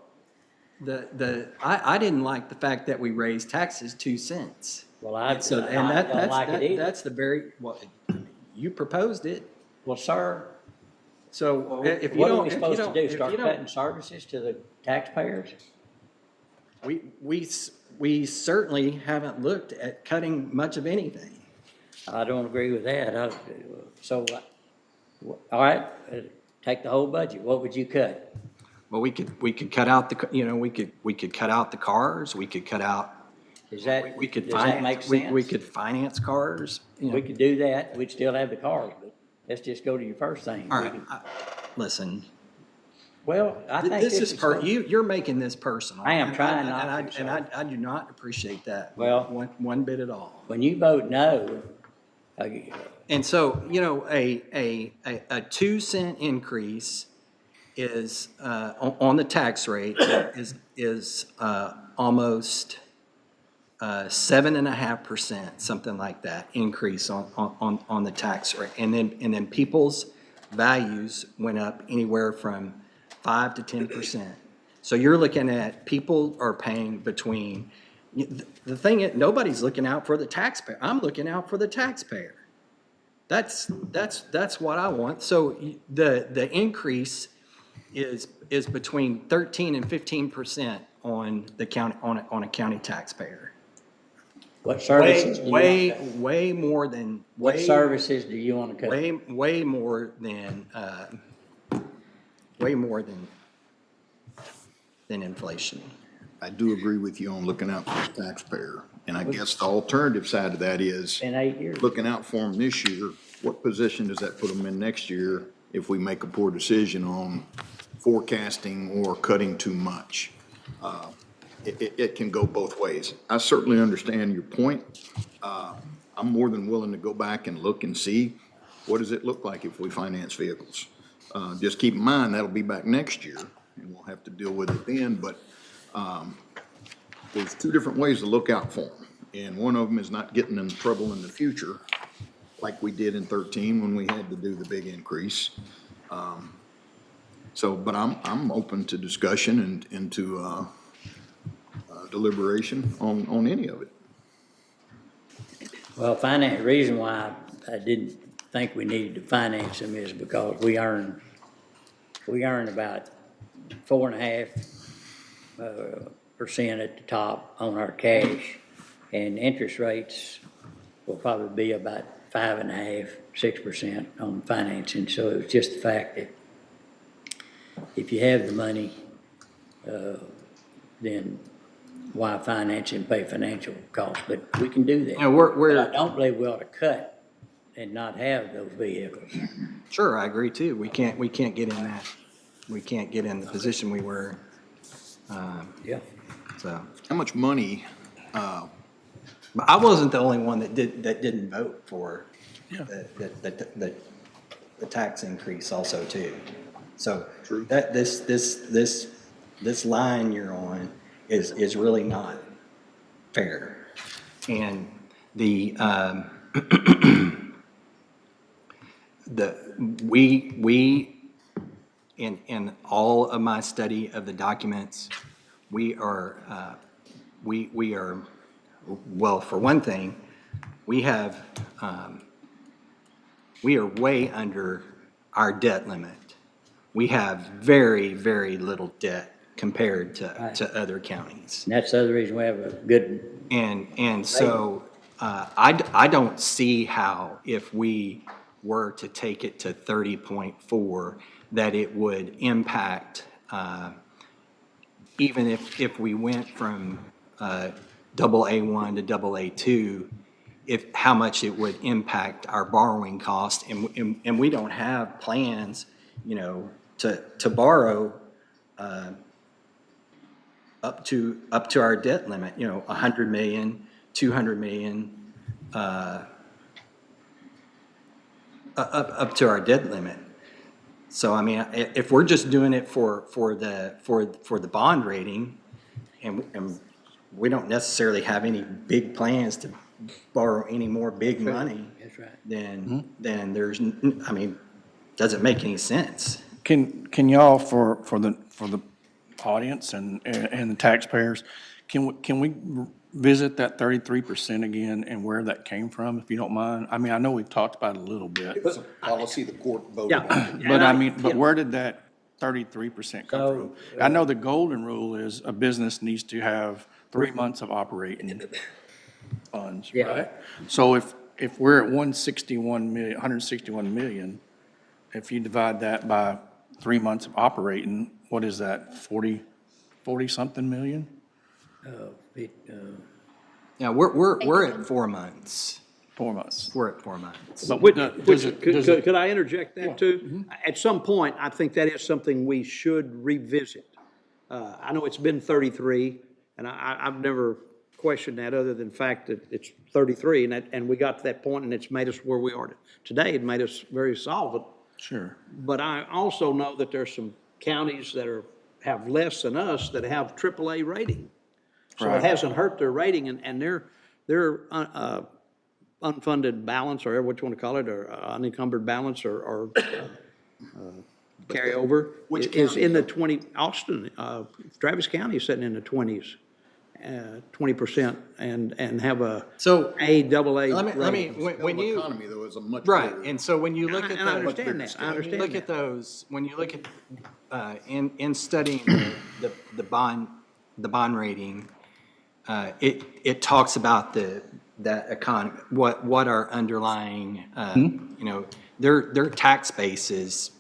I didn't like the fact that we raised taxes 2 cents. Well, that's the very, you proposed it. Well, sir. So if you what don't. What are we supposed to do, start cutting services to the taxpayers? We certainly haven't looked at cutting much of anything. I don't agree with that. All right, take the whole budget. What would you cut? Well, we could cut out we could cut out the cars. We could cut out. Does that make sense? We could finance cars. We could do that. We'd still have the cars, but let's just go to your first thing. All right, listen. Well, I think this is you're making this personal. I am trying not to. And I do not appreciate that. Well, one bit at all. When you vote no. And so, a 2 cent increase is on the tax rate is almost 7.5%, something like that, increase on the tax rate. And then people's values went up anywhere from 5 to 10%. So you're looking at people are paying between, the thing is, nobody's looking out for the taxpayer. I'm looking out for the taxpayer. That's what I want. So the increase is between 13 and 15% on the county, on a county taxpayer. What services do you want to cut? Way more than. What services do you want to cut? Way more than, than inflation. I do agree with you on looking out for the taxpayer. And I guess the alternative side of that is In 8 years. looking out for them this year. What position does that put them in next year if we make a poor decision on forecasting or cutting too much? It can go both ways. I certainly understand your point. I'm more than willing to go back and look and see what does it look like if we finance vehicles. Just keep in mind, that'll be back next year and we'll have to deal with it then, but there's two different ways to look out for them. And one of them is not getting in trouble in the future like we did in 13 when we had to do the big increase. But I'm open to discussion and to deliberation on any of it. Well, reason why I didn't think we needed to finance them is because we earn about 4.5% at the top on our cash, and interest rates will probably be about 5.5%, 6% on financing. So it was just the fact that if you have the money, then why finance and pay financial costs? But we can do that. Yeah, But I don't believe we ought to cut and not have those vehicles. Sure, I agree too. We can't get in that. We can't get in the position we were. Yeah. So. How much money? But I wasn't the only one that didn't vote for the tax increase also too. So that this line you're on is really not fair. And we in all of my study of the documents, we are well, for one thing, we are way under our debt limit. We have very, very little debt compared to other counties. And that's the other reason we have a good. And so I don't see how, if we were to take it to 30.4, that it would impact, even if we went from AA1 to AA2, how much it would impact our borrowing cost. And we don't have plans, to borrow up to our debt limit, $100 million, $200 million, up to our debt limit. So, I mean, if we're just doing it for the bond rating, and we don't necessarily have any big plans to borrow any more big money, That's right. then there's, I mean, doesn't make any sense. Can y'all, for the audience and the taxpayers, can we visit that 33% again and where that came from, if you don't mind? I mean, I know we've talked about it a little bit. It was a policy the court voted on. But where did that 33% come from? I know the golden rule is a business needs to have 3 months of operating funds, Yeah. right? So if we're at 161 million, if you divide that by 3 months of operating, what is that, 40-something million? Yeah, we're at 4 months. 4 months. We're at 4 months. But Could I interject that too? At some point, I think that is something we should revisit. I know it's been 33, and I've never questioned that other than the fact that it's 33, and we got to that point, and it's made us where we are today. It made us very solvent. Sure. But I also know that there's some counties that have less than us that have AAA rating. So Right. it hasn't hurt their rating, and their unfunded balance, or what you want to call it, or unencumbered balance, or carryover, Which is county? in the 20, Austin, Travis County is sitting in the 20s. 20% and have a So double A. let me, when you. Economy though is a much. Right, bigger- and so when you look at And I the. understand that, I understand Look at that. those, when you look at, in studying the bond rating, it talks about that economy, what our underlying, you know, their tax base is,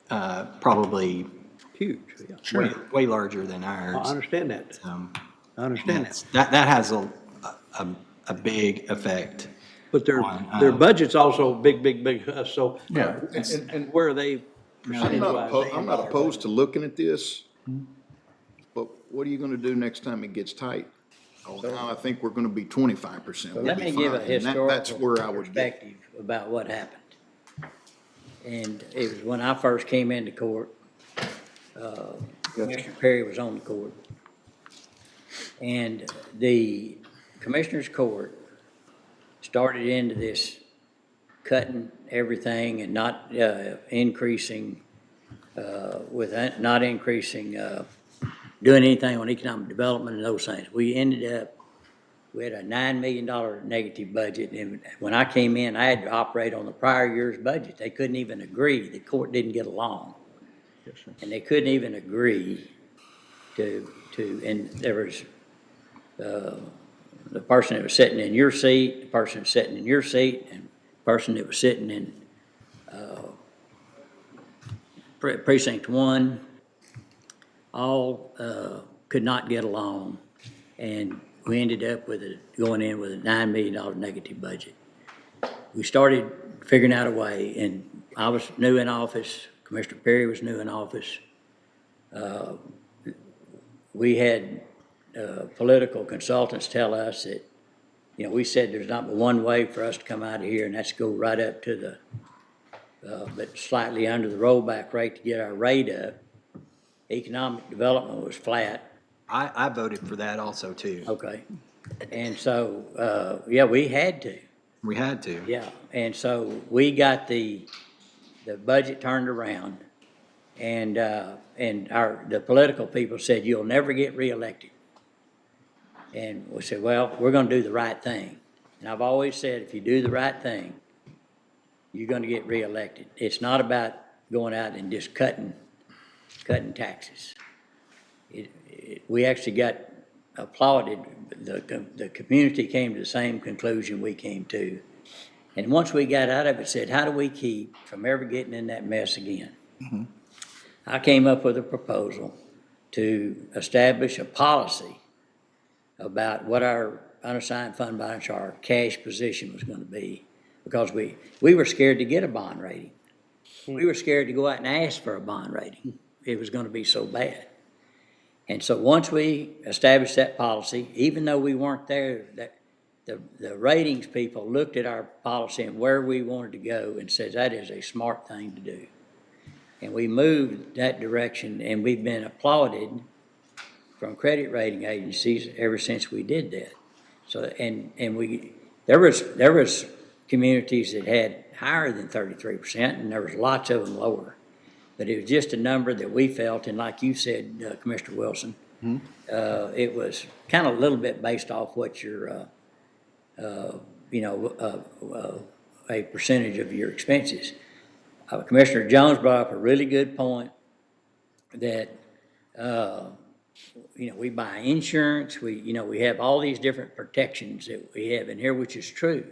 probably Huge, yeah. way larger than ours. I understand that. I understand that. That has a big effect. But their on, budget's also big, so. Yeah. And where are they percentage-wise? I'm not opposed to looking at this, but what are you gonna do next time it gets tight? Now I think we're gonna be 25%. Let me give a That's historical where I would get. perspective about what happened. And it was when I first came into court, Commissioner Perry was on the court. And the Commissioners Court started into this cutting everything and not increasing, doing anything on economic development and those things. We ended up, we had a $9 million negative budget, and when I came in, I had to operate on the prior year's budget. They couldn't even agree. The court didn't get along. Yes, sir. And they couldn't even agree to, and there was, the person that was sitting in your seat, the person sitting in your seat, and the person that was sitting in, precinct 1, all, could not get along. And we ended up going in with a $9 million negative budget. We started figuring out a way, and I was new in office, Commissioner Perry was new in office. We had political consultants tell us that, you know, we said there's not but one way for us to come out of here, and that's go right up to the, but slightly under the rollback rate to get our rate up. Economic development was flat. I voted for that also too. Okay. And so, yeah, we had to. We had to. Yeah, and so we got the budget turned around, and the political people said, you'll never get reelected. And we said, well, we're gonna do the right thing. And I've always said, if you do the right thing, you're gonna get reelected. It's not about going out and just cutting taxes. We actually got applauded. The community came to the same conclusion we came to. And once we got out of it, said, how do we keep from ever getting in that mess again? Mm-hmm. I came up with a proposal to establish a policy about what our unassigned fund balance, our cash position was going to be, because we were scared to get a bond rating. We were scared to go out and ask for a bond rating. It was going to be so bad. And so once we established that policy, even though we weren't there, that the ratings people looked at our policy and where we wanted to go and said, that is a smart thing to do. And we moved that direction, and we've been applauded from credit rating agencies ever since we did that. So, and there was communities that had higher than 33%, and there was lots of them lower. But it was just a number that we felt, and like you said, Commissioner Wilson, it was kind of a little bit based off what your, a percentage of your expenses. Commissioner Jones brought up a really good point that, we buy insurance, we have all these different protections that we have in here, which is true.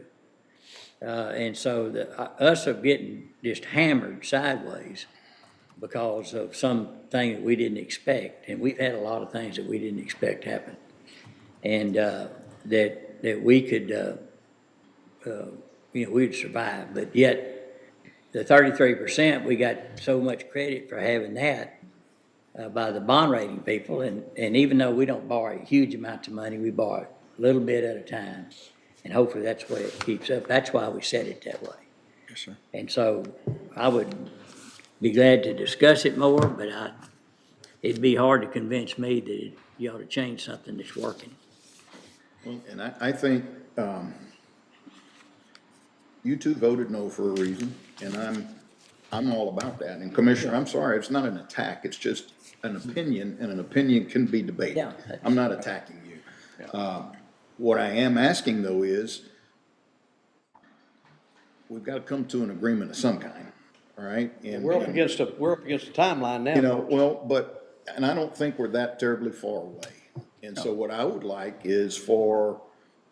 And so us are getting just hammered sideways because of something that we didn't expect. And we've had a lot of things that we didn't expect happen. And that we could, we'd survive. But yet, the 33%, we got so much credit for having that by the bond rating people. And even though we don't borrow huge amounts of money, we borrow a little bit at a time. And hopefully that's the way it keeps up. That's why we set it that way. Yes, sir. And so I would be glad to discuss it more, but it'd be hard to convince me that you ought to change something that's working. And I think, you two voted no for a reason, and I'm all about that. And Commissioner, I'm sorry, it's not an attack, it's just an opinion, and an opinion can be debated. Yeah. I'm not attacking you. What I am asking though is, we've got to come to an agreement of some kind, all right? And We're up against a timeline now. you know, well, and I don't think we're that terribly far away. And so what I would like is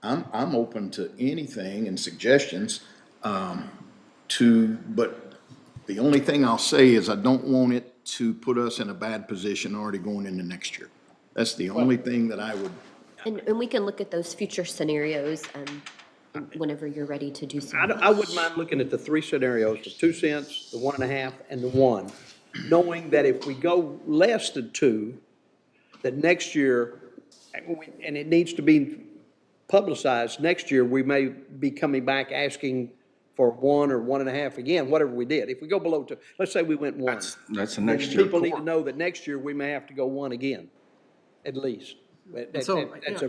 I'm open to anything and suggestions, but the only thing I'll say is I don't want it to put us in a bad position already going into next year. That's the only thing that I would. And we can look at those future scenarios, whenever you're ready to do so. I wouldn't mind looking at the three scenarios, the 2 cents, the 1.5, and the 1, knowing that if we go less than 2, that next year, and it needs to be publicized, next year, we may be coming back asking for 1 or 1.5 again, whatever we did. If we go below 2, let's say we went 1. That's the then next year. People need to know that next year, we may have to go 1 again, at least. That's a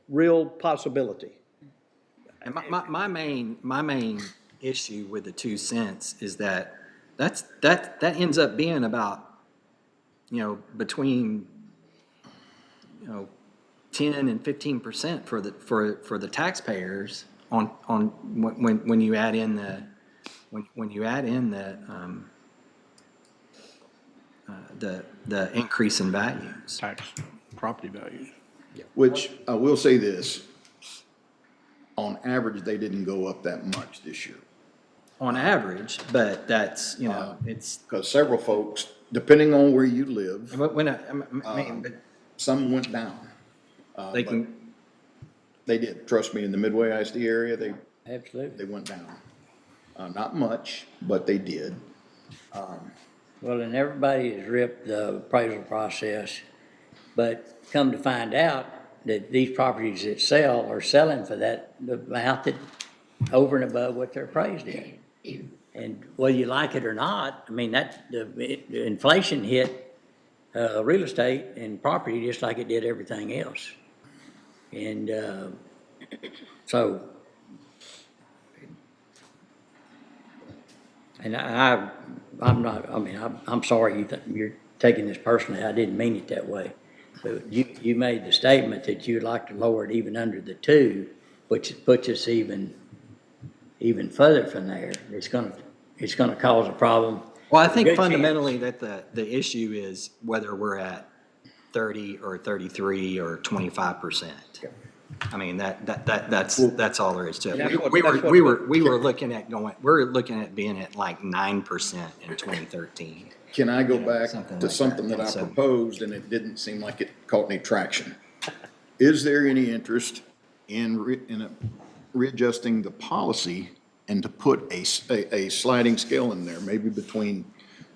real possibility. And my main issue with the 2 cents is that that ends up being about, between, 10 and 15% for the taxpayers on when you add in the increase in values. Tax property values. Which I will say this, on average, they didn't go up that much this year. On average, but that's, it's. Because several folks, depending on where you live, But some went down. They But can- They did, trust me, in the Midway ISD area, they Absolutely. went down. Not much, but they did. Well, and everybody has ripped the appraisal process, but come to find out that these properties that sell are selling for the amount that, over and above what they're appraised at. And whether you like it or not, I mean, the inflation hit real estate and property just like it did everything else. And so, and I'm sorry you're taking this personally. I didn't mean it that way. But you made the statement that you'd like to lower it even under the 2, which puts us even further from there. It's gonna cause a problem. Well, I think Good chance. fundamentally that the issue is whether we're at 30 or 33 or 25%. I mean, that's all there is to it. We were looking at being at like 9% in 2013. Can I go back Something to like something that, that I so. proposed and it didn't seem like it caught any traction? Is there any interest in readjusting the policy and to put a sliding scale in there, maybe between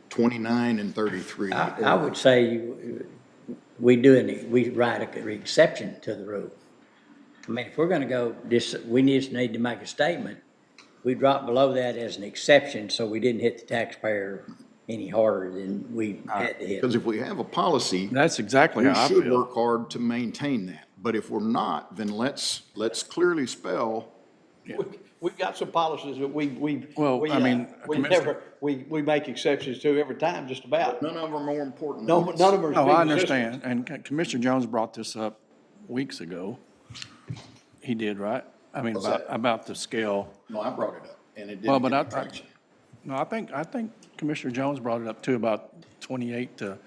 29 and 33? I would say we write an exception to the rule. I mean, if we're gonna go, we just need to make a statement. We drop below that as an exception, so we didn't hit the taxpayer any harder than we had to hit. Because if we have a policy. That's exactly we how I should feel. work hard to maintain that. But if we're not, then let's clearly spell. We've got some policies that we Commissioner- make exceptions to every time, just about. None of them are more important. No, than this. none of them are. No, I understand. And Commissioner Jones brought this up weeks ago. He did, right? I mean, about the scale. No, I brought it up and it Well, didn't but get traction. No, I think Commissioner Jones brought it up too, about 28 to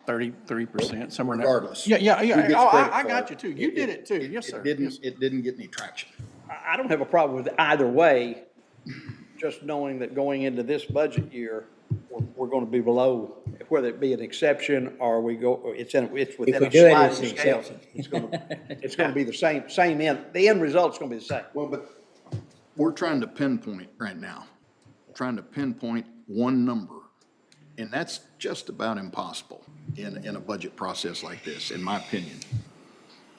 33%, somewhere in that. Regardless. Yeah. Who gets Oh, credit I for got it? you too. You did it too. Yes, sir. It didn't get any traction. I don't have a problem with either way, just knowing that going into this budget year, we're gonna be below, whether it be an exception or it's within If we a do it, sliding it's an scale. exception. It's gonna be the same end, the end result's gonna be the same. Well, but we're trying to pinpoint right now, trying to pinpoint one number. And that's just about impossible in a budget process like this, in my opinion.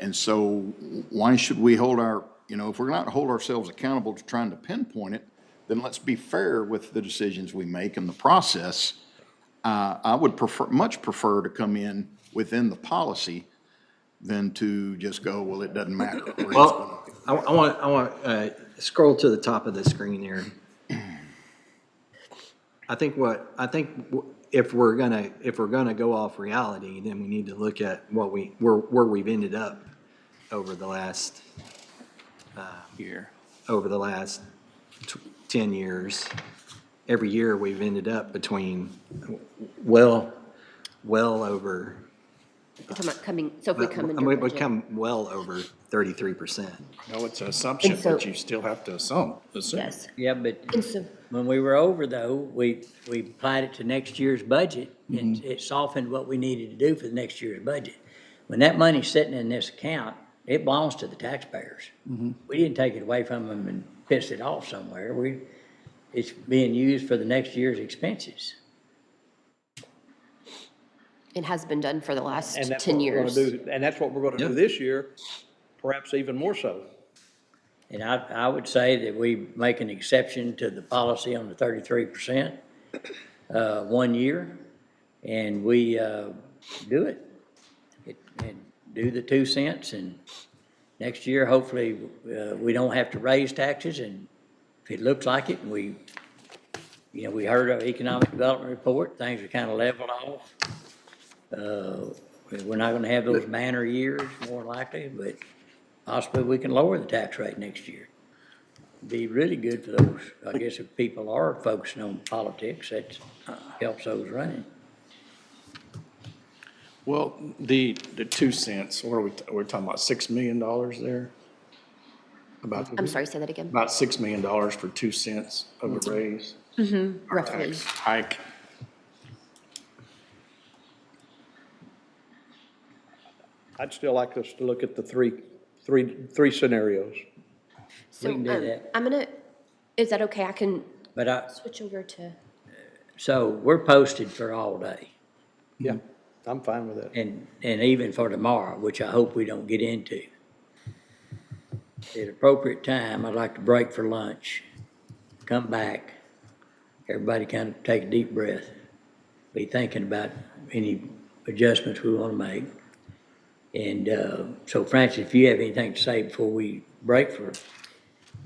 And so why should we hold if we're not hold ourselves accountable to trying to pinpoint it, then let's be fair with the decisions we make in the process. I would much prefer to come in within the policy than to just go, well, it doesn't matter. Well, I want scroll to the top of the screen here. I think if we're gonna go off reality, then we need to look at where we've ended up over the last, Year. over the last 10 years. Every year, we've ended up between well over. You're talking about coming, so if we come I under mean, we budget. come well over 33%. No, it's an assumption, And so- but you still have to assume. Yes. Yeah, but And so, when we were over though, we applied it to next year's budget and it softened what we needed to do for the next year's budget. When that money's sitting in this account, it belongs to the taxpayers. We didn't take it away from them and piss it off somewhere. It's being used for the next year's expenses. it has been done for the last And that's 10 what we're gonna years. do, and that's what we're gonna do this year, perhaps even more so. And I would say that we make an exception to the policy on the 33%, 1 year, and we, do it. And do the 2 cents, and next year, hopefully, we don't have to raise taxes, and if it looks like it, we heard our economic development report, things are kind of leveled off. We're not gonna have those manor years, more likely, but possibly we can lower the tax rate next year. Be really good for those, I guess if people are focusing on politics, that helps those running. Well, the 2 cents, what are we're talking about $6 million there? I'm sorry, say that again. About $6 million for 2 cents of a raise. Roughly. Tax hike. I'd still like us to look at the three scenarios. So, We can do that. I'm gonna, is that okay? I can But switch over to, so we're posted for all day. Yeah, I'm fine with that. And even for tomorrow, which I hope we don't get into. At appropriate time, I'd like to break for lunch, come back, everybody kind of take a deep breath, be thinking about any adjustments we want to make. And so Francis, if you have anything to say before we break for,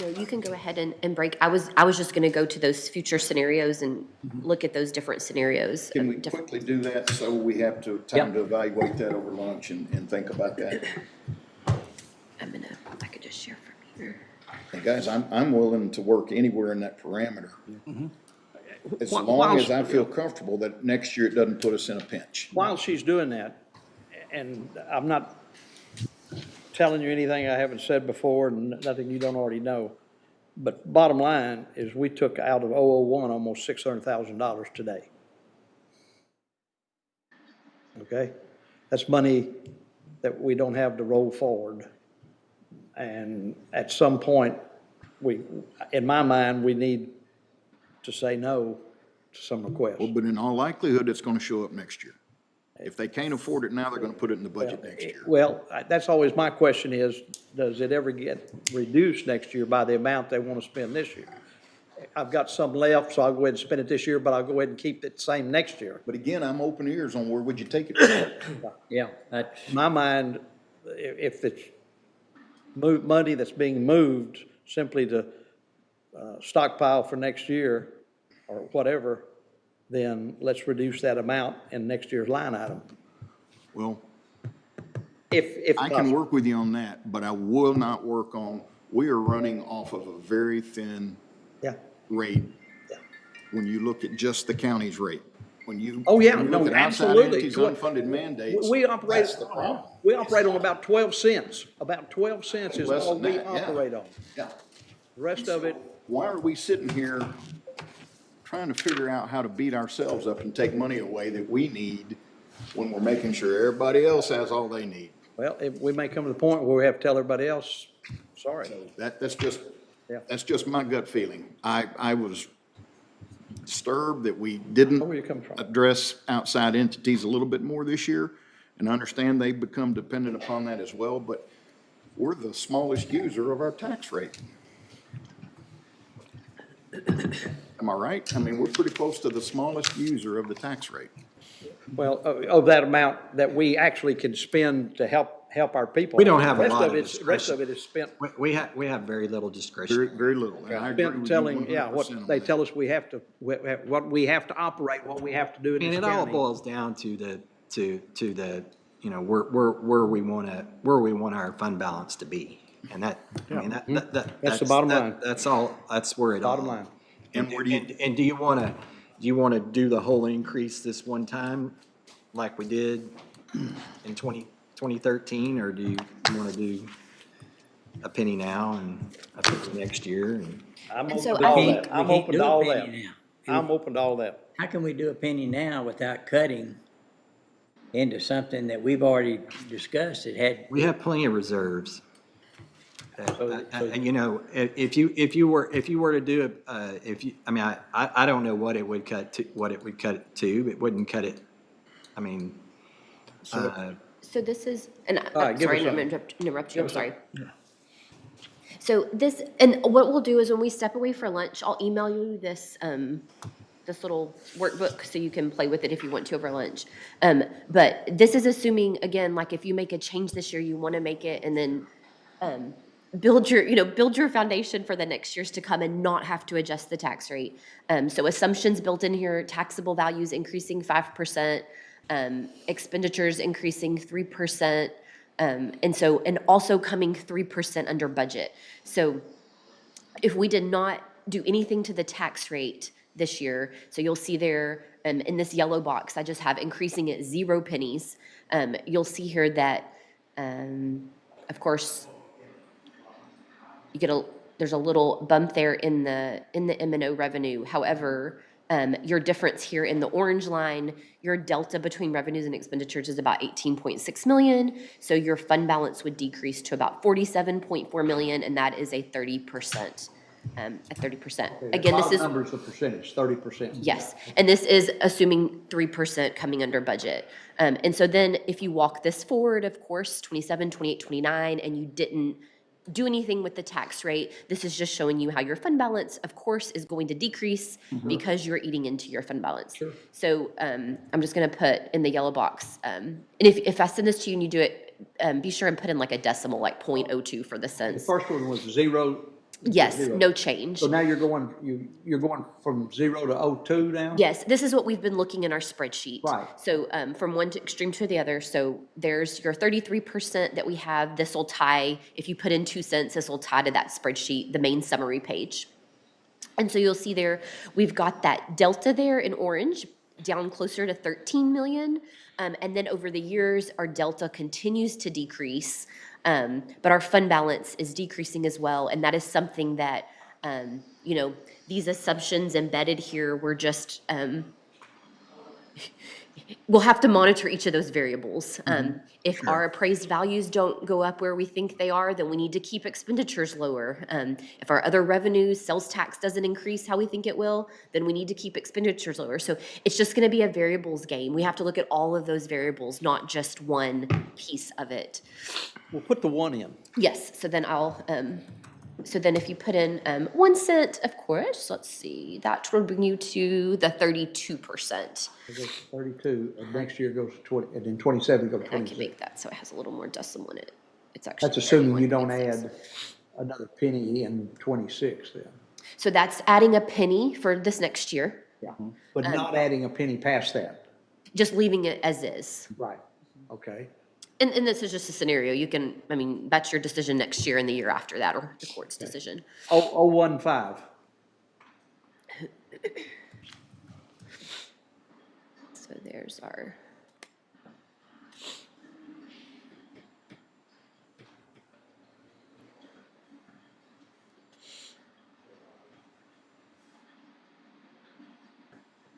no, you can go ahead and break. I was just gonna go to those future scenarios and look at those different scenarios. Can we quickly do that so we have time to evaluate that over lunch and think about that? I could just share from here. And guys, I'm willing to work anywhere in that parameter. As While- long as I feel comfortable that next year it doesn't put us in a pinch. While she's doing that, and I'm not telling you anything I haven't said before and nothing you don't already know, but bottom line is we took out of 001 almost $600,000 today. Okay? That's money that we don't have to roll forward. And at some point, in my mind, we need to say no to some requests. Well, but in all likelihood, it's gonna show up next year. If they can't afford it now, they're gonna put it in the budget next year. Well, that's always my question is, does it ever get reduced next year by the amount they want to spend this year? I've got some left, so I'll go ahead and spend it this year, but I'll go ahead and keep it the same next year. But again, I'm open ears on where would you take it? yeah, that's, In my mind, if it's money that's being moved simply to stockpile for next year or whatever, then let's reduce that amount in next year's line item. Well, If I can possible. work with you on that, but I will not work on, we are running off of a very thin Yeah. rate. When you look at just the county's rate, when you. Oh, yeah, when you no, look at outside absolutely. entities, Unfunded mandates. We operate, That's the problem. we operate on about 12 cents. About 12 cents is Less all than we that, yeah. operate on. Yeah. The rest of it, Why are we sitting here trying to figure out how to beat ourselves up and take money away that we need when we're making sure everybody else has all they need? well, we may come to the point where we have to tell everybody else, sorry. That's just, Yeah. that's just my gut feeling. I was disturbed that we didn't Where you come from? address outside entities a little bit more this year, and I understand they've become dependent upon that as well, but we're the smallest user of our tax rate. Am I right? I mean, we're pretty close to the smallest user of the tax rate. Well, of that amount that we actually can spend to help our people. We don't have a Rest lot of of it's- Rest of it is spent, We have very little discretion. Very, very little. And I agree with spent you telling, yeah, 100% what on they that. tell us we have to, what we have to operate, what we have to do in And this it all county. boils down to the you know, where we want our fund balance to be. And that, I mean, That's the bottom line. That's all, that's where it all. Bottom line. And do you want to do the whole increase this one time like we did in 2013? Or do you want to do a penny now and a penny next year? And I'm And open so to I all think- that. I'm We can't open do to a all penny that. now. I'm open to all that. How can we do a penny now without cutting into something that we've already discussed? It had, we have plenty of reserves. You know, if you were to do I mean, I don't know what it would cut to, it wouldn't cut it. I mean, So this is, and All right, I'm give sorry, us I'm something. interrupt you, I'm us sorry. So this, and what we'll do is when we step away for lunch, I'll email you this, this little workbook so you can play with it if you want to over lunch. But this is assuming, again, like if you make a change this year, you want to make it and then build your foundation for the next years to come and not have to adjust the tax rate. So assumptions built in here, taxable values increasing 5%, expenditures increasing 3%, and also coming 3% under budget. So if we did not do anything to the tax rate this year, so you'll see there in this yellow box, I just have increasing it 0 pennies. You'll see here that, of course, there's a little bump there in the M&O revenue. However, your difference here in the orange line, your delta between revenues and expenditures is about 18.6 million. So your fund balance would decrease to about 47.4 million, and that is a 30%. Again, this is Numbers of percentage, 30%. yes, and this is assuming 3% coming under budget. And so then if you walk this forward, of course, 27, 28, 29, and you didn't do anything with the tax rate, this is just showing you how your fund balance, of course, is going to decrease because you're eating into your fund balance. Sure. So I'm just going to put in the yellow box, and if I send this to you and you do it, be sure and put in like a decimal, like 0.02 for the The cents. first one was 0. Yes, 0. no change. So now you're going from 0 to 02 now? Yes, this is what we've been looking in our spreadsheet. Right. So from one extreme to the other, so there's your 33% that we have. This will tie, if you put in 2 cents, this will tie to that spreadsheet, the main summary page. And so you'll see there, we've got that delta there in orange, down closer to 13 million. And then over the years, our delta continues to decrease. But our fund balance is decreasing as well, and that is something that, these assumptions embedded here, we're just, we'll have to monitor each of those variables. If our appraised values don't go up where we think they are, then we need to keep expenditures lower. If our other revenues, sales tax doesn't increase how we think it will, then we need to keep expenditures lower. So it's just gonna be a variables game. We have to look at all of those variables, not just one piece of it. We'll put the 1 in. Yes, so then so then if you put in 1 cent, of course, let's see, that will bring you to the 32%. It goes to 32, and next year goes to 20, and then 27 goes to I can 26. make that so it has a little more decimal in it. It's actually That's assuming you don't 31.6. add another penny in 26 then. So that's adding a penny for this next year, Yeah, but not adding a penny past that. just leaving it as is. Right, okay. And this is just a scenario. You can, that's your decision next year and the year after that, or the court's decision. 015. So there's our.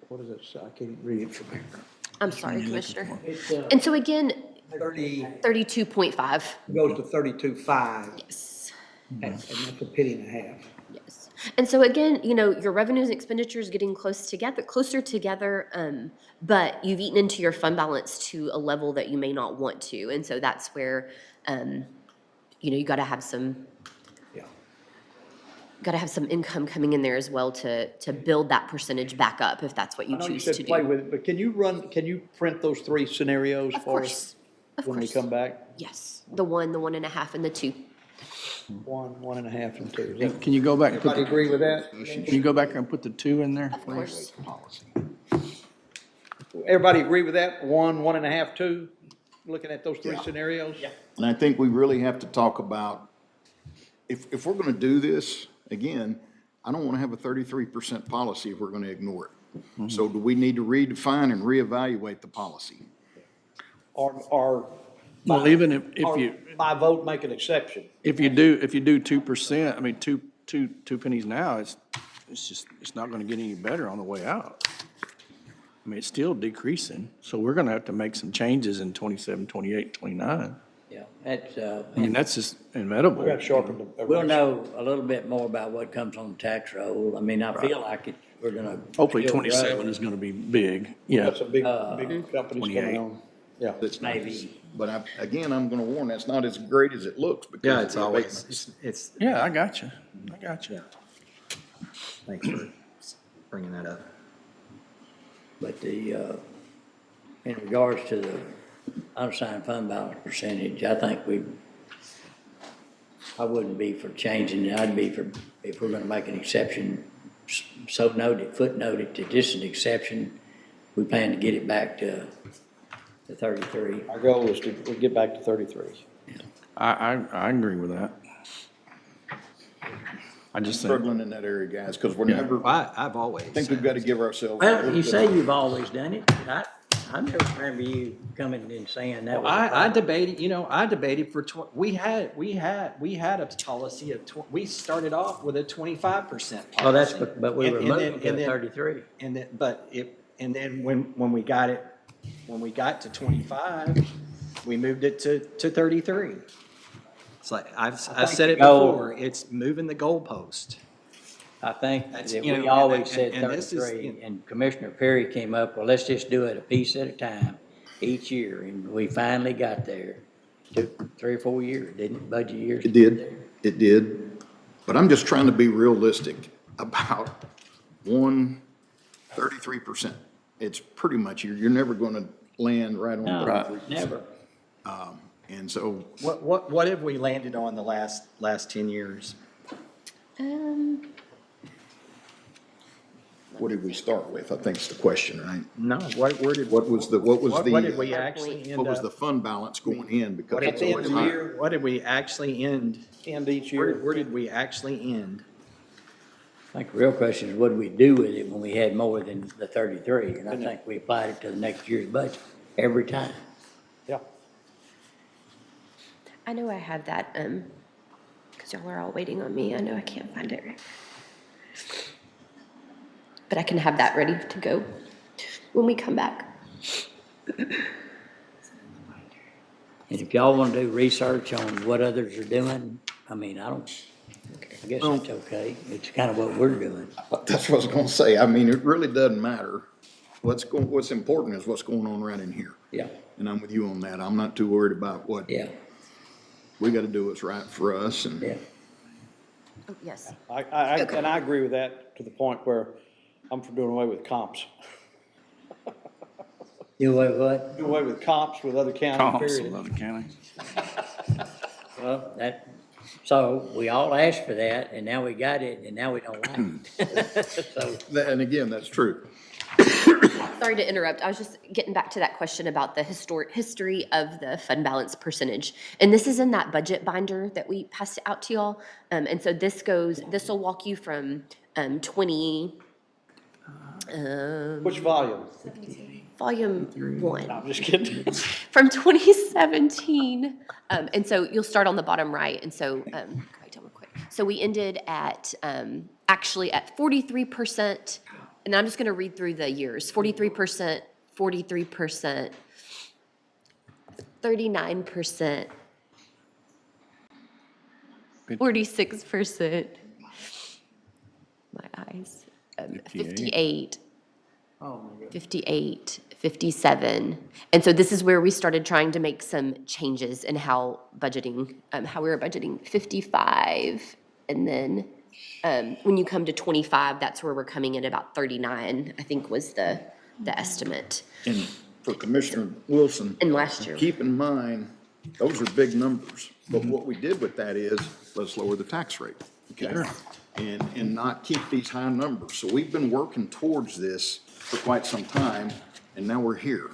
What is it? I can't even read it from here. I'm sorry, Commissioner. It's, And so again, 32 32.5. goes to 32.5. Yes. And that's a penny and a half. Yes. And so again, your revenues and expenditures getting closer together, but you've eaten into your fund balance to a level that you may not want to. And so that's where, you got to have some, income coming in there as well to build that percentage back up if that's what you I know you choose said to play do. with it, but can you print those 3 scenarios for us? When we come back? Yes, the 1, the 1.5, and the 2. 1, 1.5, and 2. Is that- Can you go back and put Everybody agree with that? Can you go back and put the 2 in there? Of course. Everybody agree with that? 1, 1.5, 2? looking at those three scenarios? Yeah. And I think we really have to talk about, if we're gonna do this, again, I don't wanna have a 33% policy if we're gonna ignore it. So do we need to redefine and reevaluate the policy? Or. Well, even if or you, by vote, make an exception. if you do 2%, I mean, two pennies now, it's not gonna get any better on the way out. I mean, it's still decreasing, so we're gonna have to make some changes in 27, 28, 29. Yeah, that's, I mean, that's just inevitable. We got to sharpen the. we'll know a little bit more about what comes on the tax roll. I mean, I feel like we're gonna. Hopefully still 27 grow. is gonna be big, We yeah. got some big companies coming 28. on. Yeah. That's not- Maybe. But again, I'm gonna warn, that's not as great as it looks because. Yeah, of it's the always, abatements. it's, Yeah, I got you. thanks for bringing that up. But in regards to the unassigned fund balance percentage, I think I wouldn't be for changing it. I'd be for, if we're gonna make an exception, so noted, footnoted to just an exception, we plan to get it back to 33. Our goal is to get back to 33. I agree with that. I just think, Struggling in that area, guys, because we're never, I've always. I think we've got to give ourselves. a Well, little you bit say of- you've always done it, but I never remember you coming and saying that was. a I problem. debated, I debated for, we had a policy of, we started off with a 25% policy. Well, that's, but we were And then- moving to and then- 33. And then, and then when we got to 25, we moved it to 33. It's like, I've said it goal- before, it's moving the goalpost. I think That's, that you know, we and- always said and this is, 33, and Commissioner Perry came up, well, let's just do it a piece at a time each year, and we finally got there. Took 3 or 4 years, didn't it, budget years? It did, it did. But I'm just trying to be realistic about 33%. It's pretty much, you're never gonna land right on No, 33%. never. And so, what have we landed on the last 10 years? what did we start with? I think is the question, right? No, where did? What was the? What did we actually end What was up? the fund balance going in? Because At it's the end always of the higher. year, what did we actually end? End each year. Where did we actually end? I think the real question is, what do we do with it when we had more than the 33? And I think we applied it to the next year's budget every time. Yeah. I know I have that, because y'all are all waiting on me. I know I can't find it right. But I can have that ready to go when we come back. And if y'all want to do research on what others are doing, I mean, I guess it's okay. It's kind of what we're doing. That's what I was gonna say. I mean, it really doesn't matter. What's important is what's going on right in here. Yeah. And I'm with you on that. I'm not too worried about what. Yeah. We gotta do what's right for us and. Yeah. Oh, yes. And I agree with that to the point where I'm for doing away with comps. Do what? Do away with comps with other counties, comps period. with other counties. Well, so we all asked for that, and now we got it, and now we don't like it. So, And again, that's true. Sorry to interrupt. I was just getting back to that question about the history of the fund balance percentage. And this is in that budget binder that we passed out to y'all. And so this will walk you from 20. Which volume? Volume 1. No, I'm just kidding. From 2017. And so you'll start on the bottom right. And so, write down real quick. So we ended at, actually at 43%. And I'm just going to read through the years. 43%, 43%, 39%, 46%. My eyes. 58. oh my goodness. 58, 57. And so this is where we started trying to make some changes in how budgeting, how we were budgeting 55. And then when you come to 25, that's where we're coming in about 39, I think was the estimate. And for Commissioner Wilson. And last year. Keep in mind, those are big numbers. But what we did with that is, let's lower the tax rate, okay? And not keep these high numbers. So we've been working towards this for quite some time, and now we're here.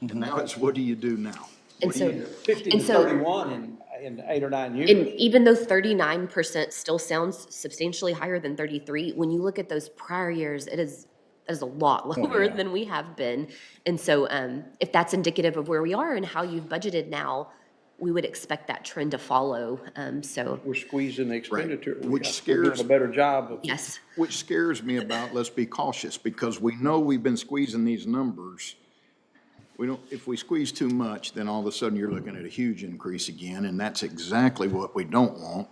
And now it's, what do you do now? And so, 50 and to so, 31 in 8 or 9 years. and even though 39% still sounds substantially higher than 33, when you look at those prior years, that is a lot lower than we have been. And so, if that's indicative of where we are and how you've budgeted now, we would expect that trend to follow. So, We're squeezing the expenditure. Which We're scares- doing a better job of. yes. Which scares me about, let's be cautious, because we know we've been squeezing these numbers. We don't, if we squeeze too much, then all of a sudden you're looking at a huge increase again, and that's exactly what we don't want.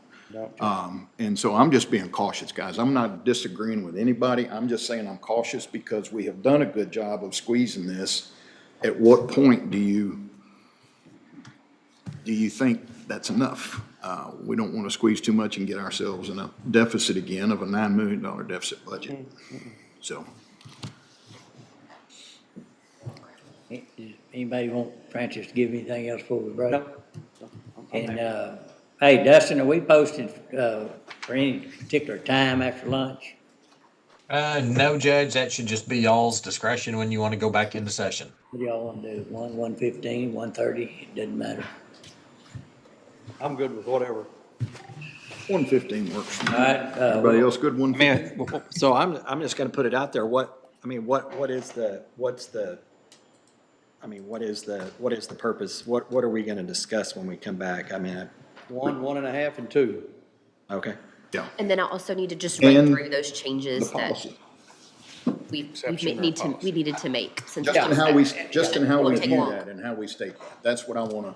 And so I'm just being cautious, guys. I'm not disagreeing with anybody. I'm just saying I'm cautious because we have done a good job of squeezing this. At what point do you think that's enough? We don't want to squeeze too much and get ourselves in a deficit again of a $9 million deficit budget. So. Anybody want Francis to give anything else before we break? And, hey, Dustin, are we posted, for any particular time after lunch? No, Judge, that should just be y'all's discretion when you want to go back into session. What do y'all want to do? 1:15, 1:30? It doesn't matter. I'm good with whatever. 1:15 works for me. All right, Everybody else good, 1:15? I mean, so I'm just gonna put it out there, what is the purpose? What are we gonna discuss when we come back? I mean, 1, 1.5, and 2. okay. Yeah. And then I also need to just run And through those changes the that policy. we needed to make. Since Just in how we do long. that and how we state that. That's what I want to,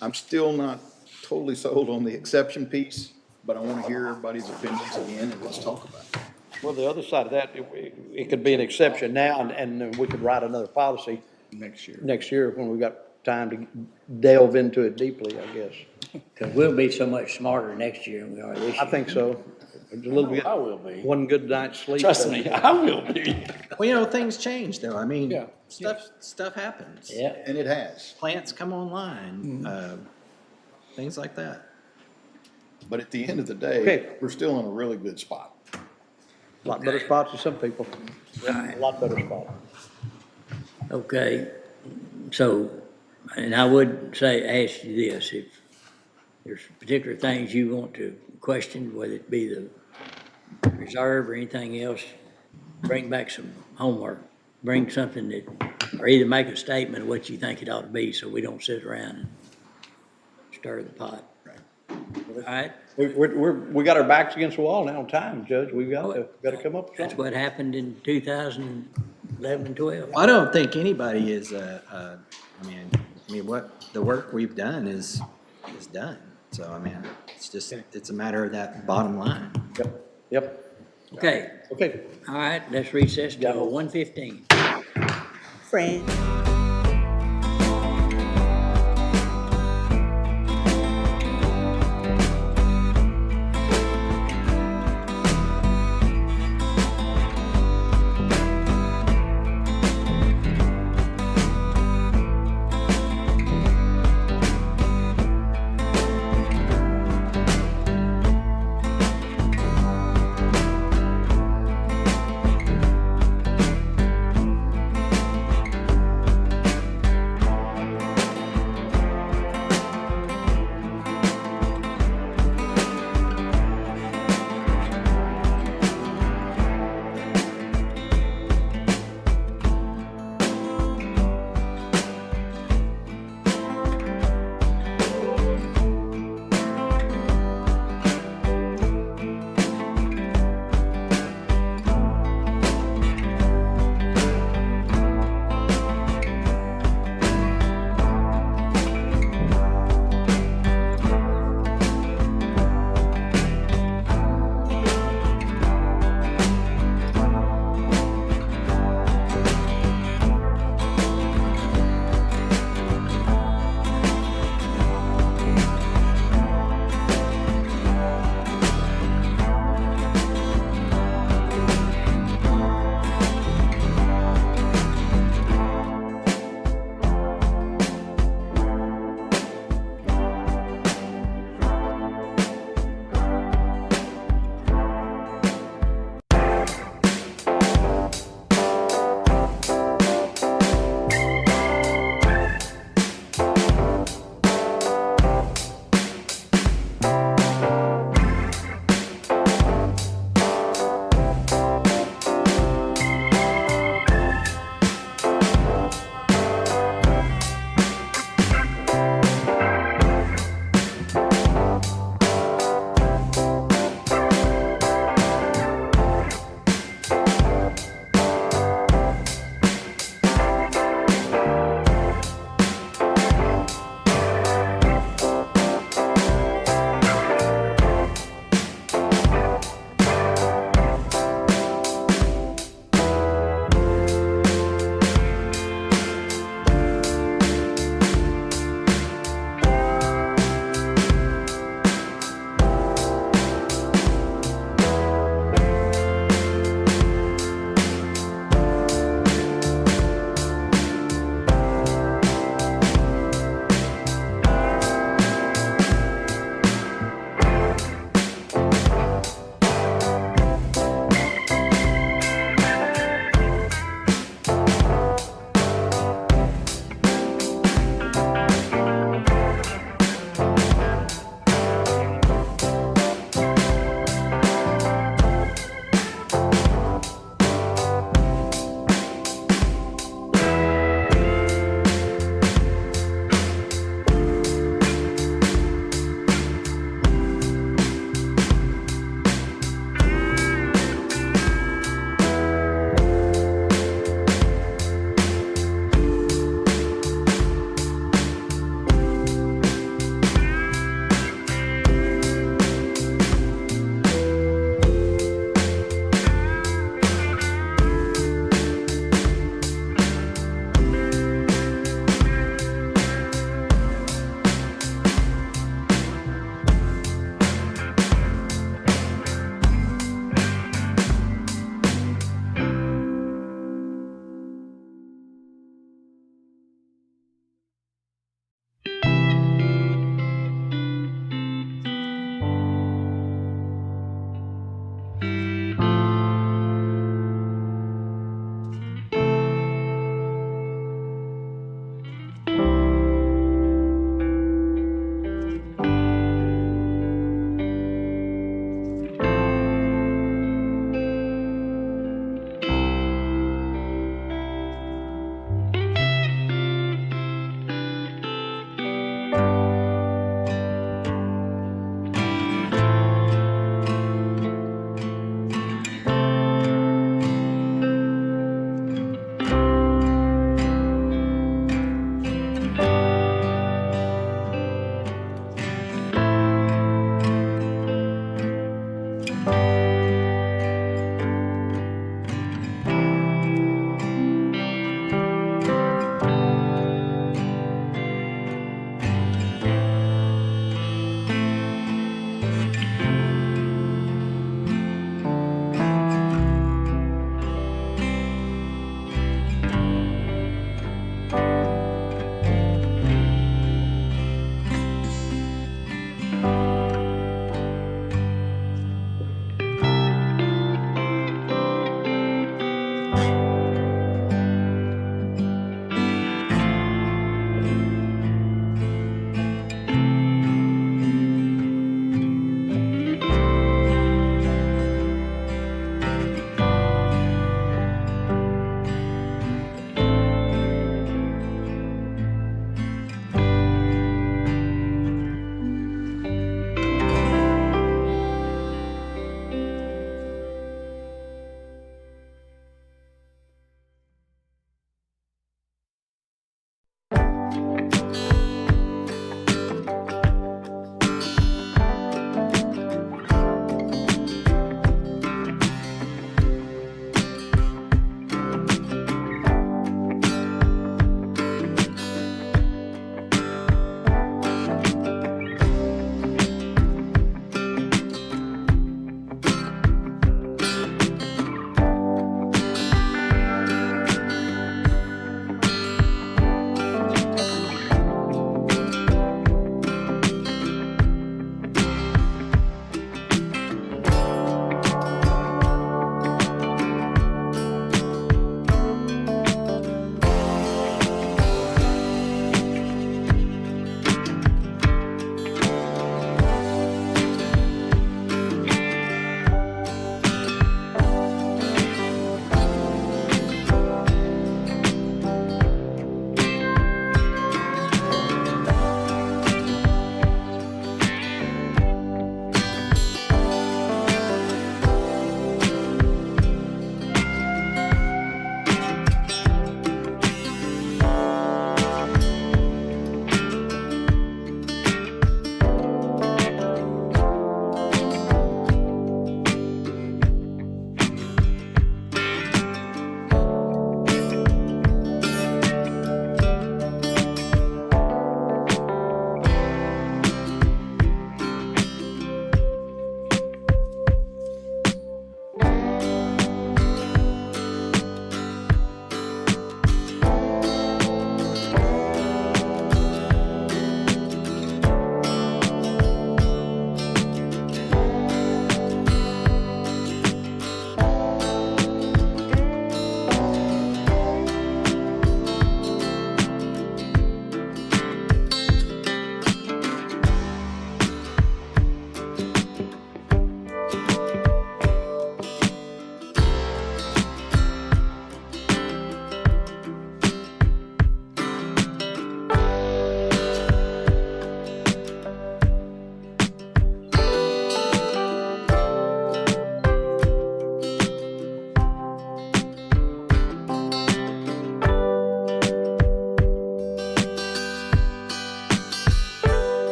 I'm still not totally sold on the exception piece, but I want to hear everybody's opinions again and let's talk about it. Well, the other side of that, it could be an exception now, and then we could write another policy next year when we've got time to delve into it deeply, I guess. Because we'll be so much smarter next year than we are this year. I think so. A little bit. I will be. One good night's sleep. Trust me, I will be. Well, things change though. I mean, stuff happens. Yeah. And it has. Plants come online, things like that. But at the end of the day, Okay. we're still in a really good spot. A lot better spots than some people. A lot better spot. Okay, so, and I would say, ask you this, if there's particular things you want to question, whether it be the reserve or anything else, bring back some homework. Bring something that, or either make a statement of what you think it ought to be, so we don't sit around and stir the pot. All right? We got our backs against the wall now on time, Judge. We've got to come up with That's something. what happened in 2011 and 12. I don't think anybody is, I mean, what, the work we've done is done. So, I mean, it's a matter of that bottom line. Yep. Okay. Okay. All right, let's recess till 1:15. Friend.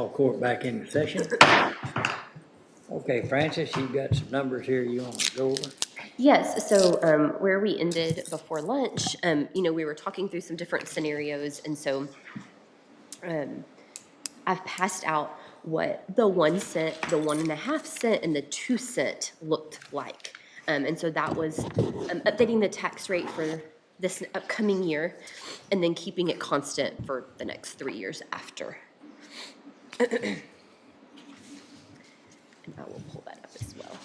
call court back into session. Okay, Francis, you've got some numbers here you want to go over? Yes, so where we ended before lunch, we were talking through some different scenarios, and so I've passed out what the 1 cent, the 1.5 cent, and the 2 cent looked like. And so that was updating the tax rate for this upcoming year, and then keeping it constant for the next 3 years after. And I will pull that up as well.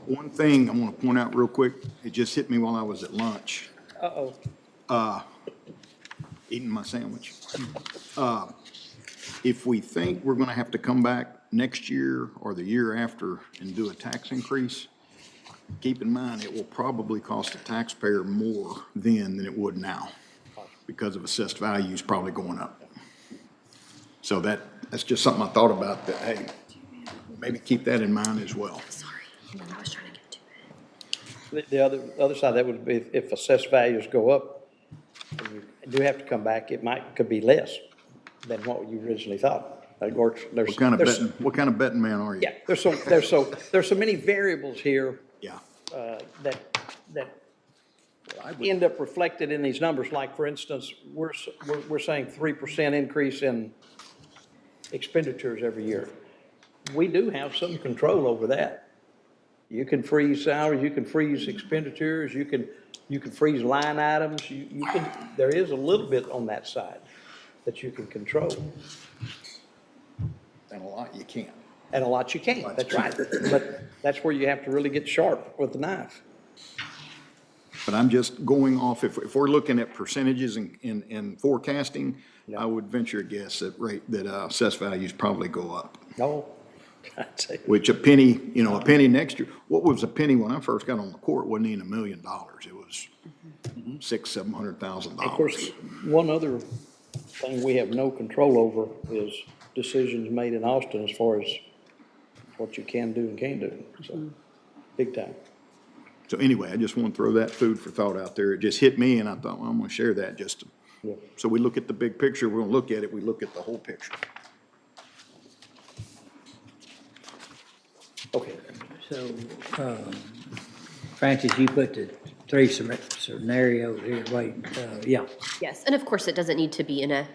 One thing I want to point out real quick, it just hit me while I was at lunch. Eating my sandwich. If we think we're going to have to come back next year or the year after and do a tax increase, keep in mind, it will probably cost the taxpayer more then than it would now because of assessed values probably going up. So that's just something I thought about that, hey, maybe keep that in mind as well. Sorry, I was trying to get to it. The other side, that would be if assessed values go up, and you do have to come back, could be less than what you originally thought. Of course, What kind of betting man are you? Yeah, there's so many variables here. Yeah. That end up reflected in these numbers. Like, for instance, we're saying 3% increase in expenditures every year. We do have some control over that. You can freeze salaries, you can freeze expenditures, you can freeze line items. There is a little bit on that side that you can control. And a lot you can't. And a lot you can't, that's right. But that's where you have to really get sharp with the knife. But I'm just going off, if we're looking at percentages in forecasting, I would venture a guess that assessed values probably go up. No, I'd say. Which a penny next year, what was a penny when I first got on the court wasn't even $1 million. It was $600,000-700,000. Of course, one other thing we have no control over is decisions made in Austin as far as what you can do and can't do. So, big time. So anyway, I just want to throw that food for thought out there. It just hit me, and I thought, well, I'm going to share that so we look at the big picture. We're going to look at it. We look at the whole picture. Okay. So, Francis, you put the 3 scenarios here, yeah. Yes, and of course, it doesn't need to be in a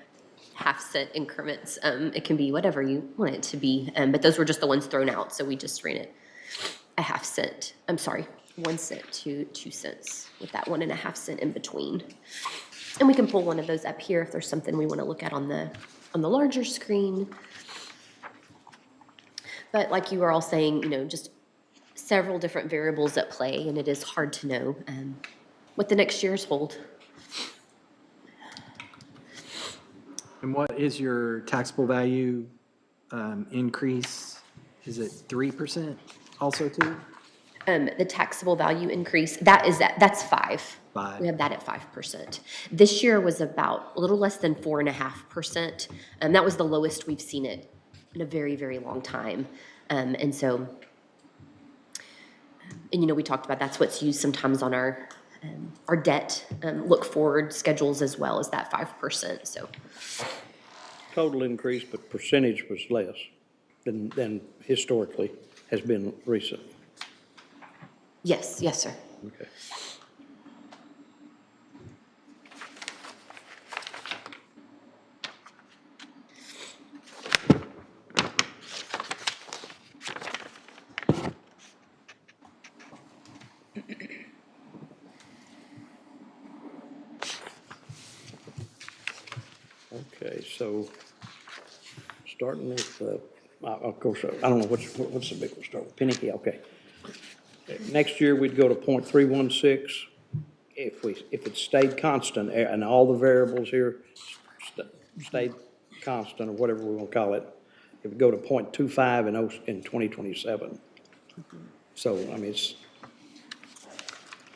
half-cent increments. It can be whatever you want it to be, but those were just the ones thrown out, so we just ran it a 1 cent to 2 cents with that 1.5 cent in between. And we can pull one of those up here if there's something we want to look at on the larger screen. But like you were all saying, just several different variables at play, and it is hard to know what the next years hold. And what is your taxable value increase? Is it 3% also too? The taxable value increase, that's 5. 5. We have that at 5%. This year was about a little less than 4.5%. That was the lowest we've seen it in a very, very long time. And so, we talked about that's what's used sometimes on our debt look forward schedules as well as that 5%. So Total increase, but percentage was less than historically has been recent. yes, sir. Okay. Okay, so starting with, of course, I don't know what's the big one, start with penny, yeah, okay. Next year, we'd go to 0.316. If it stayed constant, and all the variables here stayed constant, or whatever we want to call it, it would go to 0.25 in 2027. So, it's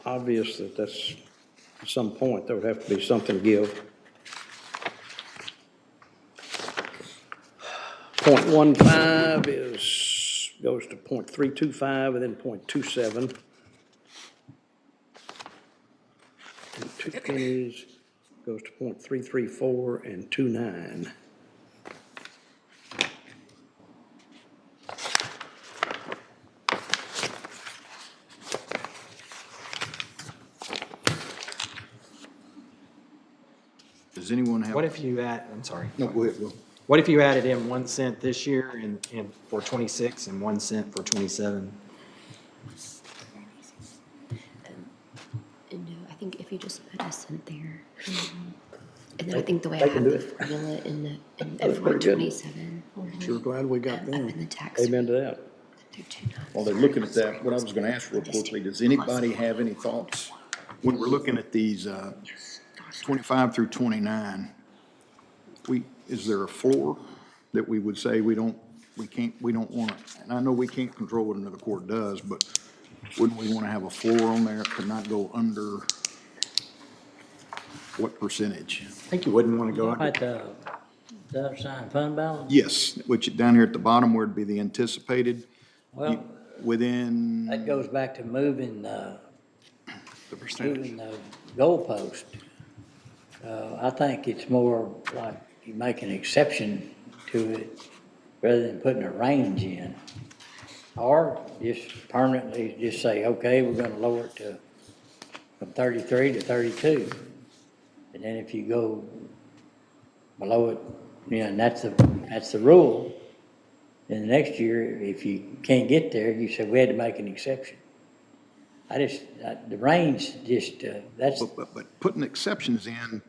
obvious that that's, at some point, there would have to be something give. 0.15 goes to 0.325 and then 0.27. 2 pennies goes to .334 and 29. Does anyone have? What if you add, I'm sorry. No, go ahead, Will. What if you added in 1 cent this year and for 26 and 1 cent for 27? And no, I think if you just put a cent there. And then I think the way I They can have do the it. formula in That's FY pretty good. 27. Sure glad we got Up in the them. tax. Amen to that. While they're looking at that, what I was gonna ask real quickly, does anybody have any thoughts? When we're looking at these, 25 through 29, is there a floor that we would say we don't want to, and I know we can't control what another court does, but wouldn't we want to have a floor on there to not go under what percentage? I think you wouldn't want to go under. At the unassigned fund balance? Yes, which down here at the bottom where it'd be the anticipated, Well, within. that goes back to moving The percentage. the goalpost. I think it's more like you make an exception to it rather than putting a range in. Or just permanently just say, okay, we're gonna lower it to from 33 to 32. And then if you go below it, and that's the rule. Then the next year, if you can't get there, you say, we had to make an exception. The range just, that's. But putting exceptions in,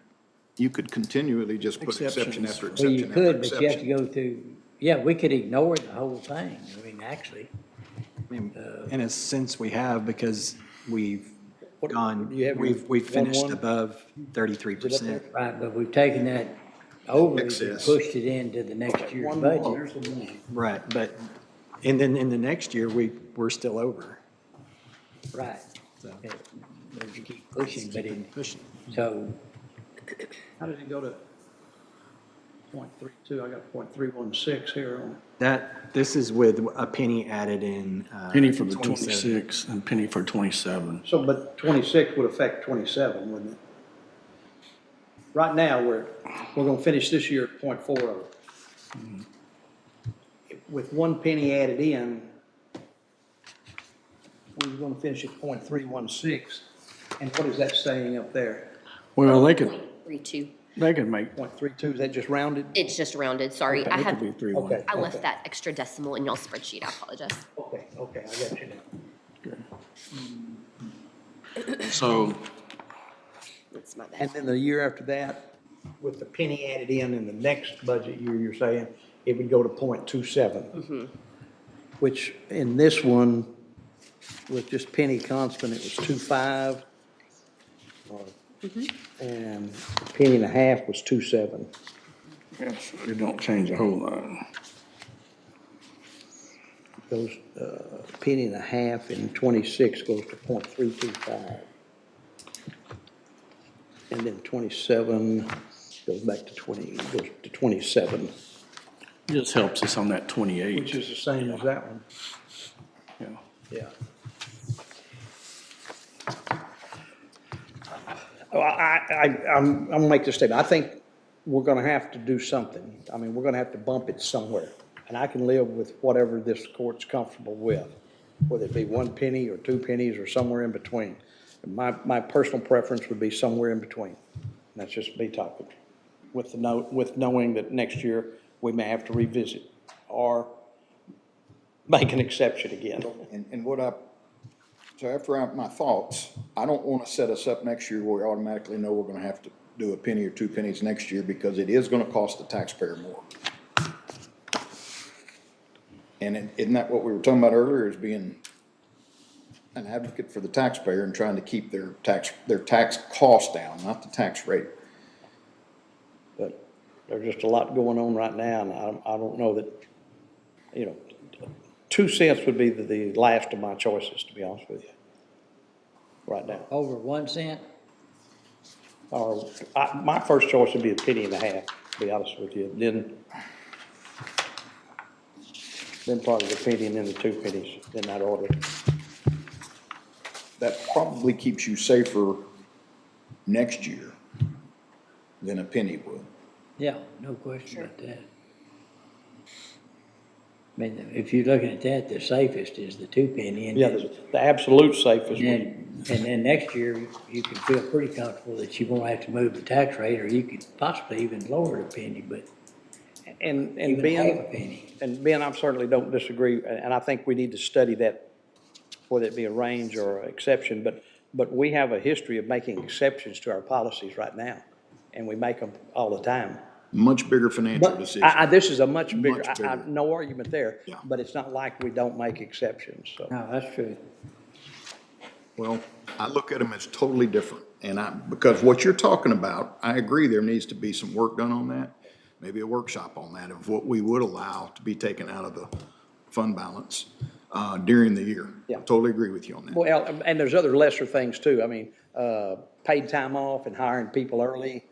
you could continually just put exception after Well, exception you after could, but you have to exception. go through, yeah, we could ignore the whole thing, I mean, actually. In a sense, we have, because we've gone, you have your we've finished 1-1? above 33%. Right, but we've taken that overage and Excess. pushed it into the next year's budget. Right, but, and then in the next year, we're still over. Right. So. But you keep pushing, but it, Pushing. so, How did it go to .32? I got .316 here on. This is with a penny added in. Penny for the 27. 26 and penny for 27. So, but 26 would affect 27, wouldn't it? Right now, we're gonna finish this year at .40. With 1 penny added in, we're gonna finish at .316. And what is that saying up there? Well, they could, 32. they could make, .32, is that just rounded? It's just rounded, sorry. it I could have, be 3-1. Okay. I left that extra decimal in y'all's spreadsheet, I apologize. Okay, I got you now. So, That's my bad. And then the year after that, with the penny added in the next budget year, you're saying it would go to .27. Which in this one, with just penny constant, it was 2.5. And penny and a half was 2.7. yes, it don't change a whole lot. Goes, penny and a half in 26 goes to .325. And then 27 goes back to 27. Just helps us on that Which 28. is the same as that one. Yeah. Yeah. Well, I'm gonna make this statement. I think we're gonna have to do something. I mean, we're gonna have to bump it somewhere. And I can live with whatever this court's comfortable with, whether it be 1 penny or 2 pennies or somewhere in between. My personal preference would be somewhere in between. And that's just me talking, with knowing that next year we may have to revisit or make an exception again. So after my thoughts, I don't want to set us up next year where we automatically know we're going to have to do a penny or 2 pennies next year, because it is going to cost the taxpayer more. And isn't that what we were talking about earlier, is being an advocate for the taxpayer and trying to keep their tax cost down, not the tax rate? But there's just a lot going on right now, and I don't know that, 2 cents would be the last of my choices, to be honest with you, right now. over 1 cent? Or, my first choice would be a penny and a half, to be honest with you. Then probably the penny and then the 2 pennies in that order. That probably keeps you safer next year than a penny would. Yeah, no question about that. I mean, if you're looking at that, the safest is the 2 penny. And Yeah, then- the absolute safest one. And then next year, you can feel pretty comfortable that you won't have to move the tax rate, or you could possibly even lower the penny, but And even Ben, half a penny. and Ben, I certainly don't disagree, and I think we need to study that, whether it be a range or an exception, but we have a history of making exceptions to our policies right now, and we make them all the time. Much bigger financial But decision. this is a much bigger, Much bigger. no argument there, but it's not like we don't make exceptions, so. No, that's true. Well, I look at them as totally different, and because what you're talking about, I agree, there needs to be some work done on that. Maybe a workshop on that of what we would allow to be taken out of the fund balance, during the year. Yeah. Totally agree with you on that. Well, and there's other lesser things too. I mean, paid time off and hiring people early,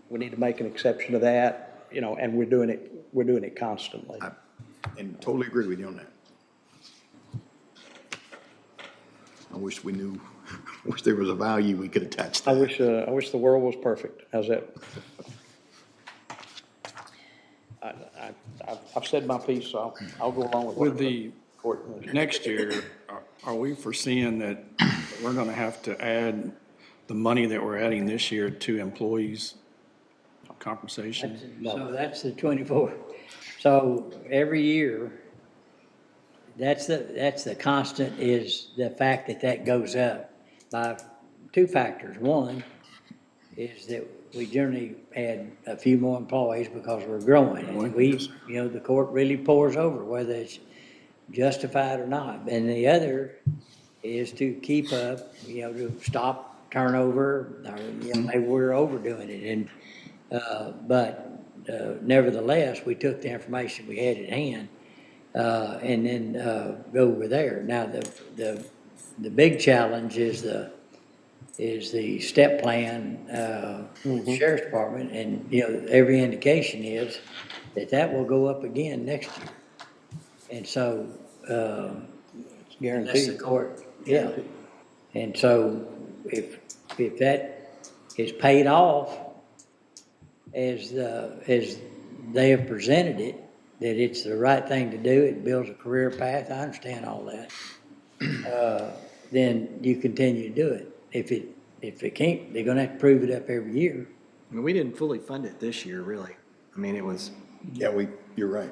we need to make an exception to that, you know, and we're doing it constantly. And totally agree with you on that. I wish we knew, wish there was a value we could attach to I that. wish the world was perfect. How's that? I've said my piece, so I'll go along with With whatever the court. next year, are we foreseeing that we're gonna have to add the money that we're adding this year to employees' compensation? So that's the 24. So every year, that's the constant, is the fact that that goes up by 2 factors. One is that we generally add a few more employees because we're growing. And the court really pours over whether it's justified or not. And the other is to keep up, to stop turnover, or, maybe we're overdoing it. And, but nevertheless, we took the information we had at hand, and then, go over there. Now, the big challenge is the step plan, with the Sheriff's Department, and, every indication is that will go up again next year. And so, unless the Guaranteed. court, yeah. And so if that is paid off as they have presented it, that it's the right thing to do, it builds a career path, I understand all that. Then you continue to do it. If it can't, they're gonna have to prove it up every year. I mean, we didn't fully fund it this year, really. I mean, it was. Yeah, you're right.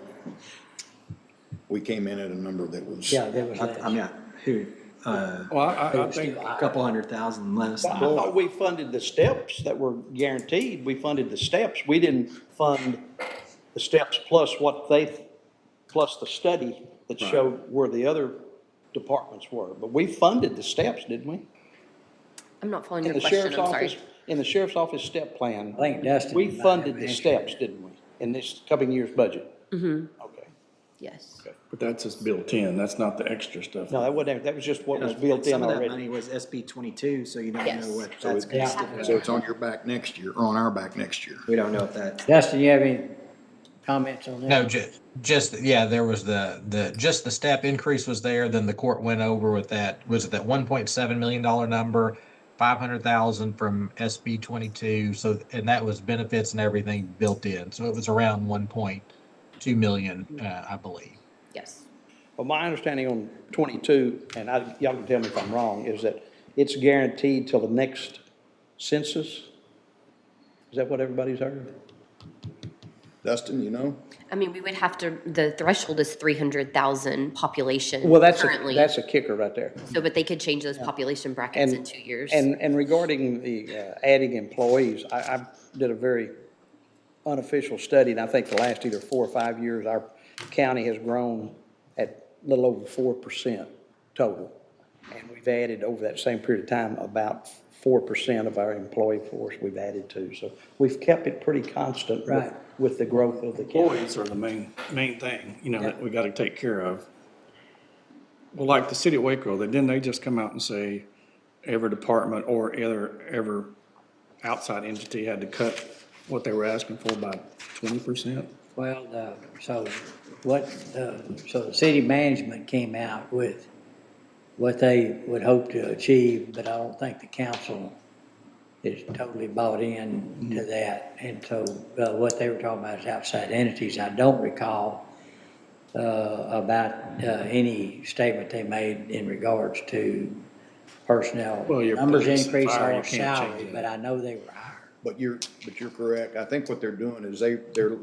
We came in at a number that was. Yeah, that was last. I mean, who, Well, I think, a couple $100,000 less. I thought we funded the steps that were guaranteed. We funded the steps. We didn't fund the steps plus plus the study that showed where the other departments were. But we funded the steps, didn't we? I'm not following In your the question, sheriff's I'm office, sorry. in the sheriff's office step plan, I think Dustin we might have funded the answered steps, that. didn't we, in this coming year's budget? Mm-hmm, Okay. yes. but that's just built in, that's not the extra stuff. No, that was just what was built in Some of that already. money was SB 22, so you don't Yes. know what So that's it's, gonna so it's on your back next year, or on our back next year. We don't know if that's. Dustin, you have any comments on that? No, there was just the step increase was there, then the court went over with that, was it that $1.7 million number, 500,000 from SB 22, so, and that was benefits and everything built in, so it was around 1.2 million, I believe. Yes. Well, my understanding on 22, and y'all can tell me if I'm wrong, is that it's guaranteed till the next census? Is that what everybody's heard? Dustin, you know? I mean, we would have to, the threshold is 300,000 population Well, that's currently. a kicker right there. So, but they could change those population brackets in 2 years. And regarding the adding employees, I did a very unofficial study, and I think the last either 4 or 5 years, our county has grown at a little over 4% total. And we've added over that same period of time about 4% of our employee force we've added to. So we've kept it pretty constant Right. with the growth of the county. Employees are the main thing, that we gotta take care of. Well, like the city of Waco, didn't they just come out and say every department or every outside entity had to cut what they were asking for by 20%? Well, so the city management came out with what they would hope to achieve, but I don't think the council is totally bought in to that. And so what they were talking about is outside entities. I don't recall about any statement they made in regards to personnel. Well, your Numbers police and increase fire, you or can't change salary, that. but I know they were higher. But you're correct. I think what they're doing is the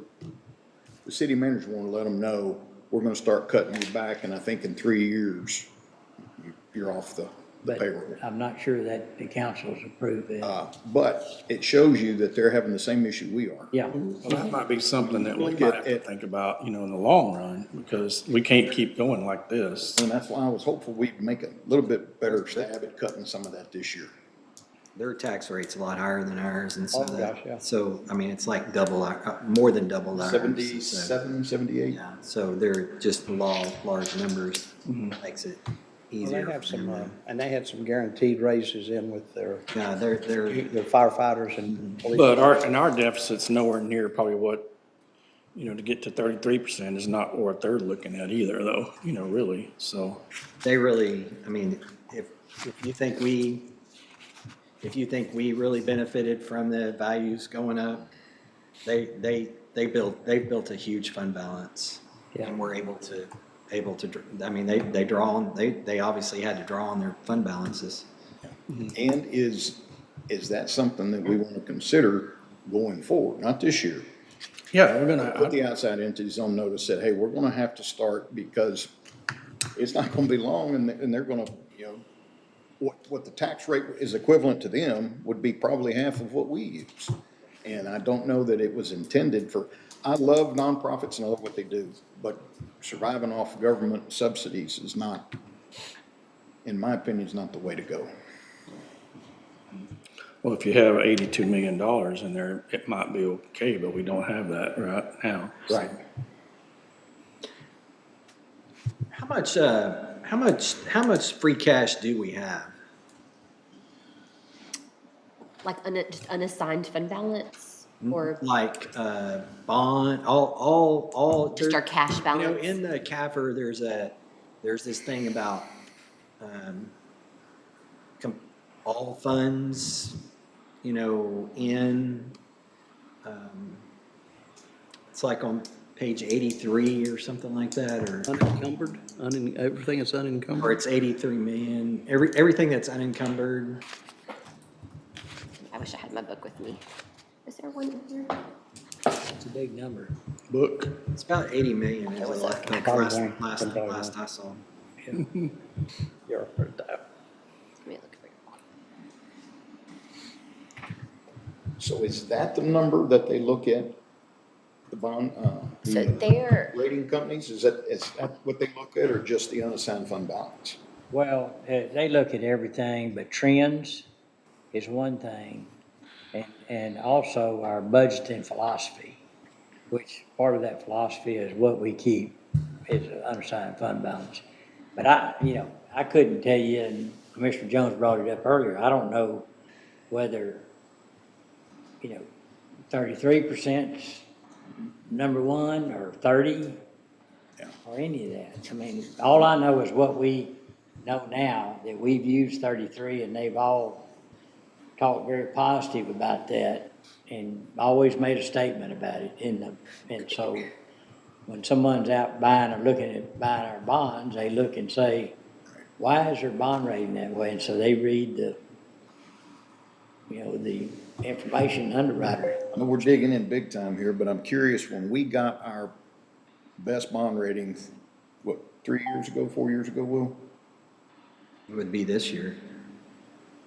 city manager want to let them know, we're going to start cutting you back, and I think in 3 years, you're off the But payroll. I'm not sure that the council's approved it. But it shows you that they're having the same issue we are. Yeah. Well, that might be something that we Look might at have to think about, in the long run, because we can't keep going like this. And that's why I was hopeful we'd make a little bit better stab at cutting some of that this year. Their tax rate's a lot higher than ours, and so Oh, gosh, yeah. so, I mean, it's like double, more than double ours. 77, 78? Yeah, so they're just large numbers, makes it Well, easier. they have some, and they had some guaranteed raises in with their Yeah, they're, firefighters and police. But our deficit's nowhere near probably what, to get to 33% is not what they're looking at either, though, really, so. they really, I mean, if you think we really benefited from the values going up, they've built a huge fund balance. Yeah. And we're able to, I mean, they obviously had to draw on their fund balances. And is that something that we want to consider going forward, not this year? Yeah, we're gonna. Put the outside entities on notice, said, hey, we're going to have to start because it's not going to be long and they're going to, what the tax rate is equivalent to them would be probably half of what we use. And I don't know that it was intended for, I love nonprofits and I love what they do, but surviving off government subsidies is not, in my opinion, is not the way to go. Well, if you have $82 million in there, it might be okay, but we don't have that right now. Right. How much free cash do we have? Like just unassigned fund balance or Like, bond, all. just our cash balance? In the CAFR, there's this thing about, all funds, it's like on page 83 or something like that, or. Unencumbered, everything is unencumbered. Or it's 83 million, everything that's unencumbered. I wish I had my book with me. Is there one in here? It's a big number. Book. It's about 80 million, is was like last I saw. You're heard that. Let me look for your book. So is that the number that they look at, the bond, So the they're, rating companies? Is that what they look at, or just the unassigned fund balance? Well, they look at everything, but trends is one thing. And also our budgeting philosophy, which part of that philosophy is what we keep is an unassigned fund balance. But I couldn't tell you, and Commissioner Jones brought it up earlier, I don't know whether, 33%'s number one or 30 or any of that. I mean, all I know is what we know now, that we've used 33 and they've all talked very positive about that and always made a statement about it and so when someone's out buying or looking at buying our bonds, they look and say, why is their bond rating that way? And so they read the information underwriter. I know we're digging in big time here, but I'm curious, when we got our best bond rating, 3 years ago, 4 years ago, Will? It would be this year.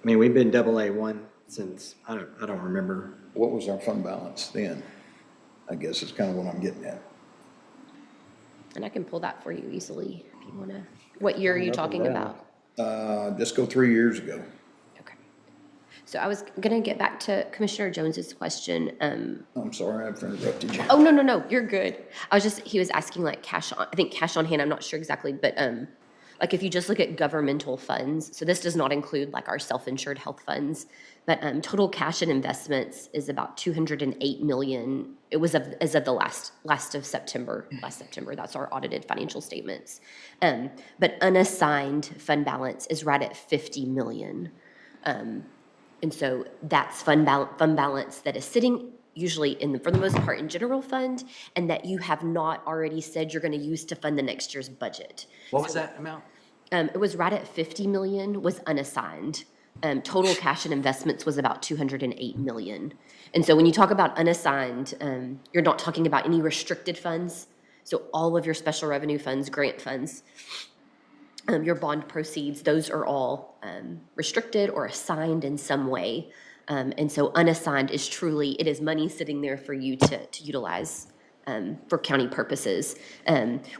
I mean, we've been AA1 since, I don't remember. What was our fund balance then? I guess is kind of what I'm getting at. and I can pull that for you easily if you want to. What year are you talking about? Just go 3 years ago. So I was going to get back to Commissioner Jones's question. I'm sorry, I've interrupted you. Oh, no, you're good. He was asking like cash on, I think cash on hand, I'm not sure exactly, but like if you just look at governmental funds, so this does not include like our self-insured health funds, but total cash and investments is about 208 million. It was as of the last September, that's our audited financial statements. But unassigned fund balance is right at 50 million. And so that's fund balance that is sitting usually for the most part in general fund, and that you have not already said you're gonna use to fund the next year's budget. What was that amount? It was right at 50 million was unassigned. Total cash and investments was about 208 million. And so when you talk about unassigned, you're not talking about any restricted funds. So all of your special revenue funds, grant funds, your bond proceeds, those are all restricted or assigned in some way. And so unassigned is truly, it is money sitting there for you to utilize for county purposes.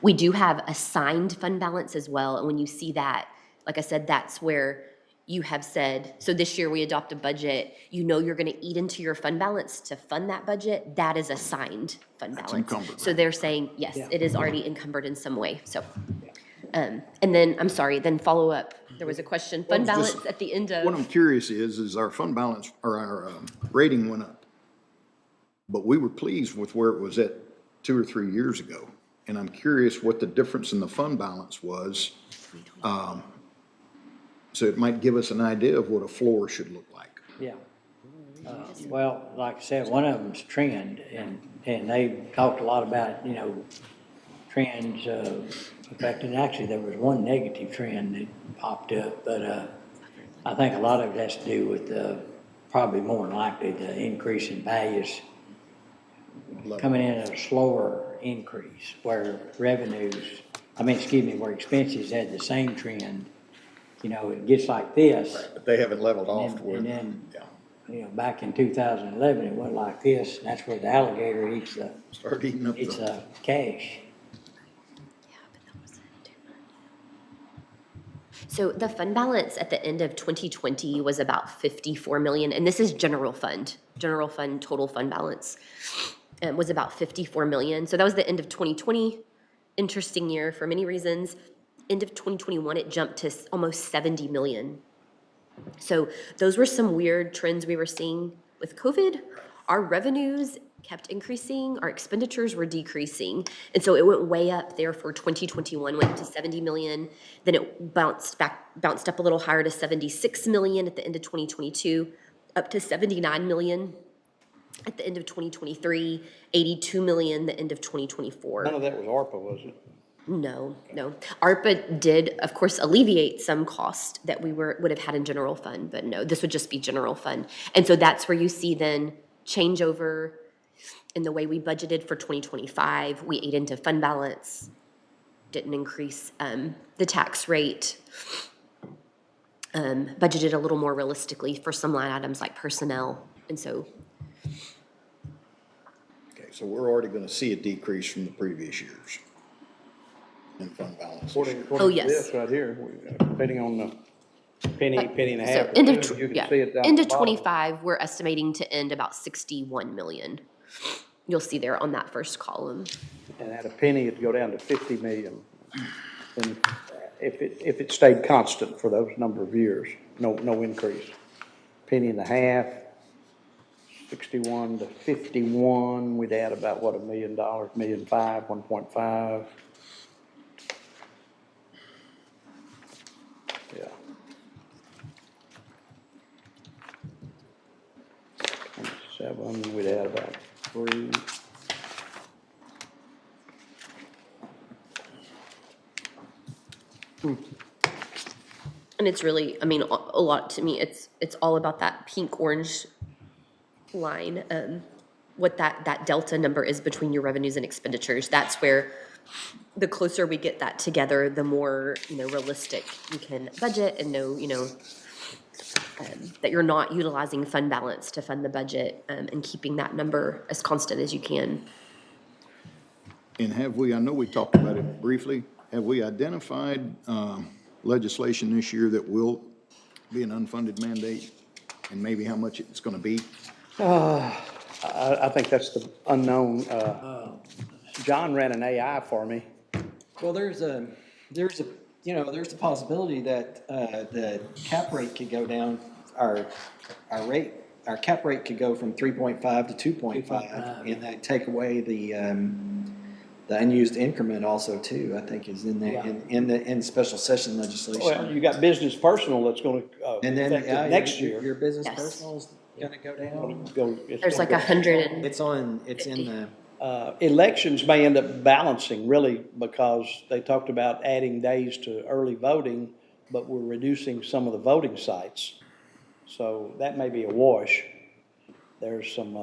We do have assigned fund balance as well. And when you see that, like I said, that's where you have said, so this year we adopt a budget, you know you're gonna eat into your fund balance to fund that budget, that is assigned fund balance. encumbered. So they're saying, yes, it is already encumbered in some way, so. And then, I'm sorry, then follow up, there was a question, fund Well, just- balance at the end of. What I'm curious is our fund balance, or our rating went up. But we were pleased with where it was at 2 or 3 years ago. And I'm curious what the difference in the fund balance was. So it might give us an idea of what a floor should look like. Yeah. Well, like I said, one of them's trend, and they talked a lot about, you know, trends affecting, actually, there was one negative trend that popped up, but I think a lot of it has to do with probably more than likely the increase in values coming in at a slower increase, where revenues, where expenses had the same trend. You know, it gets like this. Right, but they haven't leveled off to where. And then, you know, back in 2011, it went like this, and that's where the alligator eats the. Start eating up eats cash. So the fund balance at the end of 2020 was about 54 million, and this is general fund total fund balance was about 54 million. So that was the end of 2020. Interesting year for many reasons. End of 2021, it jumped to almost 70 million. So those were some weird trends we were seeing with COVID. Our revenues kept increasing, our expenditures were decreasing. And so it went way up there for 2021, went to 70 million. Then it bounced up a little higher to 76 million at the end of 2022, up to 79 million at the end of 2023, 82 million the end of 2024. None of that was ARPA, was it? No. ARPA did, of course, alleviate some cost that we would have had in general fund, but no, this would just be general fund. And so that's where you see then changeover in the way we budgeted for 2025. We ate into fund balance, didn't increase the tax rate, budgeted a little more realistically for some line items like personnel. And so. Okay, so we're already gonna see a decrease from the previous years in fund balance. According Oh, to yes. this right here, depending on the penny and a So half. end or of, two, you can yeah, see it down end the of bottom. 25, we're estimating to end about 61 million. You'll see there on that first column. And at a penny, it'd go down to 50 million. And if it stayed constant for those number of years, no increase. Penny and a half, 61 to 51, we'd add about, what, $1 million, $1.5 million, 1.5. Yeah. 7, we'd add about 3. And it's really, a lot to me, it's all about that pink orange line, what that delta number is between your revenues and expenditures. That's where the closer we get that together, the more, realistic you can budget and know, that you're not utilizing fund balance to fund the budget, and keeping that number as constant as you can. And I know we talked about it briefly, have we identified legislation this year that will be an unfunded mandate, and maybe how much it's gonna be? I think that's the unknown. John ran an AI for me. Well, there's a possibility that the cap rate could go down, our cap rate could go from 3.5 to 2.5, and that take away the The unused increment also too, I think is in there, Yeah. in special session legislation. Well, you got business personal that's gonna, And then, affect yeah, it next your- year. Your business Yes. personal's gonna go down. There's like 100 and. It's on, it's in the, Elections may end up balancing really because they talked about adding days to early voting, but we're reducing some of the voting sites. So that may be a wash. There's some,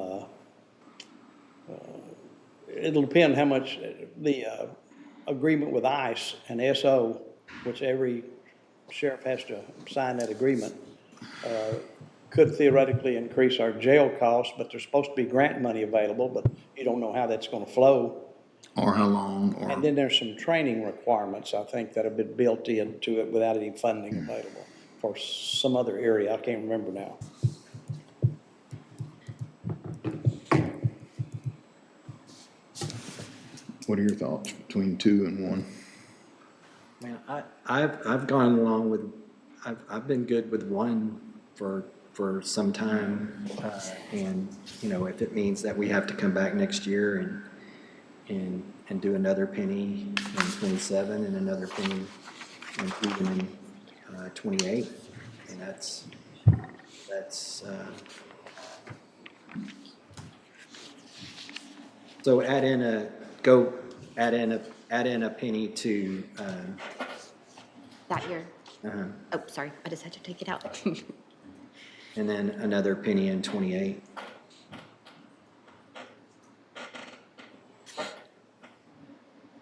it'll depend how much the agreement with ICE and SO, which every sheriff has to sign that agreement, could theoretically increase our jail costs, but there's supposed to be grant money available, but you don't know how that's gonna flow. Or how long, or. And then there's some training requirements, I think, that have been built into it without any funding available for some other area. I can't remember now. What are your thoughts between 2 and 1? man, I've gone along with, I've been good with 1 for some time. And, you know, if it means that we have to come back next year and do another penny in 27 and another penny even in 28, and that's, so add in a penny to, That year. uh-huh, Oh, sorry, I just had to take it out. and then another penny in 28.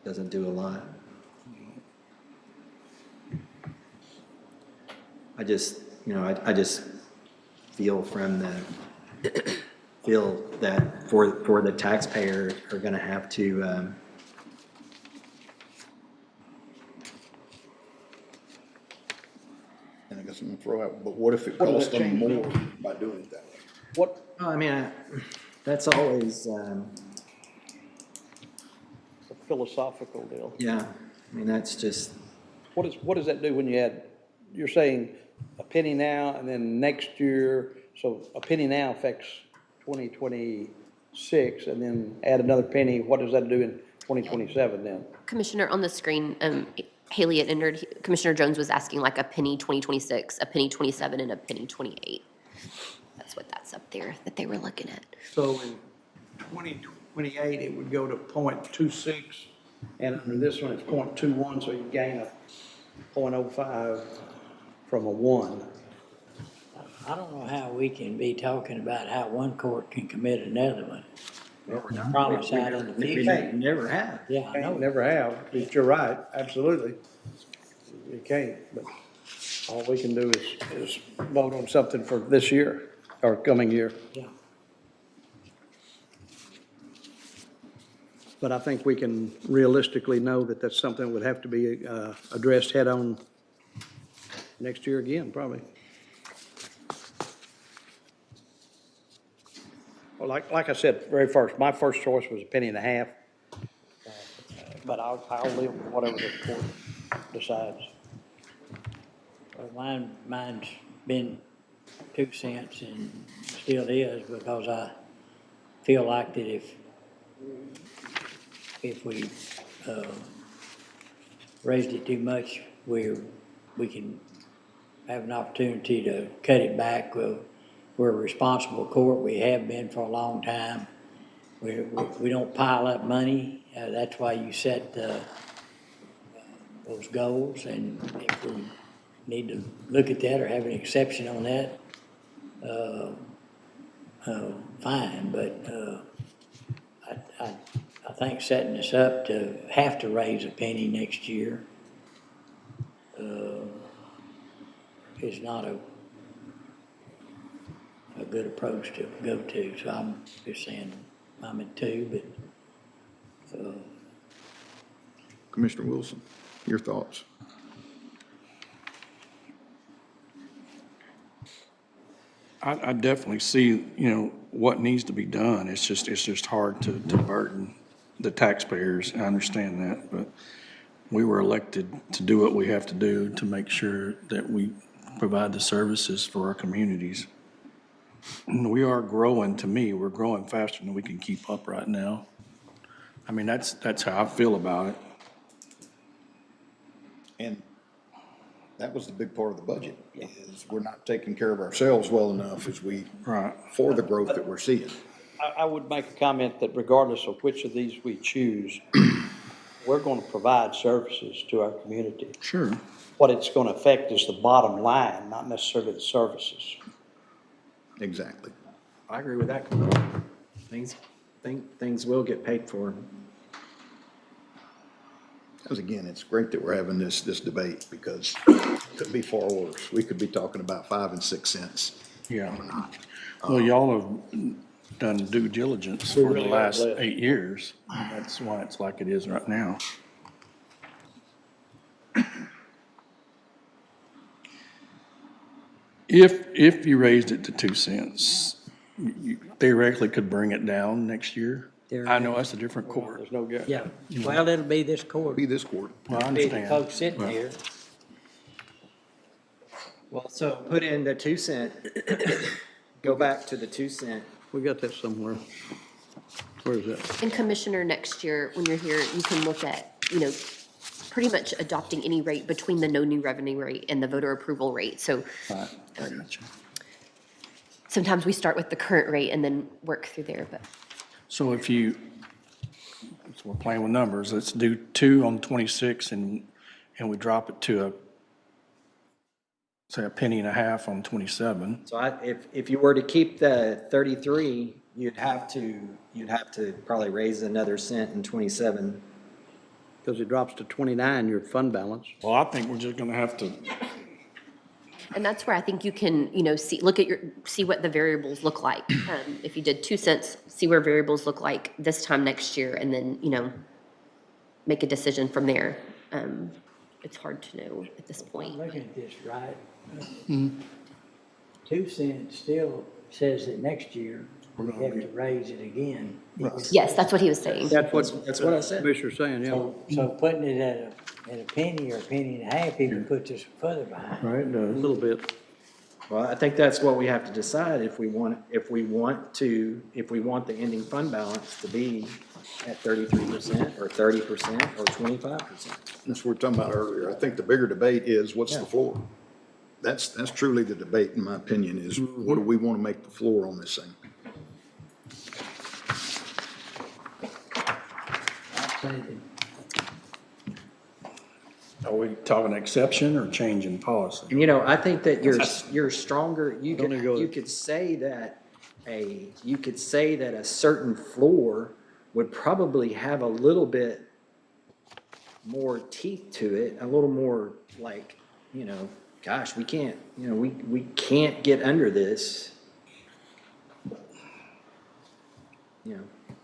Doesn't do a lot. I just, you know, I just feel feel that for the taxpayer are gonna have to, And I guess I'm gonna throw out, but what if it What does costs that them change? more by doing it that way? What, I mean, that's always, a philosophical deal. yeah, I mean, that's just, What does that do when you add, you're saying a penny now and then next year, so a penny now affects 2026 and then add another penny, what does that do in 2027 then? Commissioner, on the screen, Haley had entered, Commissioner Jones was asking like a penny 2026, a penny 27, and a penny 28. That's what that's up there that they were looking at. So in 2028, it would go to 0.26, and under this one, it's 0.21, so you gain a 0.05 from a 1. I don't know how we can be talking about how one court can commit another one. Promise out in the We future. can't. never have. Yeah, I know. Never have, but you're right, absolutely. You can't, but all we can do is vote on something for this year, or coming year. Yeah. But I think we can realistically know that that's something that would have to be addressed head-on next year again, probably. Well, like I said, very first, my first choice was a penny and a half. But I'll live with whatever the court decides. Well, mine's been 2 cents and still is, because I feel like that if we raised it too much, we can have an opportunity to cut it back. We're a responsible court. We have been for a long time. We don't pile up money. That's why you set those goals, and if we need to look at that or have an exception on that, fine, but I think setting us up to have to raise a penny next year is not a good approach to go to. So I'm just saying I'm at 2, but Commissioner Wilson, your thoughts? I definitely see, you know, what needs to be done. It's just hard to burden the taxpayers. I understand that, but we were elected to do what we have to do to make sure that we provide the services for our communities. And we are growing, to me, we're growing faster than we can keep up right now. I mean, that's how I feel about it. And that was the big part of the budget, is we're not taking care of ourselves well enough as we, for the growth that we're seeing. I would make a comment that regardless of which of these we choose, we're going to provide services to our community. Sure. What it's going to affect is the bottom line, not necessarily the services. Exactly. I agree with that. Things will get paid for. Because again, it's great that we're having this debate, because it could be far worse. We could be talking about 5 and 6 cents. Yeah. We're not. Well, y'all have done due diligence We for the really have last that. 8 years. That's why it's like it is right now. If you raised it to 2 cents, you theoretically could bring it down next year. I know that's a different court. There's no guarantee. Yeah, well, it'll be this court. Be this court. Well, I Be the understand. folks sitting but- here. Well, so put in the 2 cent, go back to the 2 cent. We got that somewhere. Where is that? And Commissioner, next year, when you're here, you can look at, pretty much adopting any rate between the no new revenue rate and the voter approval rate. So Right, I got you. sometimes we start with the current rate and then work through there, but. So if you, so we're playing with numbers, let's do 2 on 26 and we drop it to say $0.015 on 27. So if you were to keep the 33, you'd have to probably raise another cent in 27. Because it drops to 29, your fund balance. Well, I think we're just gonna have to, And that's where I think you can, see what the variables look like. If you did 2 cents, see where variables look like this time next year, and then, make a decision from there. It's hard to know at this point. Looking at this, right? 2 cents still says that next year we have to raise it again. Yes, that's what he was saying. That's what I said. Commissioner's saying, yeah. So putting it at a penny or a penny and a half even puts us further behind. Right, a little bit. Well, I think that's what we have to decide if we want the ending fund balance to be at 33% or 30% or 25%. That's what we were talking about earlier. I think the bigger debate is, what's the floor? That's truly the debate, in my opinion, is what do we want to make the floor on this thing? are we talking exception or change in policy? And I think that you're stronger, you could say that a certain floor would probably have a little bit more teeth to it, a little more like, gosh, we can't, we can't get under this.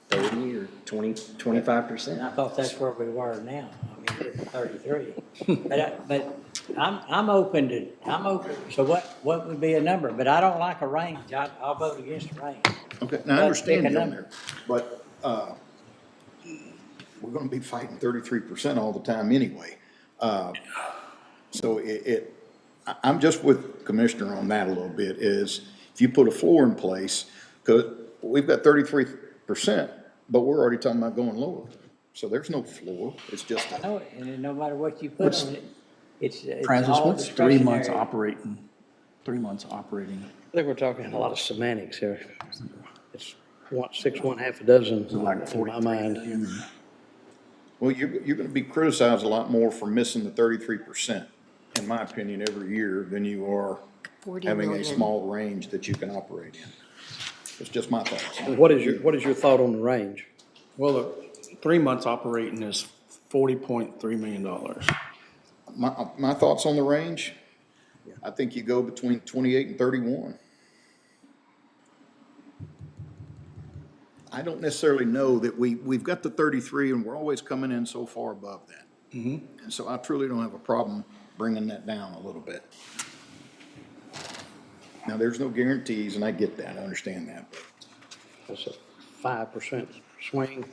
30 or 25%. And I thought that's where we were now. I mean, we're at 33. But I'm open, so what would be a number? But I don't like a range. I'll vote against a range. Okay, now I understand Pick a you on number. there, but, we're gonna be fighting 33% all the time anyway. So I'm just with Commissioner on that a little bit, is if you put a floor in place, because we've got 33%, but we're already talking about going lower. So there's no floor, it's just I know it, and then no matter what you put on it, it's Francis, all what's 3 months discretionary. operating? 3 months operating. I think we're talking a lot of semantics here. It's 6, 1/2 a dozen, Like in my mind. Well, you're gonna be criticized a lot more for missing the 33%, in my opinion, every year than you are 40 having a million. small range that you can operate in. It's just my thoughts. And what is your thought on the range? Well, the 3 months operating is $40.3 million. My thoughts on the range, I think you go between 28 and 31. I don't necessarily know that we've got the 33 and we're always coming in so far above that. And so I truly don't have a problem bringing that down a little bit. Now, there's no guarantees, and I get that, I understand that. That's a 5% swing.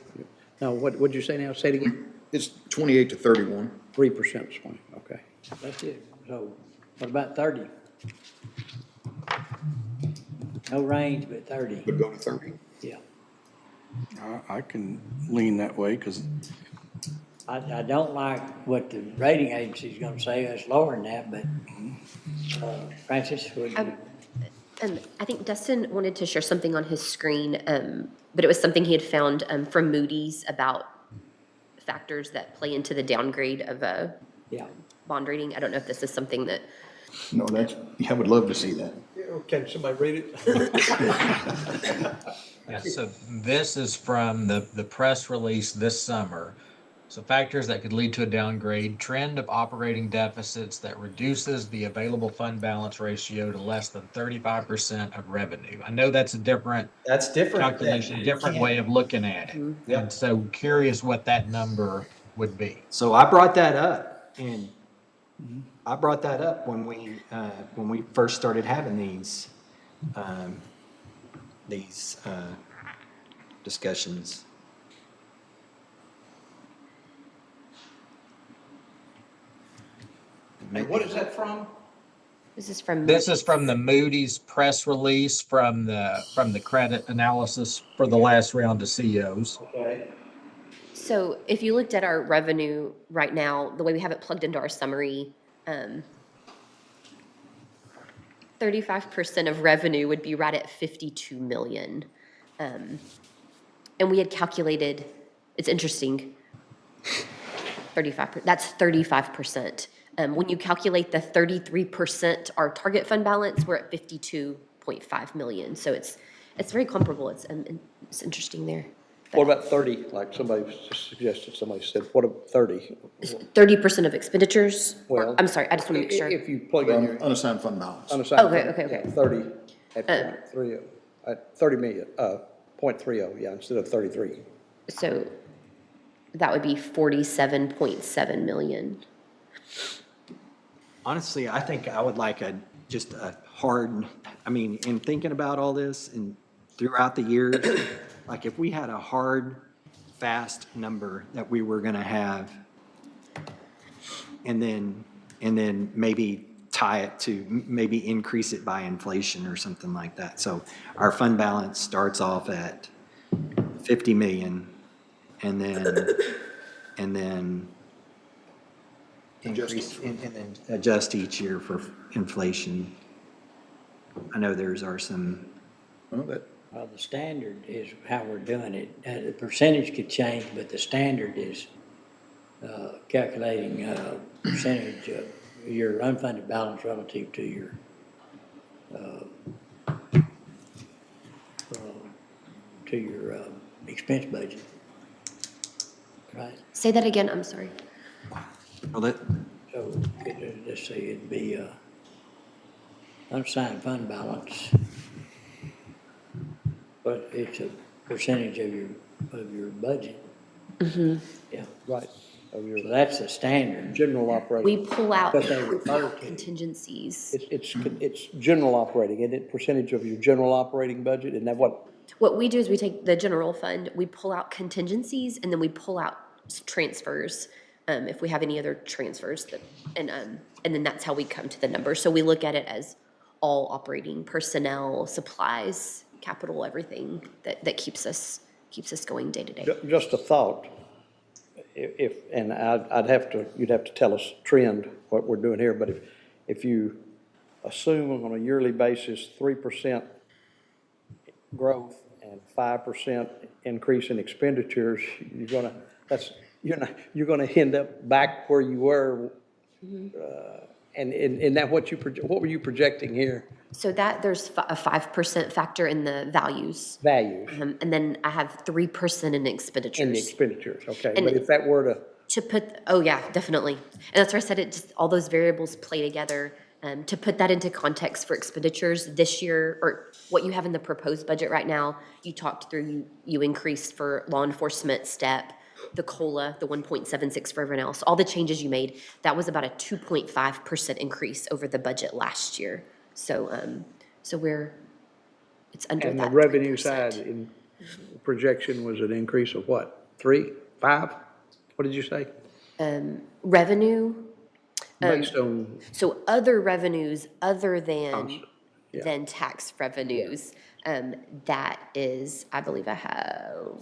No, what'd you say now? Say it again. It's 28 to 31. 3% swing, okay. That's it. So what about 30? No range, but 30. Would go to 30? Yeah. I can lean that way because I don't like what the rating agency's gonna say, us lowering that, but, Francis, would you? I think Dustin wanted to share something on his screen, but it was something he had found from Moody's about factors that play into the downgrade of a Yeah. bond rating. I don't know if this is something that, No, I would love to see that. Can somebody read it? Yeah, so this is from the press release this summer. So factors that could lead to a downgrade, trend of operating deficits that reduces the available fund balance ratio to less than 35% of revenue. I know that's a different That's different. calculation, different way of looking at it. Yep. And so curious what that number would be. So I brought that up, and I brought that up when we first started having these discussions. And what is that from? this is from. This is from the Moody's press release from the credit analysis for the last round of COs. Okay. So if you looked at our revenue right now, the way we have it plugged into our summary, 35% of revenue would be right at 52 million. And we had calculated, it's interesting, 35%, that's 35%. When you calculate the 33%, our target fund balance, we're at 52.5 million. So it's very comparable. It's interesting there. What about 30, like somebody suggested, somebody said, what about 30? 30% of expenditures? Or- Well, I'm sorry, I just want to make sure. If you plug in your Unassigned fund balance. unassigned. Okay, fund, okay, okay. yeah, 30 at 0.30, at 30 million, 0.30, yeah, instead of 33. So that would be 47.7 million. Honestly, I think I would like just a hard, I mean, in thinking about all this and throughout the years, like if we had a hard, fast number that we were gonna have, and then maybe tie it to, maybe increase it by inflation or something like that. So our fund balance starts off at 50 million, and then increase, and then adjust each year for inflation. I know theirs are some. Well, the standard is how we're doing it. The percentage could change, but the standard is calculating percentage of your unfunded balance relative to your expense budget. Right? Say that again, I'm sorry. Well, that, So, let's say it'd be unassigned fund balance, but it's a percentage of your budget. Mm-hmm. Yeah. Right. So that's the standard. General operating. We pull out But they refer to. contingencies. It's general operating, isn't it? Percentage of your general operating budget, isn't that what? What we do is we take the general fund, we pull out contingencies, and then we pull out transfers, if we have any other transfers that, and then that's how we come to the number. So we look at it as all operating personnel, supplies, capital, everything that keeps us going day to day. Just a thought, and you'd have to tell us trend, what we're doing here, but if you assume on a yearly basis, 3% growth and 5% increase in expenditures, you're gonna end up back where you were. And that what were you projecting here? So that there's a 5% factor in the values. Values. And then I have 3% in expenditures. In the expenditures, okay, And but if that were to put, oh yeah, definitely. And that's why I said it, just all those variables play together. To put that into context for expenditures this year, or what you have in the proposed budget right now, you talked through, you increased for law enforcement, STEP, the COLA, the 1.76 for everyone else, all the changes you made, that was about a 2.5% increase over the budget last year. So, it's under and that. the revenue side in projection was an increase of what, 3, 5? What did you say? Revenue. Based on, So other revenues other than yeah. than tax revenues That is, I believe I have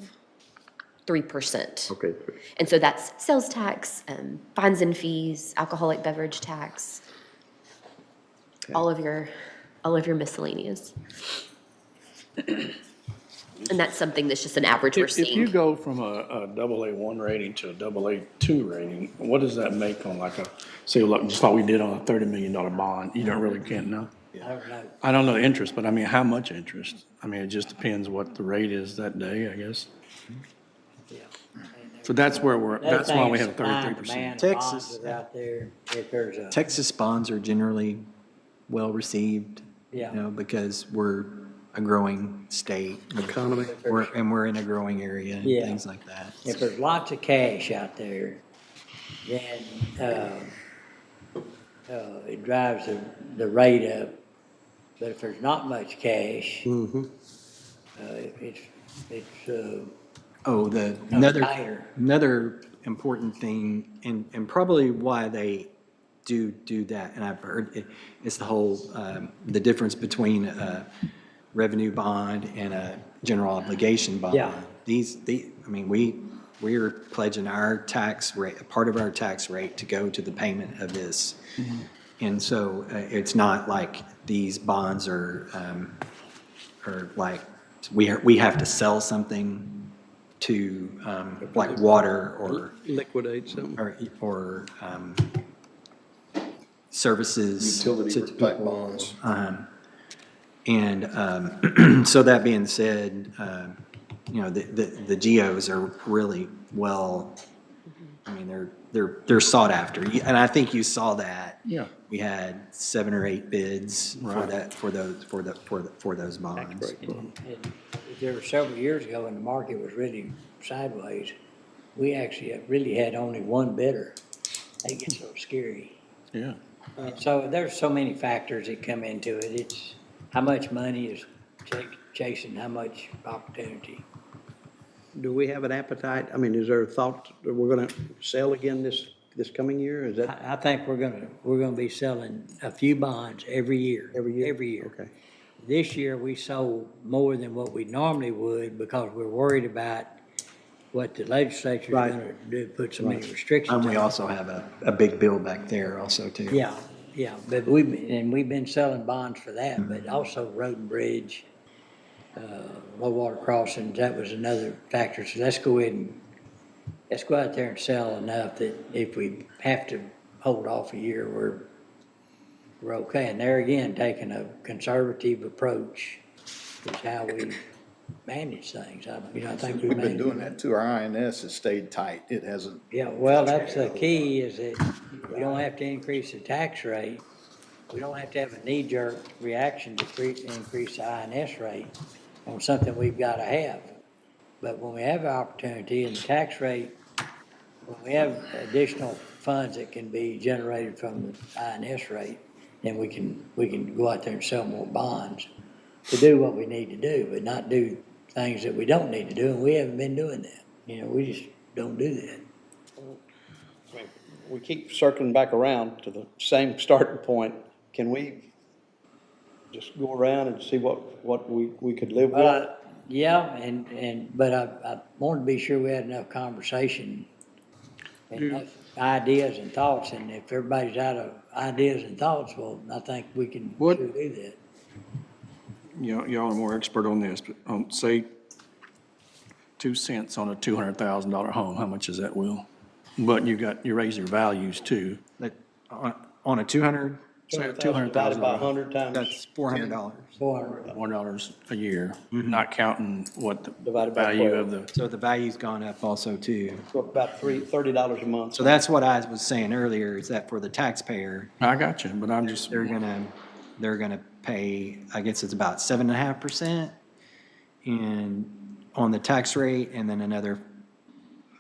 3%. Okay. And so that's sales tax, fines and fees, alcoholic beverage tax, all of your miscellaneous. And that's something that's just an average we're If you seeing. go from a AA1 rating to a AA2 rating, what does that make on like a, say, like, just like we did on a $30 million bond? You can't know. I don't know. I don't know the interest, but I mean, how much interest? I mean, it just depends what the rate is that day, I guess. So that's where that's why we have 33%. Texas. Out there, if there's a. Texas bonds are generally well-received, Yeah. because we're a growing state. Economy. And we're in a growing area and Yeah. things like that. If there's lots of cash out there, then, it drives the rate up. But if there's not much cash, it's, Oh, tighter. another important thing, and probably why they do that, and I've heard it, it's the whole, the difference between a revenue bond and a general obligation bond. Yeah. We're pledging our tax rate, a part of our tax rate to go to the payment of this. And so it's not like these bonds are like, we have to sell something to, like water or. Liquidate something. Or services. Utility type bonds. And so that being said, the geos are really well, they're sought after. And I think you saw that. Yeah. We had 7 or 8 bids for Right. that, for those bonds. and there were several years ago when the market was really sideways, we actually really had only one bidder. That gets a little scary. Yeah. And so there's so many factors that come into it. It's how much money is chasing how much opportunity. Do we have an appetite? I mean, is there a thought that we're gonna sell again this coming year? Is that? I think we're gonna be selling a few bonds every year. Every year? Every year. Okay. This year, we sold more than what we normally would because we're worried about what the legislature's Right. gonna do, put so many restrictions on. And we it. also have a big bill back there also too. Yeah, but we've been selling bonds for that, but also road and bridge, low water crossings, that was another factor. So let's go out there and sell enough that if we have to hold off a year, we're okay. And there again, taking a conservative approach is how we manage things. I think We've been doing that too. Our INS has stayed tight. It hasn't. Yeah, well, that's the key, is that we don't have to increase the tax rate. We don't have to have a knee-jerk reaction to increase the INS rate on something we've got to have. But when we have an opportunity and the tax rate, when we have additional funds that can be generated from the INS rate, then we can go out there and sell more bonds to do what we need to do, but not do things that we don't need to do, and we haven't been doing that. We just don't do that. We keep circling back around to the same starting point. Can we just go around and see what we could live with? Yeah, but I wanted to be sure we had enough conversation, enough ideas and thoughts, and if everybody's out of ideas and thoughts, well, I think we can What- sure do that. Y'all are more expert on this, but say 2 cents on a $200,000 home, how much is that, Will? But you raise your values too. On a 200, Say Divided $200,000. by 100 times. that's $400. $400 a year, not counting what the Divided by value 12. of the. So the value's gone up also too. So about $30 a month. So that's what I was saying earlier, is that for the taxpayer, I got you, but I'm just. they're gonna pay, I guess it's about 7.5%, and on the tax rate, and then another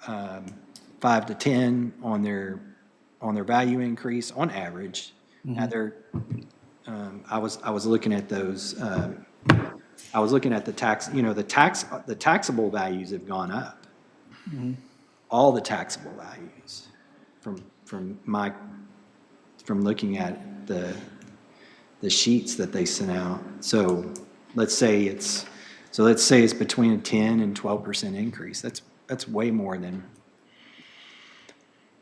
5 to 10 on their value increase on average. Now I was looking at those. I was looking at the tax. The taxable values have gone up. All the taxable values, from looking at the sheets that they sent out. So let's say it's between a 10 and 12% increase. That's way more than,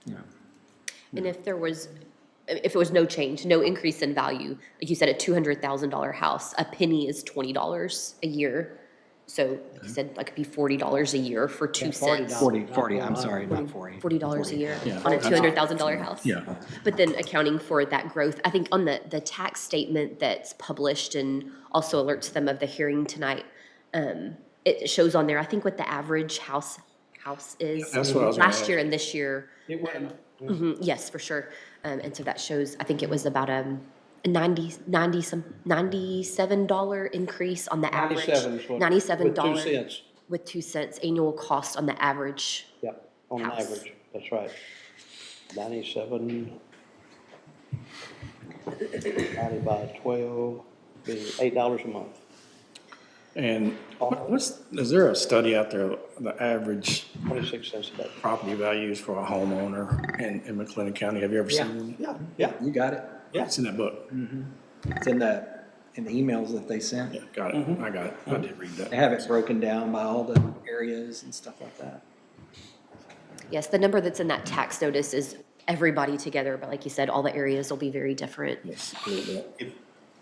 you know. And if it was no change, no increase in value, like you said, a $200,000 house, a penny is $20 a year. So like you said, that could be $40 a year for 2 cents. 40, I'm sorry, not 40. $40 a year Yeah. on a $200,000 house. Yeah. But then accounting for that growth, I think on the tax statement that's published and also alerts them of the hearing tonight, it shows on there, I think what the average house is. That's what I was gonna Last year ask. and this year. It went. Yes, for sure. And so that shows, I think it was about a $97 increase on the average. 97 is what- $97 with 2 cents. with 2 cents annual cost on the average. Yep, on House. average, that's right. 97, 90 by 12, be $8 a month. And is there a study out there, the average 26 cents a day. property values for a homeowner in McLennan County? Have you ever Yeah. seen? Yeah, you got it. Yeah. It's in that book. It's in the emails that they sent. Yeah, got it. I got it. I did read that. They have it broken down by all the areas and stuff like that. Yes, the number that's in that tax notice is everybody together, but like you said, all the areas will be very different.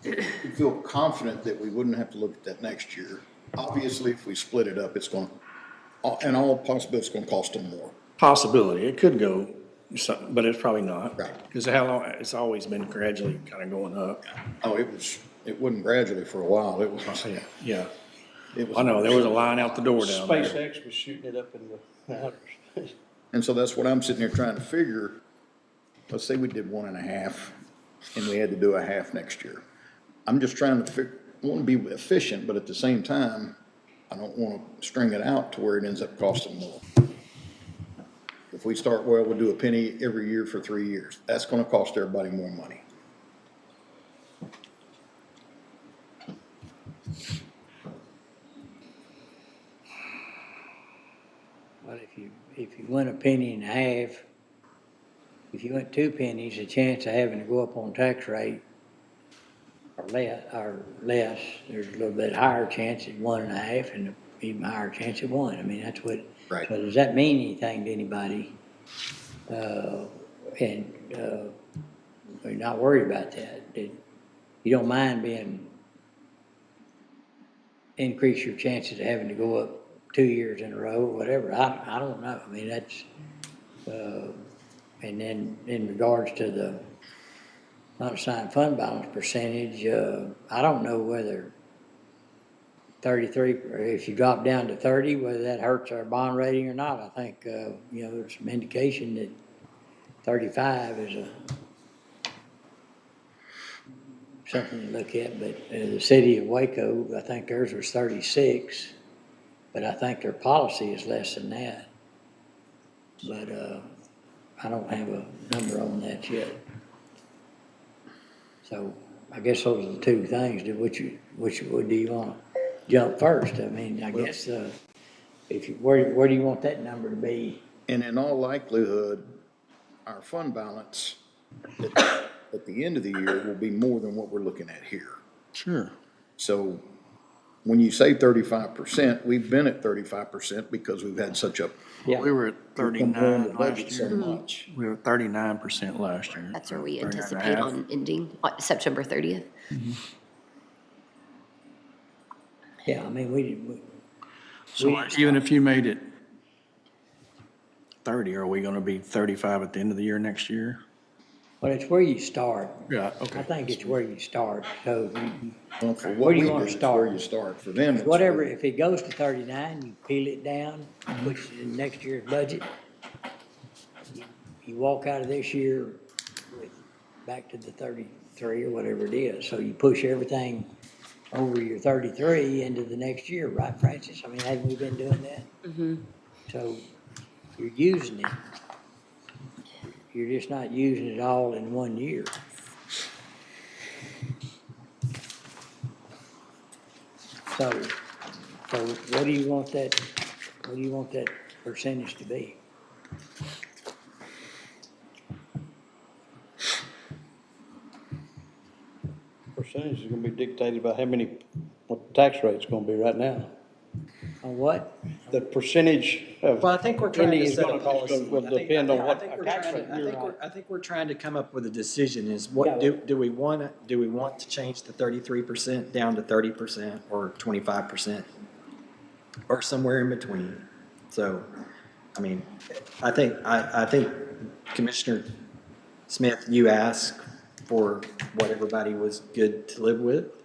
If you feel confident that we wouldn't have to look at that next year, obviously, if we split it up, it's going, in all possibility, it's going to cost them more. Possibility. It could go, but it's probably not. Right. Because how long, it's always been gradually kind of going up. Oh, it wasn't gradually for a while. It was. Yeah. It was. I know, there was a line out the door down there. SpaceX was shooting it up in the outer space. And so that's what I'm sitting there trying to figure. Let's say we did 1.5 and we had to do a half next year. I'm just trying to want to be efficient, but at the same time, I don't want to string it out to where it ends up costing more. If we start, well, we'll do a penny every year for 3 years. That's going to cost everybody more money. But if you went a penny and a half, if you went 2 pennies, the chance of having to go up on tax rate or less, there's a little bit higher chance at 1.5 and even higher chance at 1. I mean, that's what. Right. So does that mean anything to anybody? We're not worried about that. You don't mind increase your chances of having to go up 2 years in a row or whatever. I don't know. I mean, that's, and then in regards to the unassigned fund balance percentage, I don't know whether 33, or if you drop down to 30, whether that hurts our bond rating or not. I think, there's some indication that 35 is something to look at, but the city of Waco, I think theirs was 36, but I think their policy is less than that. But I don't have a number on that yet. So I guess those are the 2 things. Which do you want to jump first? I mean, I guess where do you want that number to be? And in all likelihood, our fund balance at the end of the year will be more than what we're looking at here. Sure. So when you say 35%, we've been at 35% because we've had such a. Yeah. We were at We've come down 39 the last budget year. so much. We were at 39% last year. That's where we 39 and a anticipate half. on ending September 30th. Yeah, I mean, So even if you made it 30, are we going to be 35 at the end of the year next year? well, it's where you start. Yeah, okay. I think it's where you start. So Well, for where what do you we want do, to it's where start? you start. For them, it's Whatever, where- if it goes to 39, you peel it down, put it in next year's budget. You walk out of this year back to the 33 or whatever it is. So you push everything over your 33 into the next year, right, Francis? I mean, haven't we been doing that? Mm-hmm. So you're using it. You're just not using it all in 1 year. So what do you want that percentage to be? Percentage is gonna be dictated by how many what the tax rate's gonna be right now. On what? The percentage of. Well, I think we're trying lending to is set a gonna- policy. Will I think- depend on I what think our we're tax trying to- rate. I think we're trying to come up with a decision is what, do we want to change the 33% down to 30% or 25%? Or somewhere in between. So, I mean, I think Commissioner Smith, you asked for what everybody was good to live with.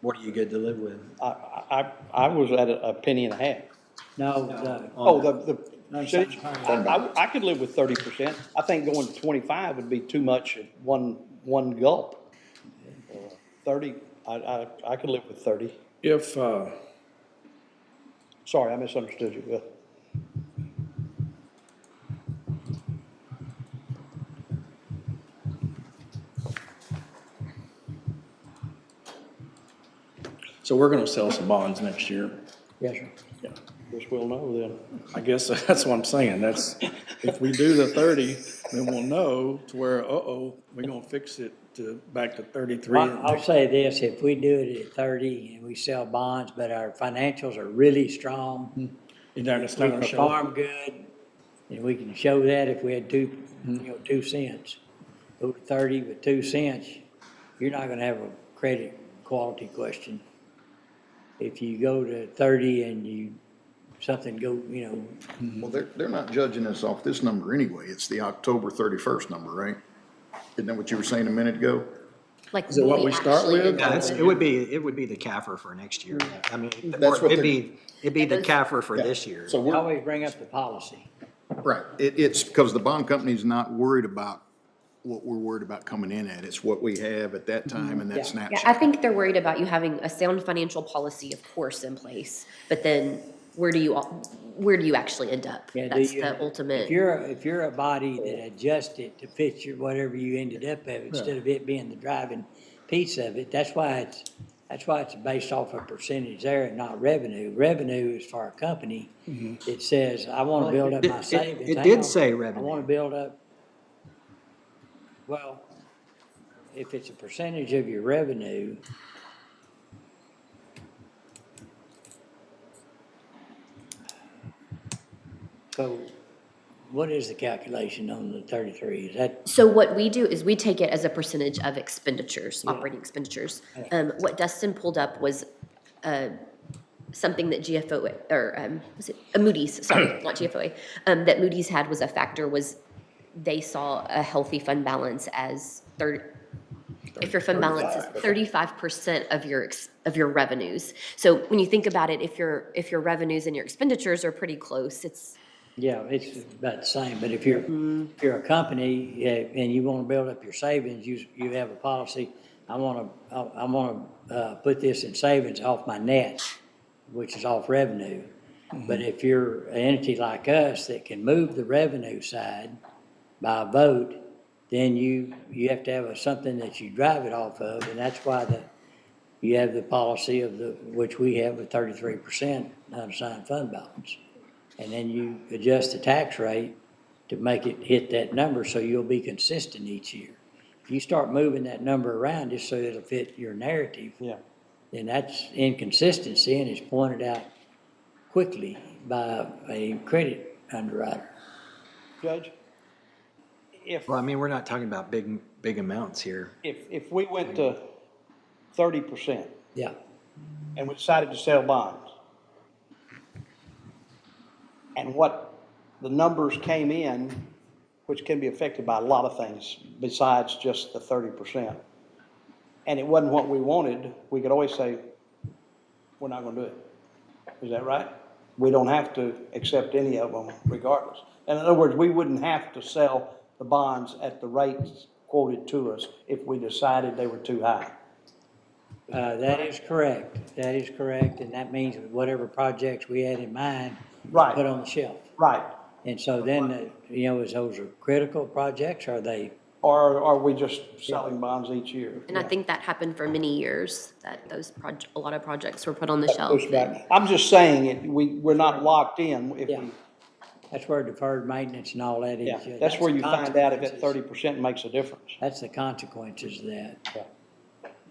What are you good to live with? I was at a penny and a half. No, Oh, the No, percentage? something. I could live with 30%. I think going to 25 would be too much at one gulp. 30, I could live with 30. If, Sorry, I misunderstood you, Bill. so we're gonna sell some bonds next year. Yes, sir. Yeah. Guess we'll know then. I guess that's what I'm saying. That's, if we do the 30, then we'll know to where, we're gonna fix it to, back to 33. I'll say this, if we do it at 30 and we sell bonds, but our financials are really strong, You're not we gonna show. perform good, and we can show that if we had 2 cents. Go to 30 with 2 cents, you're not gonna have a credit quality question. If you go to 30 and something go, Well, they're not judging us off this number anyway. It's the October 31st number, right? Isn't that what you were saying a minute ago? Like, Is it what we start actually with? end up Yeah, it would be the CAFR for next year. I mean, That's what it'd be the CAFR for this year. So we we're, always bring up the policy. right, it's because the bond company's not worried about what we're worried about coming in at. It's what we have at that time and that Yeah, snapshot. I think they're worried about you having a sound financial policy, of course, in place, but then where do you actually end up? Yeah, That's the, the ultimate. If you're a body that adjusts it to fit whatever you ended up of, instead of it being the driving piece of it, that's why it's based off a percentage there and not revenue. Revenue is for a company. It says, I want to build up my savings. It Hang did on. say I revenue. want to build up, well, if it's a percentage of your revenue, so what is the calculation on the 33? Is that, So what we do is we take it as a percentage of expenditures, operating expenditures. What Dustin pulled up was something that GFOA, or was it Moody's, sorry, not GFOA, that Moody's had was a factor, was they saw a healthy fund balance as if your fund balance is 35% of your revenues. So when you think about it, if your revenues and your expenditures are pretty close, it's about the same, but if you're a company and you want to build up your savings, you have a policy, I want to put this in savings off my net, which is off revenue. But if you're an entity like us that can move the revenue side by a vote, then you have to have something that you drive it off of, and that's why you have the policy which we have with 33% unassigned fund balance. And then you adjust the tax rate to make it hit that number so you'll be consistent each year. If you start moving that number around just so it'll fit your narrative, then that's inconsistency and it's pointed out quickly by a credit underwriter. Judge? Well, I mean, we're not talking about big amounts here. If we went to 30%. Yeah. And we decided to sell bonds, and what the numbers came in, which can be affected by a lot of things besides just the 30%, and it wasn't what we wanted, we could always say, we're not gonna do it. Is that right? We don't have to accept any of them regardless. In other words, we wouldn't have to sell the bonds at the rates quoted to us if we decided they were too high. That is correct. That is correct, and that means whatever projects we had in mind, Right. put on the shelf. Right. And so then, is those are critical projects, or are they? Or are we just selling bonds each year? And I think that happened for many years, that a lot of projects were put on the shelf. I'm just saying, we're not locked in if we. That's where deferred maintenance and all that is. Yeah, that's where you find out if that 30% makes a difference. That's the consequences of that.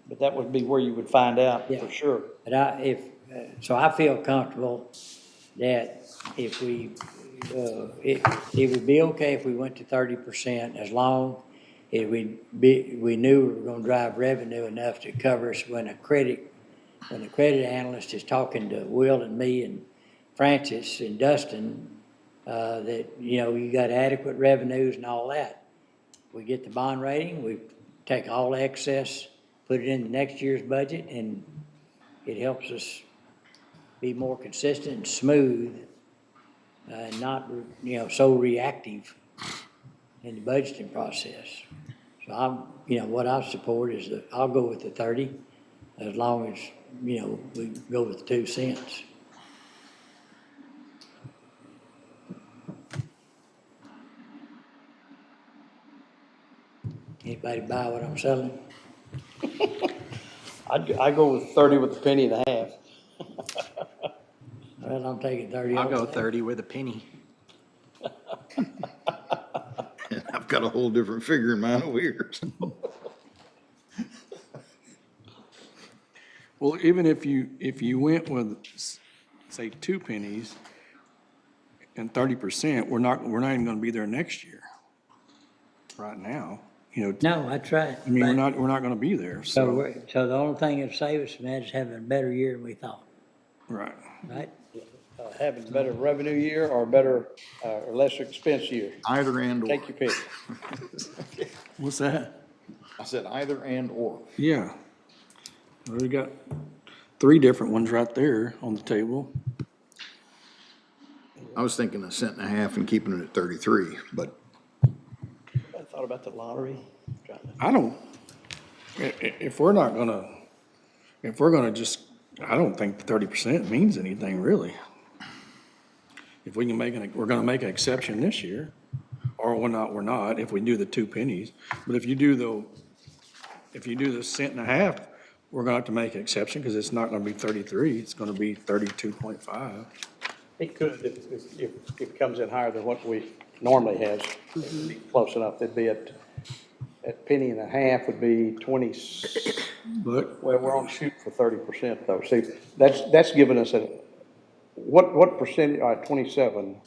But that would be where you would find out Yeah. for sure. But so I feel comfortable that if it would be okay if we went to 30%, as long as we knew we were gonna drive revenue enough to cover us when the credit analyst is talking to Will and me and Francis and Dustin, that, you got adequate revenues and all that. We get the bond rating, we take all the excess, put it in the next year's budget, and it helps us be more consistent and smooth, and not, so reactive in the budgeting process. So what I support is that I'll go with the 30, as long as, we go with the 2 cents. Anybody buy what I'm selling? I go with 30 with a penny and a half. Well, I'm taking 30. I'll go 30 with a penny. And I've got a whole different figure in mind over here. Well, even if you went with, say, 2 pennies and 30%, we're not even gonna be there next year. Right now, No, that's right. I mean, we're not gonna be there, so. So the only thing that'll save us from that is having a better year than we thought, Right. right? Having a better revenue year or a better, or lesser expense year. Either and or. Take your pick. What's that? I said either and or. Yeah. Well, we got 3 different ones right there on the table. I was thinking 1.5 cents and keeping it at 33, but I thought about the lottery. I don't, if we're gonna just, I don't think 30% means anything really. If we can we're gonna make an exception this year, or we're not, if we do the 2 pennies. But if you do the 1.5 cents, we're gonna have to make an exception, because it's not gonna be 33, it's gonna be 32.5. It could, if it comes in higher than what we normally has, it'd be close enough. It'd be at penny and a half would be 20. But Well, we're on shoot for 30% though. See, that's giving us what percentage, 27.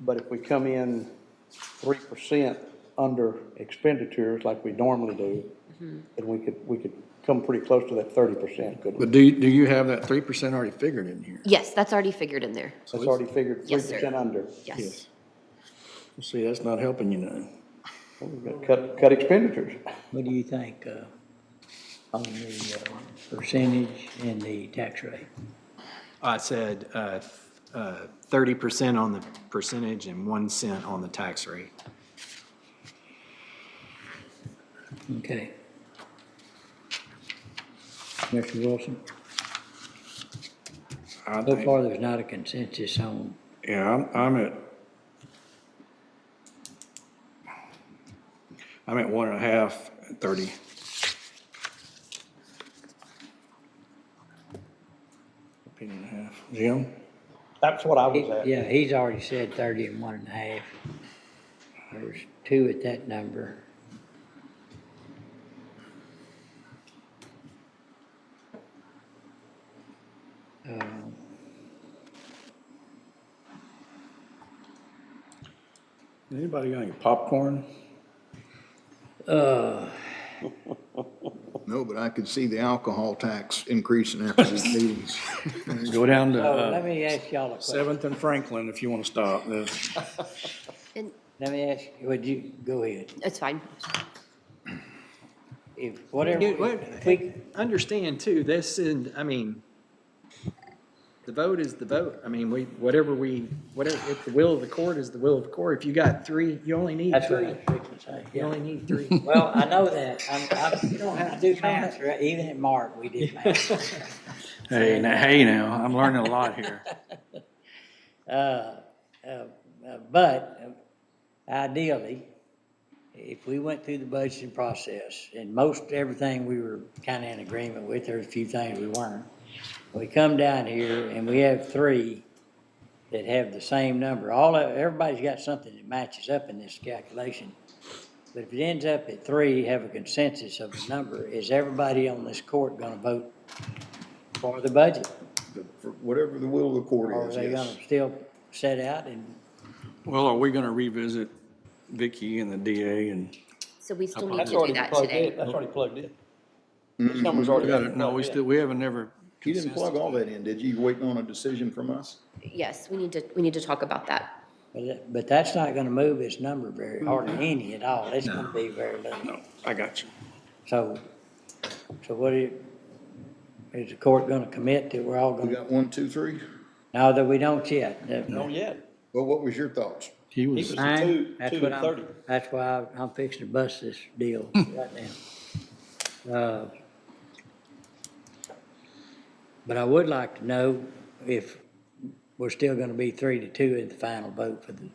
But if we come in 3% under expenditures like we normally do, then we could come pretty close to that 30%, couldn't we? But do you have that 3% already figured in here? Yes, that's already figured in there. That's already figured Yes, sir. 3% under. Yes. See, that's not helping you none. We've got cut expenditures. What do you think, on the, percentage and the tax rate? I said 30% on the percentage and 1 cent on the tax rate. Okay. Mr. Wilson? So far, there's not a consensus on, Yeah, I'm at 1.5 at 30. A penny and a half. Jim? That's what I was at. yeah, he's already said 30 and 1.5. There's 2 at that number. Anybody got any popcorn? no, but I could see the alcohol tax increasing after these meetings. Go down to Let me ask y'all a question. 7th and Franklin if you want to stop. Let me ask, would you, go ahead. It's fine. If whatever, if we, Understand too, this, and, I mean, the vote is the vote. I mean, whatever, if the will of the court is the will of the court, if you got 3, you only need that's what 3. I was fixing to say. You Yeah. only need 3. Well, I know that. You don't have to do math, right? Even at Mark, we did math. Hey, now, I'm learning a lot here. But ideally, if we went through the budgeting process, and most everything we were kind of in agreement with, there's a few things we weren't. We come down here and we have 3 that have the same number. Everybody's got something that matches up in this calculation. But if it ends up at 3, have a consensus of a number, is everybody on this court gonna vote for the budget? For whatever the will of the court Or are is, they yes. gonna still set out and, Well, are we going to revisit Vicky and the DA and? So we still need That's to do already that plugged today. in, that's already plugged in. This number's already. No, we haven't never. You didn't plug all that in, did you? You waiting on a decision from us? Yes, we need to talk about that. but that's not gonna move its number very, hardly any at all. It's gonna be very little. I got you. So what is the court gonna commit that we're all We gonna, got 1, 2, 3? no, that we don't yet. Not yet. Well, what was your thoughts? He was the Fine. two That's to what 30. That's why I'm fixing to bust this deal right now. But I would like to know if we're still gonna be 3-2 in the final vote for the,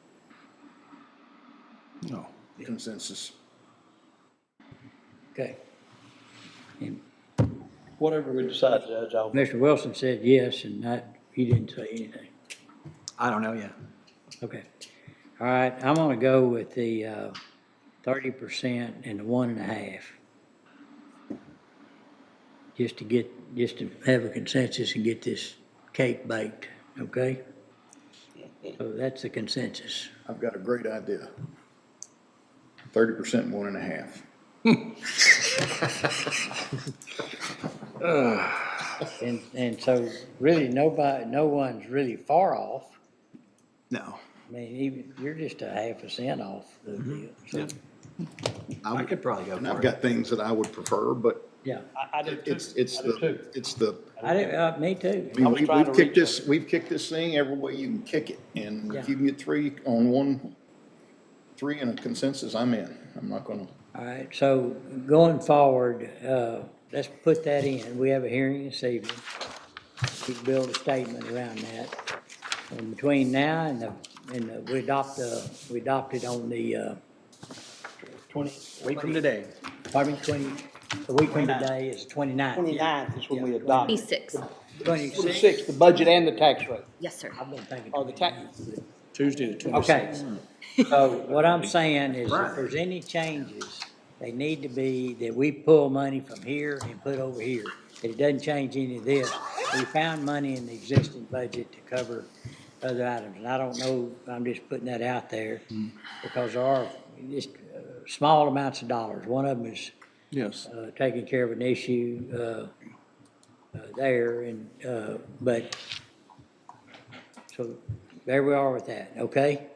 No. Consensus. okay. And Whatever we decide, Judge, I'll. Mr. Wilson said yes, and he didn't say anything. I don't know yet. Okay. All right, I'm gonna go with the 30% and the 1.5. Just to have a consensus and get this cake baked, okay? So that's the consensus. I've got a great idea. 30% and 1.5. And so really no one's really far off. No. I mean, even, you're just a 0.5% off the deal. So, I could probably go And for I've it. got things that I would prefer, but yeah, I do too. it's I do too. me too. I I was mean, trying to we've kicked this thing every way you can kick it. And if Yeah. you can get 3 on 1, 3 and a consensus, I'm in. I'm not gonna. All right, so going forward, let's put that in. We have a hearing this evening. We can build a statement around that. And between now and we adopt it on the, 20. Week from today. pardon me, the week from today is 29th. 29th is when we adopt. 26. 26th. 26, the budget and the tax rate, Yes, sir. I've been thinking. or the tax. Tuesday the 26th. Okay, so what I'm saying is if there's any changes, they need to be that we pull money from here and put over here. That it doesn't change any of this. We found money in the existing budget to cover other items, and I don't know, I'm just putting that out there because there are just small amounts of dollars. One of them is Yes. taking care of an issue there, and but so there we are with that, okay?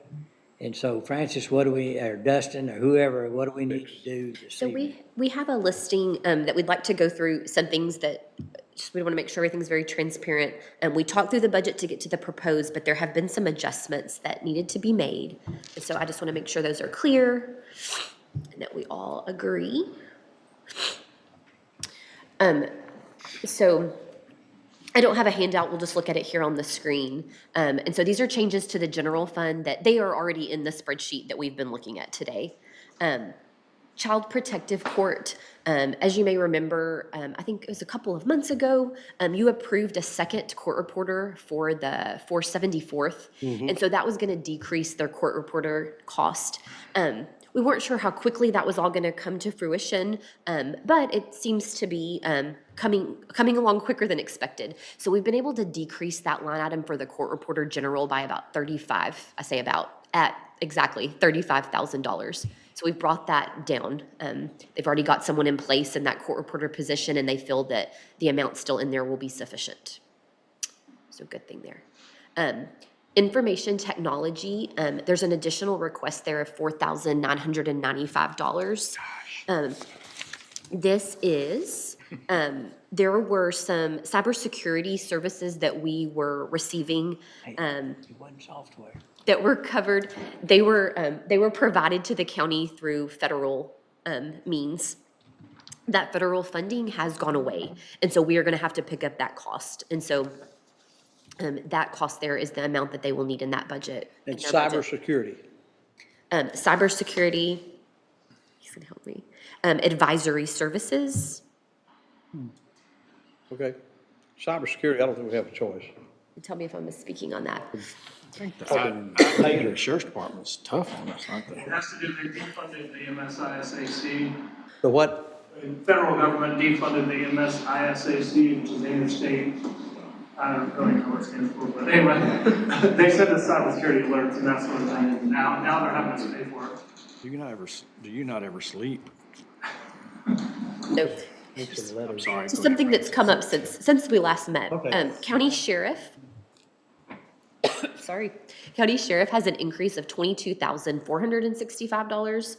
And so Francis, what do we, or Dustin, or whoever, what do we need to do this So evening? we have a listing that we'd like to go through, some things that just we want to make sure everything's very transparent. And we talked through the budget to get to the proposed, but there have been some adjustments that needed to be made. And so I just want to make sure those are clear and that we all agree. So I don't have a handout, we'll just look at it here on the screen. And so these are changes to the general fund that they are already in the spreadsheet that we've been looking at today. Child Protective Court, as you may remember, I think it was a couple of months ago, you approved a second court reporter for the 474th. And so that was gonna decrease their court reporter cost. We weren't sure how quickly that was all gonna come to fruition, but it seems to be coming along quicker than expected. So we've been able to decrease that line item for the court reporter general by about at exactly $35,000. So we've brought that down. They've already got someone in place in that court reporter position, and they feel that the amount still in there will be sufficient. So good thing there. Information technology, there's an additional request there of $4,995. This is, there were some cybersecurity services that we were receiving. It wasn't software. That were covered, they were provided to the county through federal means. That federal funding has gone away, and so we are gonna have to pick up that cost. And so that cost there is the amount that they will need in that budget. And in their budget. cybersecurity. Cybersecurity, he's gonna help me. Advisory services, Okay. Cybersecurity, I don't think we have a choice. Tell me if I'm misspeaking on that. I think the sheriff's department's tough on us, aren't they? It has to do, they defunded the MSISAC. The what? The federal government defunded the MSISAC, which is the interstate, I don't really know what it stands for, but anyway, they sent us cybersecurity alerts and that sort of thing, and now they're having us pay for it. Do you not ever sleep? Nope. I'm sorry. So something that's come up since we last met. County Sheriff, sorry, County Sheriff has an increase of $22,465.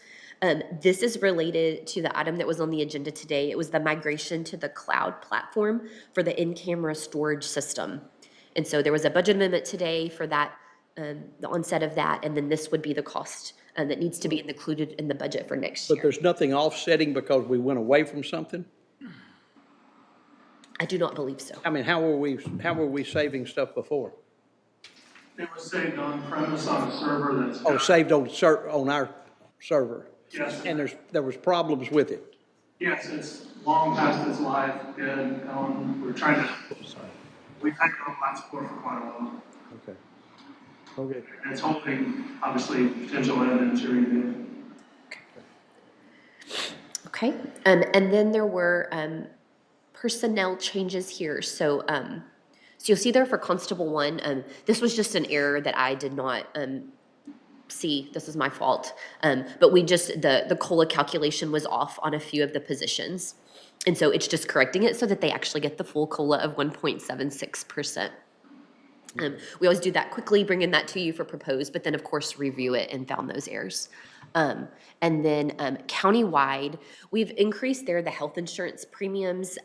This is related to the item that was on the agenda today. It was the migration to the cloud platform for the in-camera storage system. And so there was a budget amendment today for that, the onset of that, and then this would be the cost that needs to be included in the budget for next year. But there's nothing offsetting because we went away from something? I do not believe so. I mean, how were we saving stuff before? It was saved on premise on a server that's. Oh, saved on our server? Yes. And there was problems with it? Yes, it's long past its life, and we're trying to, we've had it on life support for quite a while. Okay. Okay. And it's holding, obviously, potential evidence or anything. Okay, and then there were personnel changes here. So you'll see there for Constable 1, this was just an error that I did not see. This is my fault. But we just, the COLA calculation was off on a few of the positions. And so it's just correcting it so that they actually get the full COLA of 1.76%. We always do that quickly, bringing that to you for proposed, but then of course review it and found those errors. And then countywide, we've increased there the health insurance premiums,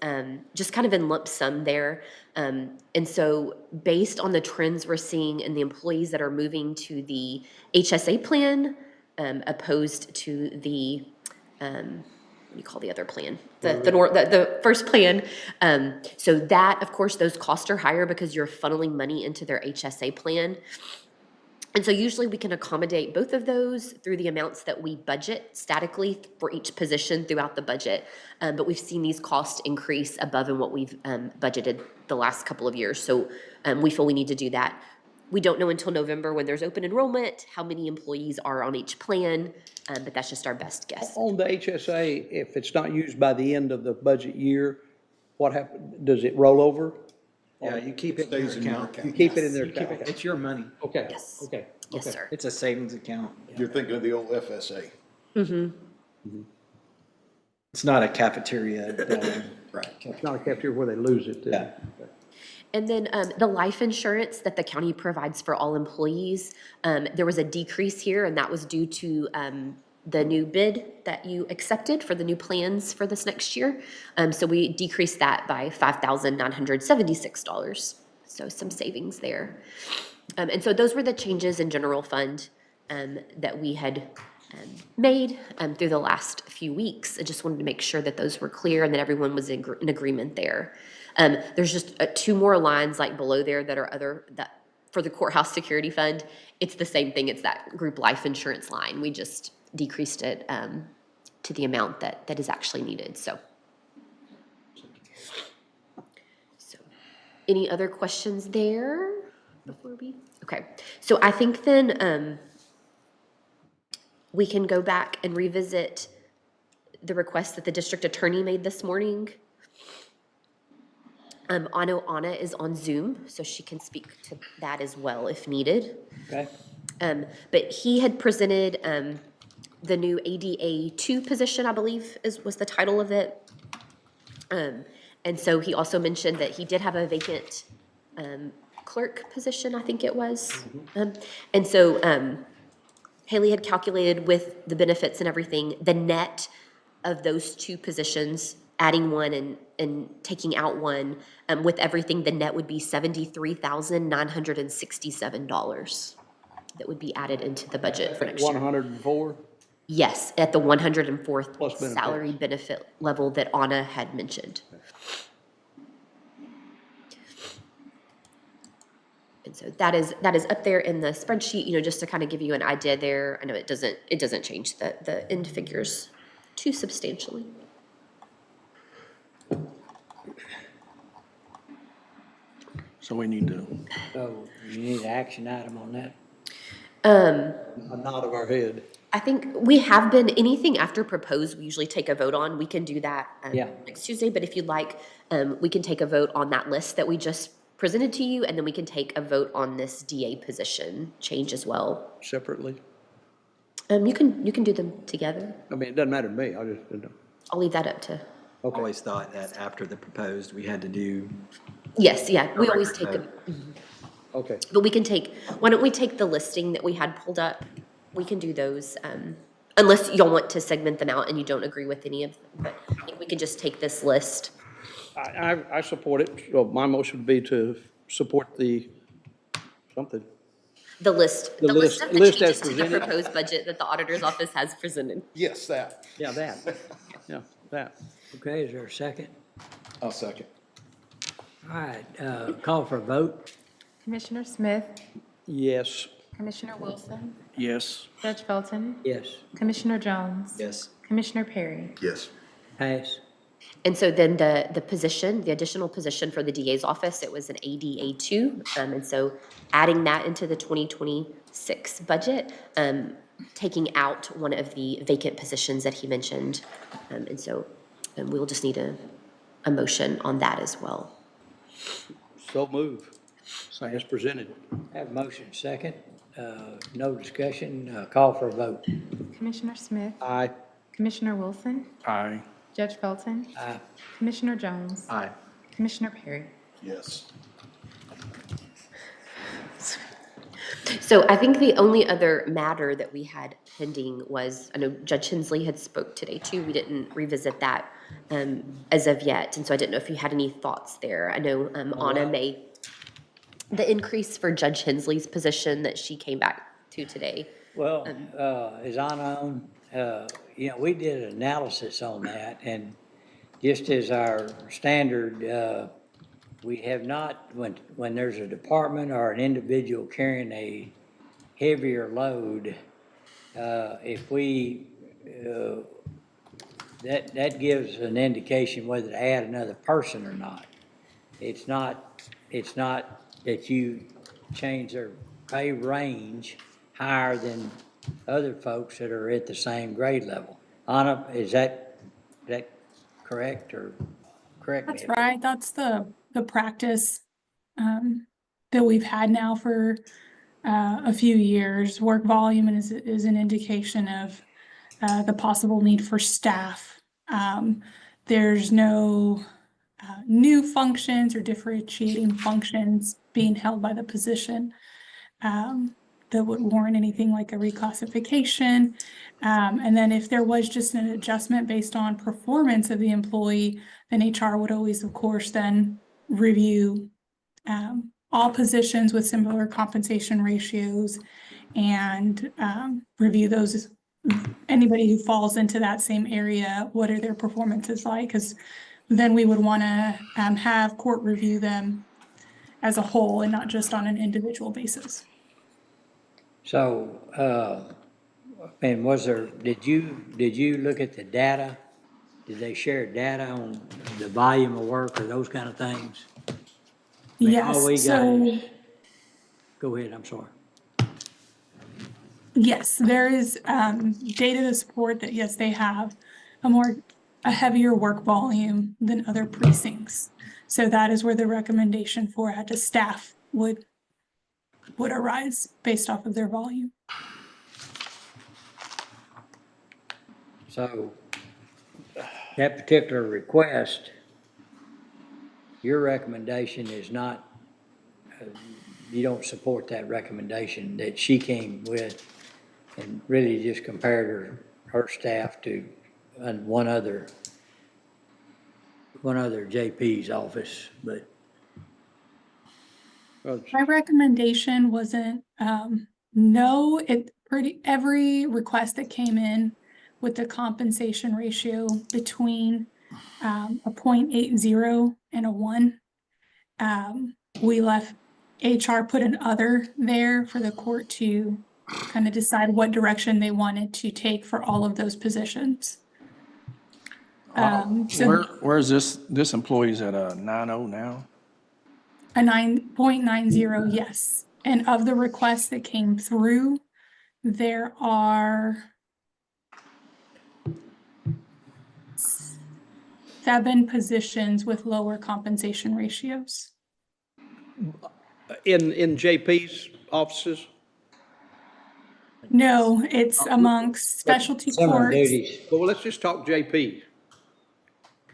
just kind of in lump sum there. And so based on the trends we're seeing in the employees that are moving to the HSA plan, opposed to the, what do you call the other plan? The first plan. So that, of course, those costs are higher because you're funneling money into their HSA plan. And so usually we can accommodate both of those through the amounts that we budget statically for each position throughout the budget. But we've seen these costs increase above and what we've budgeted the last couple of years. So we feel we need to do that. We don't know until November when there's open enrollment, how many employees are on each plan, but that's just our best guess. On the HSA, if it's not used by the end of the budget year, what happens? Does it roll over? Yeah, you keep it in your account. You keep it in their account? It's your money. Okay. Yes. Okay. Yes, Okay. sir. It's a savings account. You're thinking of the old FSA. Mm-hmm. It's not a cafeteria building. Right. It's not a cafeteria where they lose it. Yeah. And then the life insurance that the county provides for all employees, there was a decrease here, and that was due to the new bid that you accepted for the new plans for this next year. So we decreased that by $5,976. So some savings there. And so those were the changes in general fund that we had made through the last few weeks. I just wanted to make sure that those were clear and that everyone was in agreement there. There's just 2 more lines like below there that are that for the courthouse security fund. It's the same thing. It's that group life insurance line. We just decreased it to the amount that is actually needed. So any other questions there before we? Okay. So I think then we can go back and revisit the request that the district attorney made this morning. I know Anna is on Zoom, so she can speak to that as well if needed. Okay. But he had presented the new ADA 2 position, I believe was the title of it. And so he also mentioned that he did have a vacant clerk position, I think it was. And so Haley had calculated with the benefits and everything, the net of those 2 positions, adding one and taking out one, with everything, the net would be $73,967 that would be added into the budget for next year. 104? Yes, at the 104th Plus benefits. salary benefit level that Anna had mentioned. And so that is up there in the spreadsheet, just to kind of give you an idea there. I know it doesn't change the end figures too substantially. So we need to, So you need an action item on that? A nod of our head. I think we have been, anything after proposed, we usually take a vote on. We can do that Yeah. next Tuesday, but if you'd like, we can take a vote on that list that we just presented to you, and then we can take a vote on this DA position change as well. Separately? You can do them together. I mean, it doesn't matter to me, I just didn't know. I'll leave that up to, Always thought that after the proposed, we had to do. yes, yeah, we A always record take vote. them. Okay. But we can take, why don't we take the listing that we had pulled up? We can do those, unless y'all want to segment them out and you don't agree with any of them. But I think we can just take this list. I support it. Well, my motion would be to support the, something. The list, The the list of the list as changes to the presented. proposed budget that the auditor's office has presented. Yes, that. Yeah, that. Yeah, that. Okay, is there a second? I'll second. All right, call for a vote. Commissioner Smith, Yes. Commissioner Wilson, yes. Judge Felton, Yes. Commissioner Jones. Yes. Commissioner Perry. Yes. Pass. And so then the position, the additional position for the DA's office, it was an ADA2. And so adding that into the 2026 budget, taking out one of the vacant positions that he mentioned. And so we'll just need a motion on that as well. So move. As presented. Have a motion second. No discussion. Call for a vote. Commissioner Smith, Aye. Commissioner Wilson, Aye. Judge Felton, Aye. Commissioner Jones. Aye. Commissioner Perry. Yes. So I think the only other matter that we had pending was, I know Judge Hensley had spoke today too. We didn't revisit that as of yet. And so I didn't know if you had any thoughts there. I know Anna may, the increase for Judge Hensley's position that she came back to today. Well, is Anna on? We did an analysis on that, and just as our standard, we have not, when there's a department or an individual carrying a heavier load, if we, that gives an indication whether to add another person or not. It's not that you change their pay range higher than other folks that are at the same grade level. Anna, is that correct, or correct me? That's right. That's the practice that we've had now for a few years. Work volume is an indication of the possible need for staff. There's no new functions or differentiating functions being held by the position that would warrant anything like a reclassification. And then if there was just an adjustment based on performance of the employee, then HR would always, of course, then review all positions with similar compensation ratios and review those, anybody who falls into that same area, what are their performances like? Because then we would want to have court review them as a whole and not just on an individual basis. So, and did you look at the data? Did they share data on the volume of work or those kind of things? All we got is, go ahead, I'm sorry. Yes, there is data to support that, yes, they have a heavier work volume than other precincts. So that is where the recommendation for add to staff would arise based off of their volume. So that particular request, your recommendation is not, you don't support that recommendation that she came with and really just compared her staff to one other JP's office, but. My recommendation wasn't no. Every request that came in with the compensation ratio between a 0.80 and a 1, we left HR put an other there for the court to kind of decide what direction they wanted to take for all of those positions. Where is this employee's at a 9.0 now? A 9.90, yes. And of the requests that came through, there are 7 positions with lower compensation ratios. In JP's offices? No, it's amongst specialty Similar courts. duties. Well, let's just talk JP.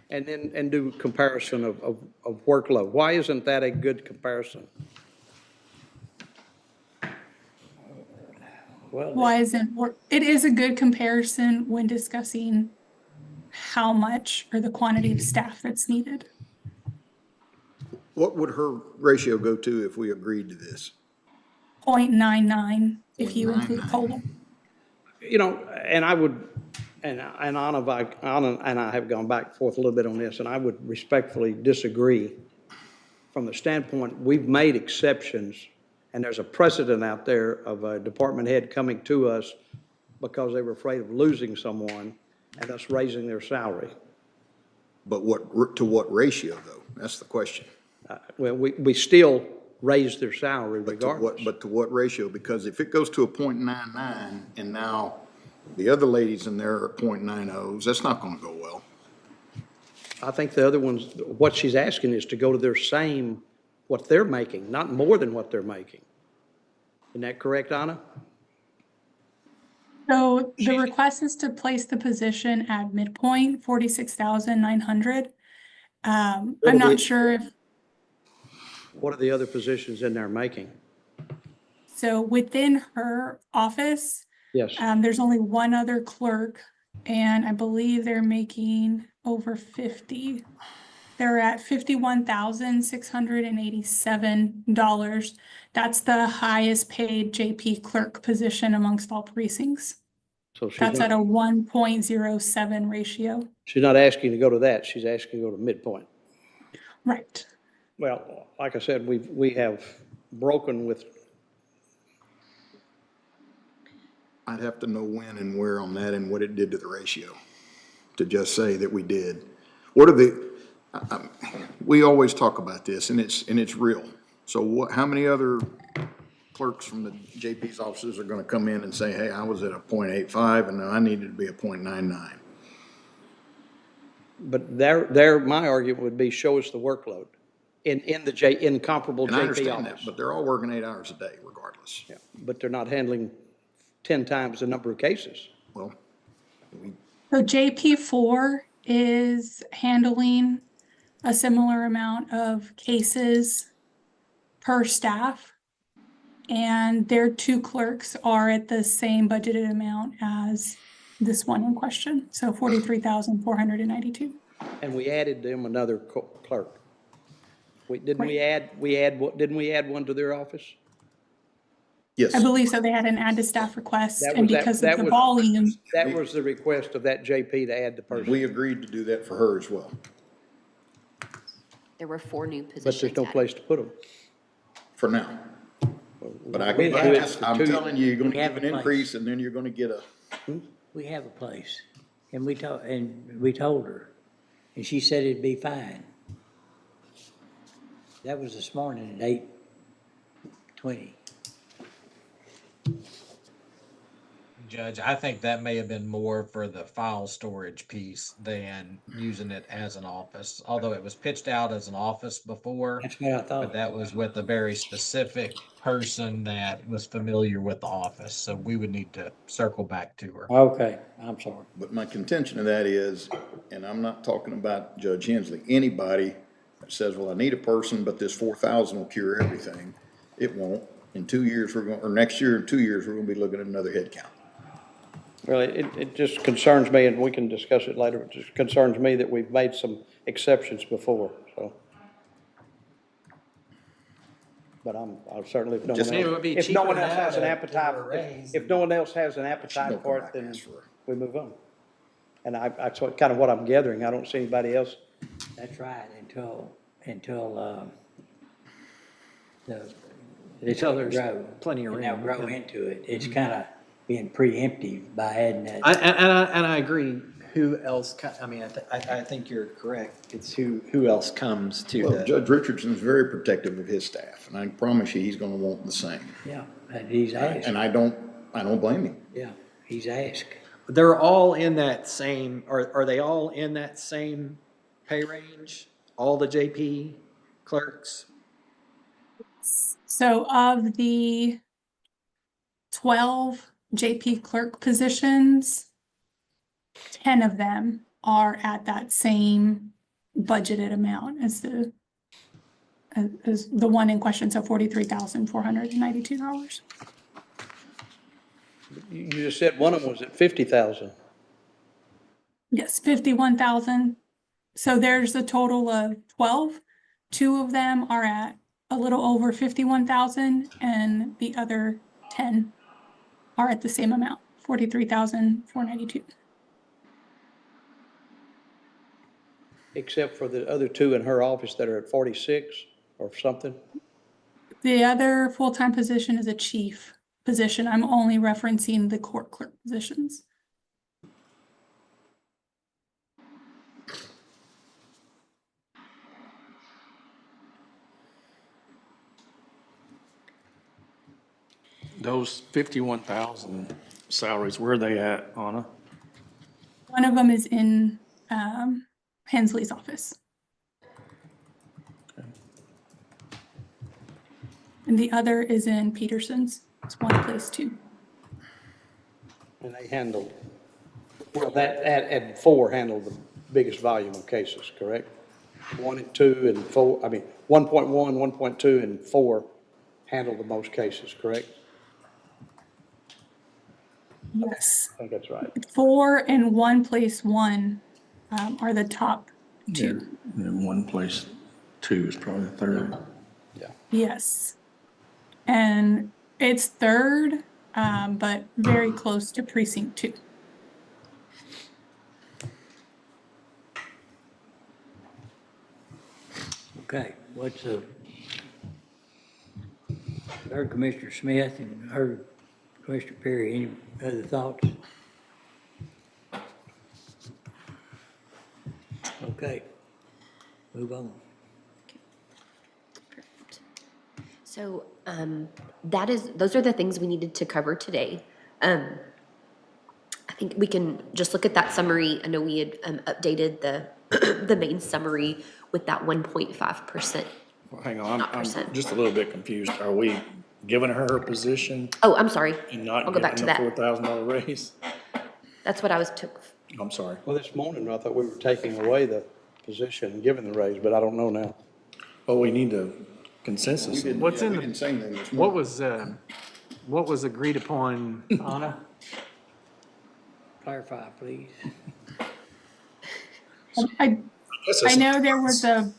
And do comparison of workload. Why isn't that a good comparison? Well, Why isn't work? It is a good comparison when discussing how much or the quantity of staff that's needed. What would her ratio go to if we agreed to this? 0.99 if you include COLA. You know, and I would, and Anna and I have gone back and forth a little bit on this, and I would respectfully disagree from the standpoint, we've made exceptions, and there's a precedent out there of a department head coming to us because they were afraid of losing someone and us raising their salary. But to what ratio, though? That's the question. Well, we still raise their salary regardless. But to what ratio? Because if it goes to a 0.99 and now the other ladies in there are 0.90s, that's not going to go well. I think the other ones, what she's asking is to go to their same, what they're making, not more than what they're making. Isn't that correct, Anna? So the request is to place the position at midpoint, 46,900. I'm not sure if, What are the other positions in there making? so within her office, Yes. there's only one other clerk, and I believe they're making over 50. They're at $51,687. That's the highest paid JP clerk position amongst all precincts. So she's That's at a not, 1.07 ratio. she's not asking to go to that, she's asking to go to midpoint. Right. Well, like I said, we have broken with, I'd have to know when and where on that and what it did to the ratio to just say that we did. What are we always talk about this and it's real. So how many other clerks from the JP's offices are going to come in and say, hey, I was at a 0.85 and now I needed to be a 0.99? but my argument would be, show us the workload in comparable And I JP understand that, office. but they're all working 8 hours a day regardless. Yeah, but they're not handling 10 times the number of cases. Well, So JP4 is handling a similar amount of cases per staff. And their 2 clerks are at the same budgeted amount as this one in question. So 43,492. And we added them another clerk. Didn't we add one to their office? Yes. I believe so. They had an add to staff request, That and was- because that of the was- volume, That was the request of that JP to add the person. We agreed to do that for her as well. There were 4 new positions. But there's no added. place to put them. For now. But I'm telling you, you're going to have an increase and then you're going to get a. We have a place, and we told her, and she said it'd be fine. That was this morning at 8:20. Judge, I think that may have been more for the file storage piece than using it as an office, although it was pitched out as an office before. That's what I thought. But that was with a very specific person that was familiar with the office, so we would need to circle back to her. Okay, I'm sorry. But my contention of that is, and I'm not talking about Judge Hensley, anybody that says, well, I need a person, but this 4,000 will cure everything, it won't. In 2 years, or next year, in 2 years, we're going to be looking at another head count. Well, it just concerns me, and we can discuss it later, it just concerns me that we've made some exceptions before, so. But I certainly, if no Just- one It would be else, if no cheaper one to else have has an a- appetite, a raise. if no one else has an appetite for it, then we move on. And that's kind of what I'm gathering, I don't see anybody else. That's right, until it's Until there's grow. plenty of And they'll room, grow yeah. into it. It's kind of being preemptive by adding that. And I agree. who else, I mean, I think you're correct. It's who else comes to Well, the, Judge Richardson's very protective of his staff, and I promise you, he's gonna want the same. Yeah, and he's asked. And I don't blame him. Yeah, he's asked. they're all in that same, are they all in that same pay range? All the JP clerks? So of the 12 JP clerk positions, 10 of them are at that same budgeted amount as the one in question, so $43,492. You just said one of them was at 50,000. Yes, 51,000. So there's a total of 12. 2 of them are at a little over 51,000, and the other 10 are at the same amount, 43,492. Except for the other 2 in her office that are at 46 or something. The other full-time position is a chief position. I'm only referencing the court clerk positions. Those 51,000 salaries, where are they at, Anna? One of them is in Hensley's office. And the other is in Peterson's. It's one place too. And they handle, well, that, and 4 handle the biggest volume of cases, correct? 1 and 2 and 4, I mean, 1.1, 1.2, and 4 handle the most cases, correct? Yes. I think that's right. 4 and 1+1 are the top 2. And one place, 2 is probably the third. Yes. And it's third, but very close to precinct 2. Okay, heard Commissioner Smith and heard Commissioner Perry. Any other thoughts? Okay, move on. So those are the things we needed to cover today. I think we can just look at that summary. I know we had updated the main summary with that 1.5%. Well, hang on, I'm just a little bit confused. Are we giving her her position? Oh, I'm sorry. And not I'll go back giving to the that. $4,000 raise? That's what I was took. I'm sorry. Well, this morning, I thought we were taking away the position and giving the raise, but I don't know now. Well, we need a consensus. What's in the, what was agreed upon? Anna? Clarify, please. I know there was a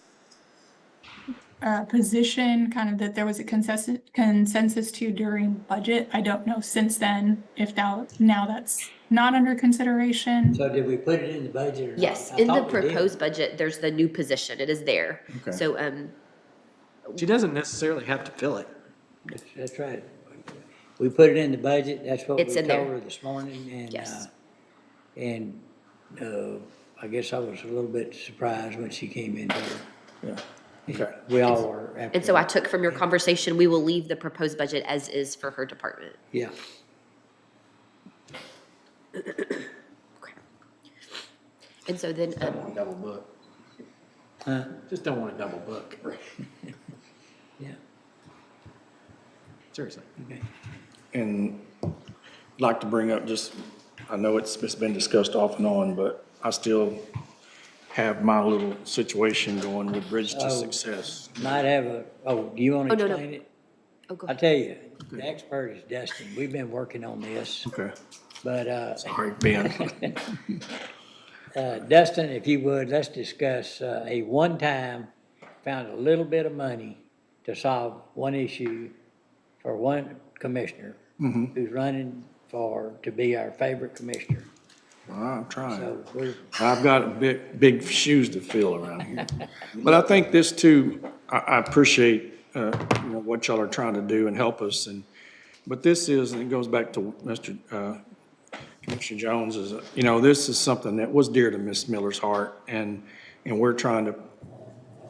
position kind of that there was a consensus to during budget. I don't know since then if now that's not under consideration. So did we put it in the budget or not? Yes, I in the thought we did. proposed budget, there's the new position. It is there. Okay. So, She doesn't necessarily have to fill it. That's right. We put it in the budget. That's what we It's in told there. her this morning. And, Yes. I guess I was a little bit surprised when she came in here. Yeah. Okay. We all were. and so I took from your conversation, we will leave the proposed budget as is for her department. Yeah. And so then, Double book. Huh? Just don't want to double book. Yeah. Seriously. Okay. And I'd like to bring up just, I know it's been discussed off and on, but I still have my little situation going with Bridge to Success. Might have do you want to Oh, no, no. explain it? Oh, go I tell you, the expert is Dustin. We've been working on this. Okay. But, Sorry, Ben. Dustin, if you would, let's discuss a one-time, found a little bit of money to solve one issue for one commissioner who's running to be our favorite commissioner. Well, I'm trying. So I've got big shoes to fill around here. But I think this too, I appreciate, what y'all are trying to do and help us. But this is, and it goes back to Mr. Commissioner Jones, is, this is something that was dear to Ms. Miller's heart, and we're trying to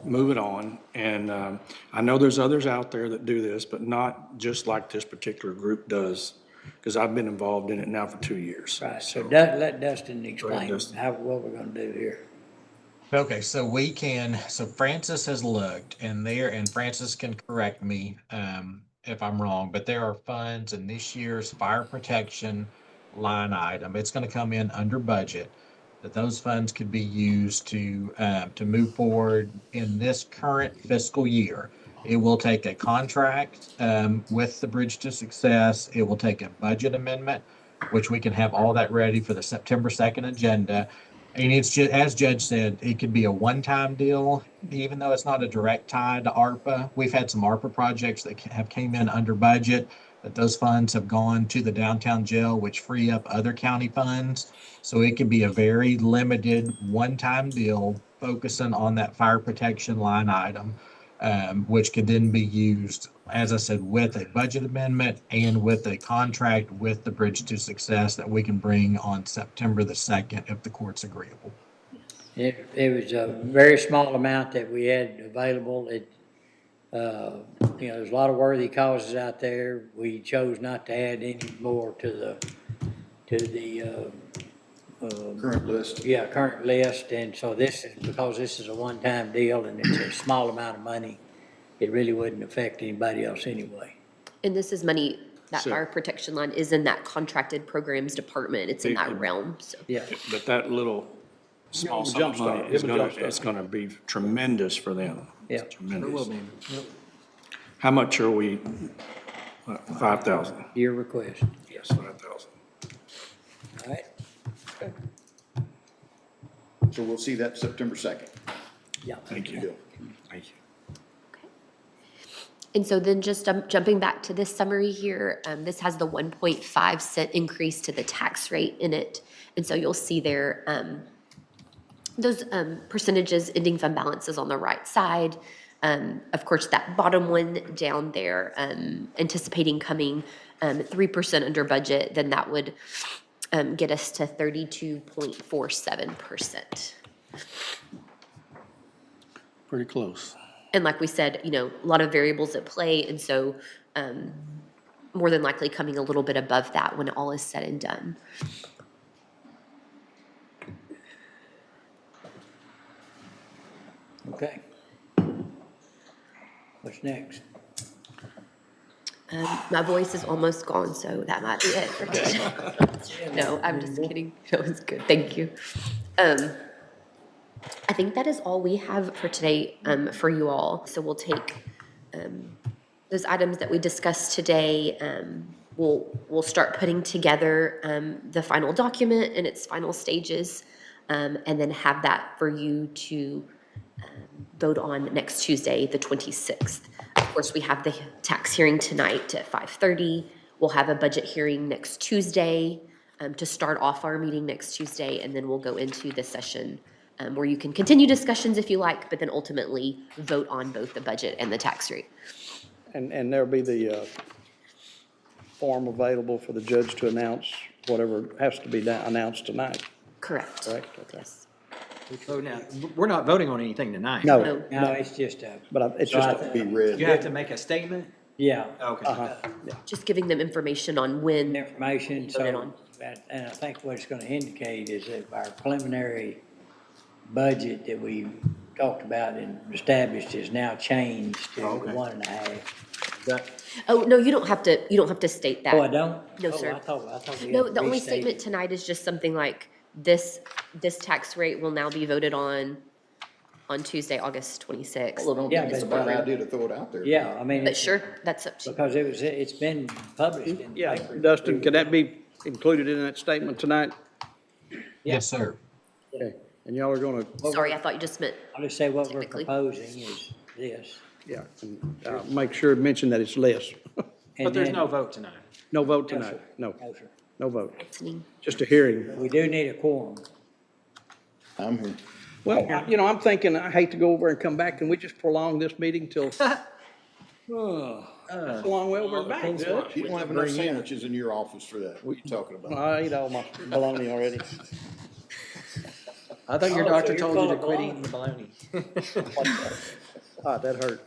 move it on. And I know there's others out there that do this, but not just like this particular group does, because I've been involved in it now for 2 years. Right, so let Dustin explain Dustin. what we're gonna do here. Okay, so Francis has looked and Francis can correct me if I'm wrong, but there are funds in this year's fire protection line item. It's going to come in under budget, that those funds could be used to move forward in this current fiscal year. It will take a contract with the Bridge to Success. It will take a budget amendment, which we can have all that ready for the September 2nd agenda. And it's just, as Judge said, it could be a one-time deal, even though it's not a direct tie to ARPA. We've had some ARPA projects that have came in under budget, but those funds have gone to the downtown jail, which free up other county funds. So it can be a very limited one-time deal focusing on that fire protection line item, which could then be used, as I said, with a budget amendment and with a contract with the Bridge to Success that we can bring on September the 2nd if the court's agreeable. It was a very small amount that we had available. There's a lot of worthy causes out there. We chose not to add any more to the Current list. Yeah, current list, and so this is a one-time deal and it's a small amount of money. It really wouldn't affect anybody else anyway. And this is money, that So- fire protection line is in that contracted programs department. It's in that realm, so. Yeah. But that little small sum of money is it's gonna be tremendous for them. Yeah. Tremendous. How much are we? 5,000? Your request. Yes, 5,000. All right. So we'll see that September 2nd. Yeah. Thank you. Thank you. And so then just jumping back to this summary here, this has the 1.5 cent increase to the tax rate in it. And so you'll see there, those percentages, ending fund balances on the right side. Of course, that bottom one down there, anticipating coming 3% under budget, then that would get us to 32.47%. Pretty close. And like we said, a lot of variables at play, and so more than likely coming a little bit above that when all is said and done. Okay. What's next? My voice is almost gone, so that might be it for me. No, I'm just kidding. That was good. Thank you. I think that is all we have for today for you all. So we'll take those items that we discussed today. We'll start putting together the final document in its final stages, and then have that for you to vote on next Tuesday, the 26th. Of course, we have the tax hearing tonight at 5:30. We'll have a budget hearing next Tuesday to start off our meeting next Tuesday, and then we'll go into the session where you can continue discussions if you like, but then ultimately vote on both the budget and the tax rate. And there'll be the form available for the judge to announce whatever has to be announced tonight. Correct. Correct? Okay. Yes. So now, we're not voting on anything tonight. No. No, it's just But it's just Be read. You have to make a statement? Yeah. Okay. Just giving them information on when. Information, Vote it so, on. and I think what it's gonna indicate is that our preliminary budget that we talked about and established is now changed to 1.5. Oh, no, you don't have to state that. Oh, I don't? No, Oh, sir. I thought we No, had the only restated. statement tonight is just something like, this tax rate will now be voted on Tuesday, August 26th. Well, I don't Yeah, think it's a but- bad idea to throw it out there. Yeah, I mean. But it's- sure, that's up to you. Because it's been published in the Yeah, paper. Dustin, could that be included in that statement tonight? Yes, sir. Okay. And y'all are gonna, Sorry, I thought you just meant, I'll just say what we're Technically. proposing is this. yeah, and, make sure to mention that it's less. But there's no vote tonight. No vote tonight. No, No, sir. no vote. listening. Just a hearing. We do need a quorum. I'm here. Well, I'm thinking, I hate to go over and come back. Can we just prolong this meeting till? That's a long way over back, Judge. You don't have enough sandwiches in your office for that. What are you talking about? I ate all my bologna already. I thought your Oh, doctor so told you're you to full quit of eating the bologna. Ah, that hurt.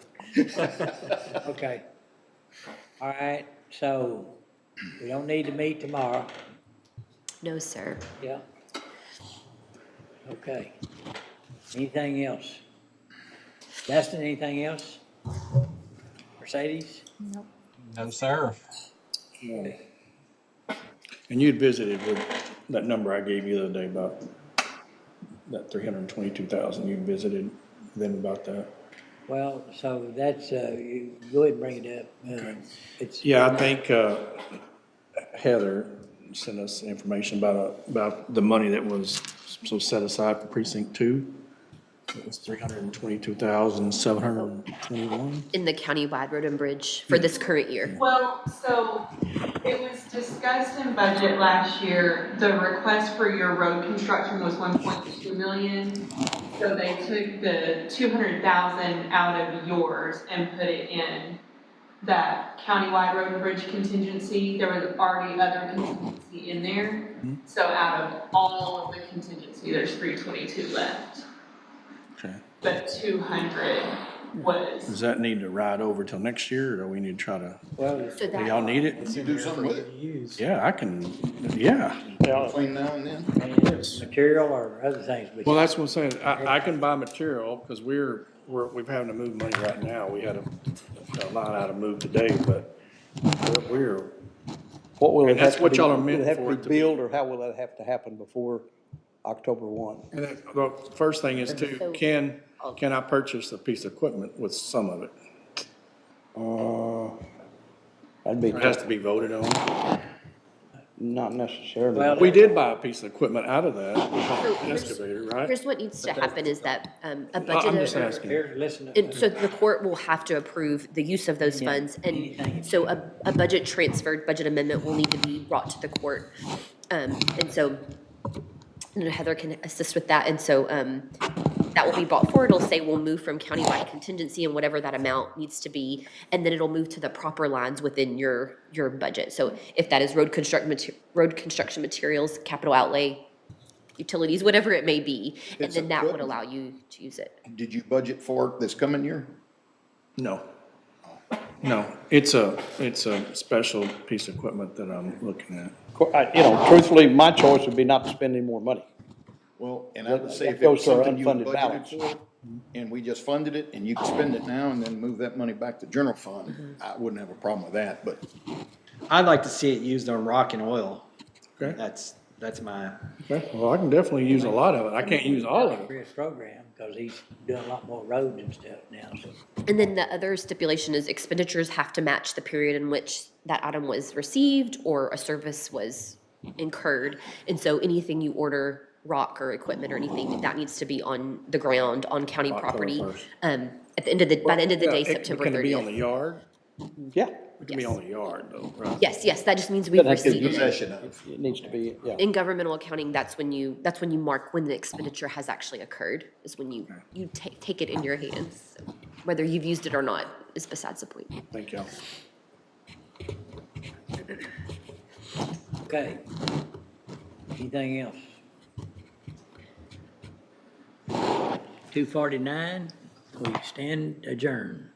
Okay. All right, so we don't need to meet tomorrow. No, sir. Yeah. Okay. Anything else? Justin, anything else? Mercedes? No, sir. Okay. And you'd visited with that number I gave you the other day about that 322,000. You visited them about that. About that. Well, so that's, you go ahead and bring it up. It's. Yeah, I think Heather sent us information about the money that was set aside for precinct 2. It was 322,721. In the countywide road and bridge for this current year. Well, so it was discussed in budget last year. The request for your road construction was 1.2 million. So they took the 200,000 out of yours and put it in that countywide road and bridge contingency. There was already other contingency in there. So out of all of the contingency, there's 322 left. Okay. But 200 was. Does that need to ride over till next year, or do we need to try to? Well, So Do y'all need it? You do something with it. Yeah, I can, yeah. Between now and then. Material or other things. Well, that's what I'm saying. I can buy material because we're having to move money right now. We had a line item move today, but we're. What will And it have that's to what be, y'all are will meant it have for to it be to be. billed, or how will that have to happen before October 1? And then, the first thing is to, can I purchase a piece of equipment with some of it? That'd be, It has to be voted on. not necessarily. Well, We did buy a piece of equipment out of that here's- excavator, right? Here's what needs to happen is that a I'm budget. just asking. Here, listen. And so the court will have to approve the use of those funds, and so a budget transferred, budget amendment will need to be brought to the court. And so Heather can assist with that, and so that will be brought forward. It'll say we'll move from countywide contingency and whatever that amount needs to be, and then it'll move to the proper lines within your budget. So if that is road construction materials, capital outlay, utilities, whatever it may be, and It's then that would equipment. allow you to use it. Did you budget for it this coming year? No. No, it's a special piece of equipment that I'm looking at. Truthfully, my choice would be not to spend any more money. Well, and I would say That if it was goes to our something you unfunded budgeted balance. for, and we just funded it, and you could spend it now and then move that money back to general fund, I wouldn't have a problem with that, but I'd like to see it used on rock and oil. Okay. That's my. Okay, well, I can definitely use a lot of it. I can't use all of it. For his program, because he's doing a lot more roads and stuff now, so. And then the other stipulation is expenditures have to match the period in which that item was received or a service was incurred. And so anything you order, rock or equipment or anything, that needs to be on the ground, on county property. 31st. At the end of the, by the end of the day, Yeah, September Can it be on the 30th. yard? Yeah. It can be on the yard though, right? Yes, that just means we've But that's received. possession of. It needs to be, yeah. In governmental accounting, that's when you mark when the expenditure has actually occurred, is when you take it in your hands. So whether you've used it or not is besides the point. Thank you. Okay. Anything else? 2:49, we stand adjourned.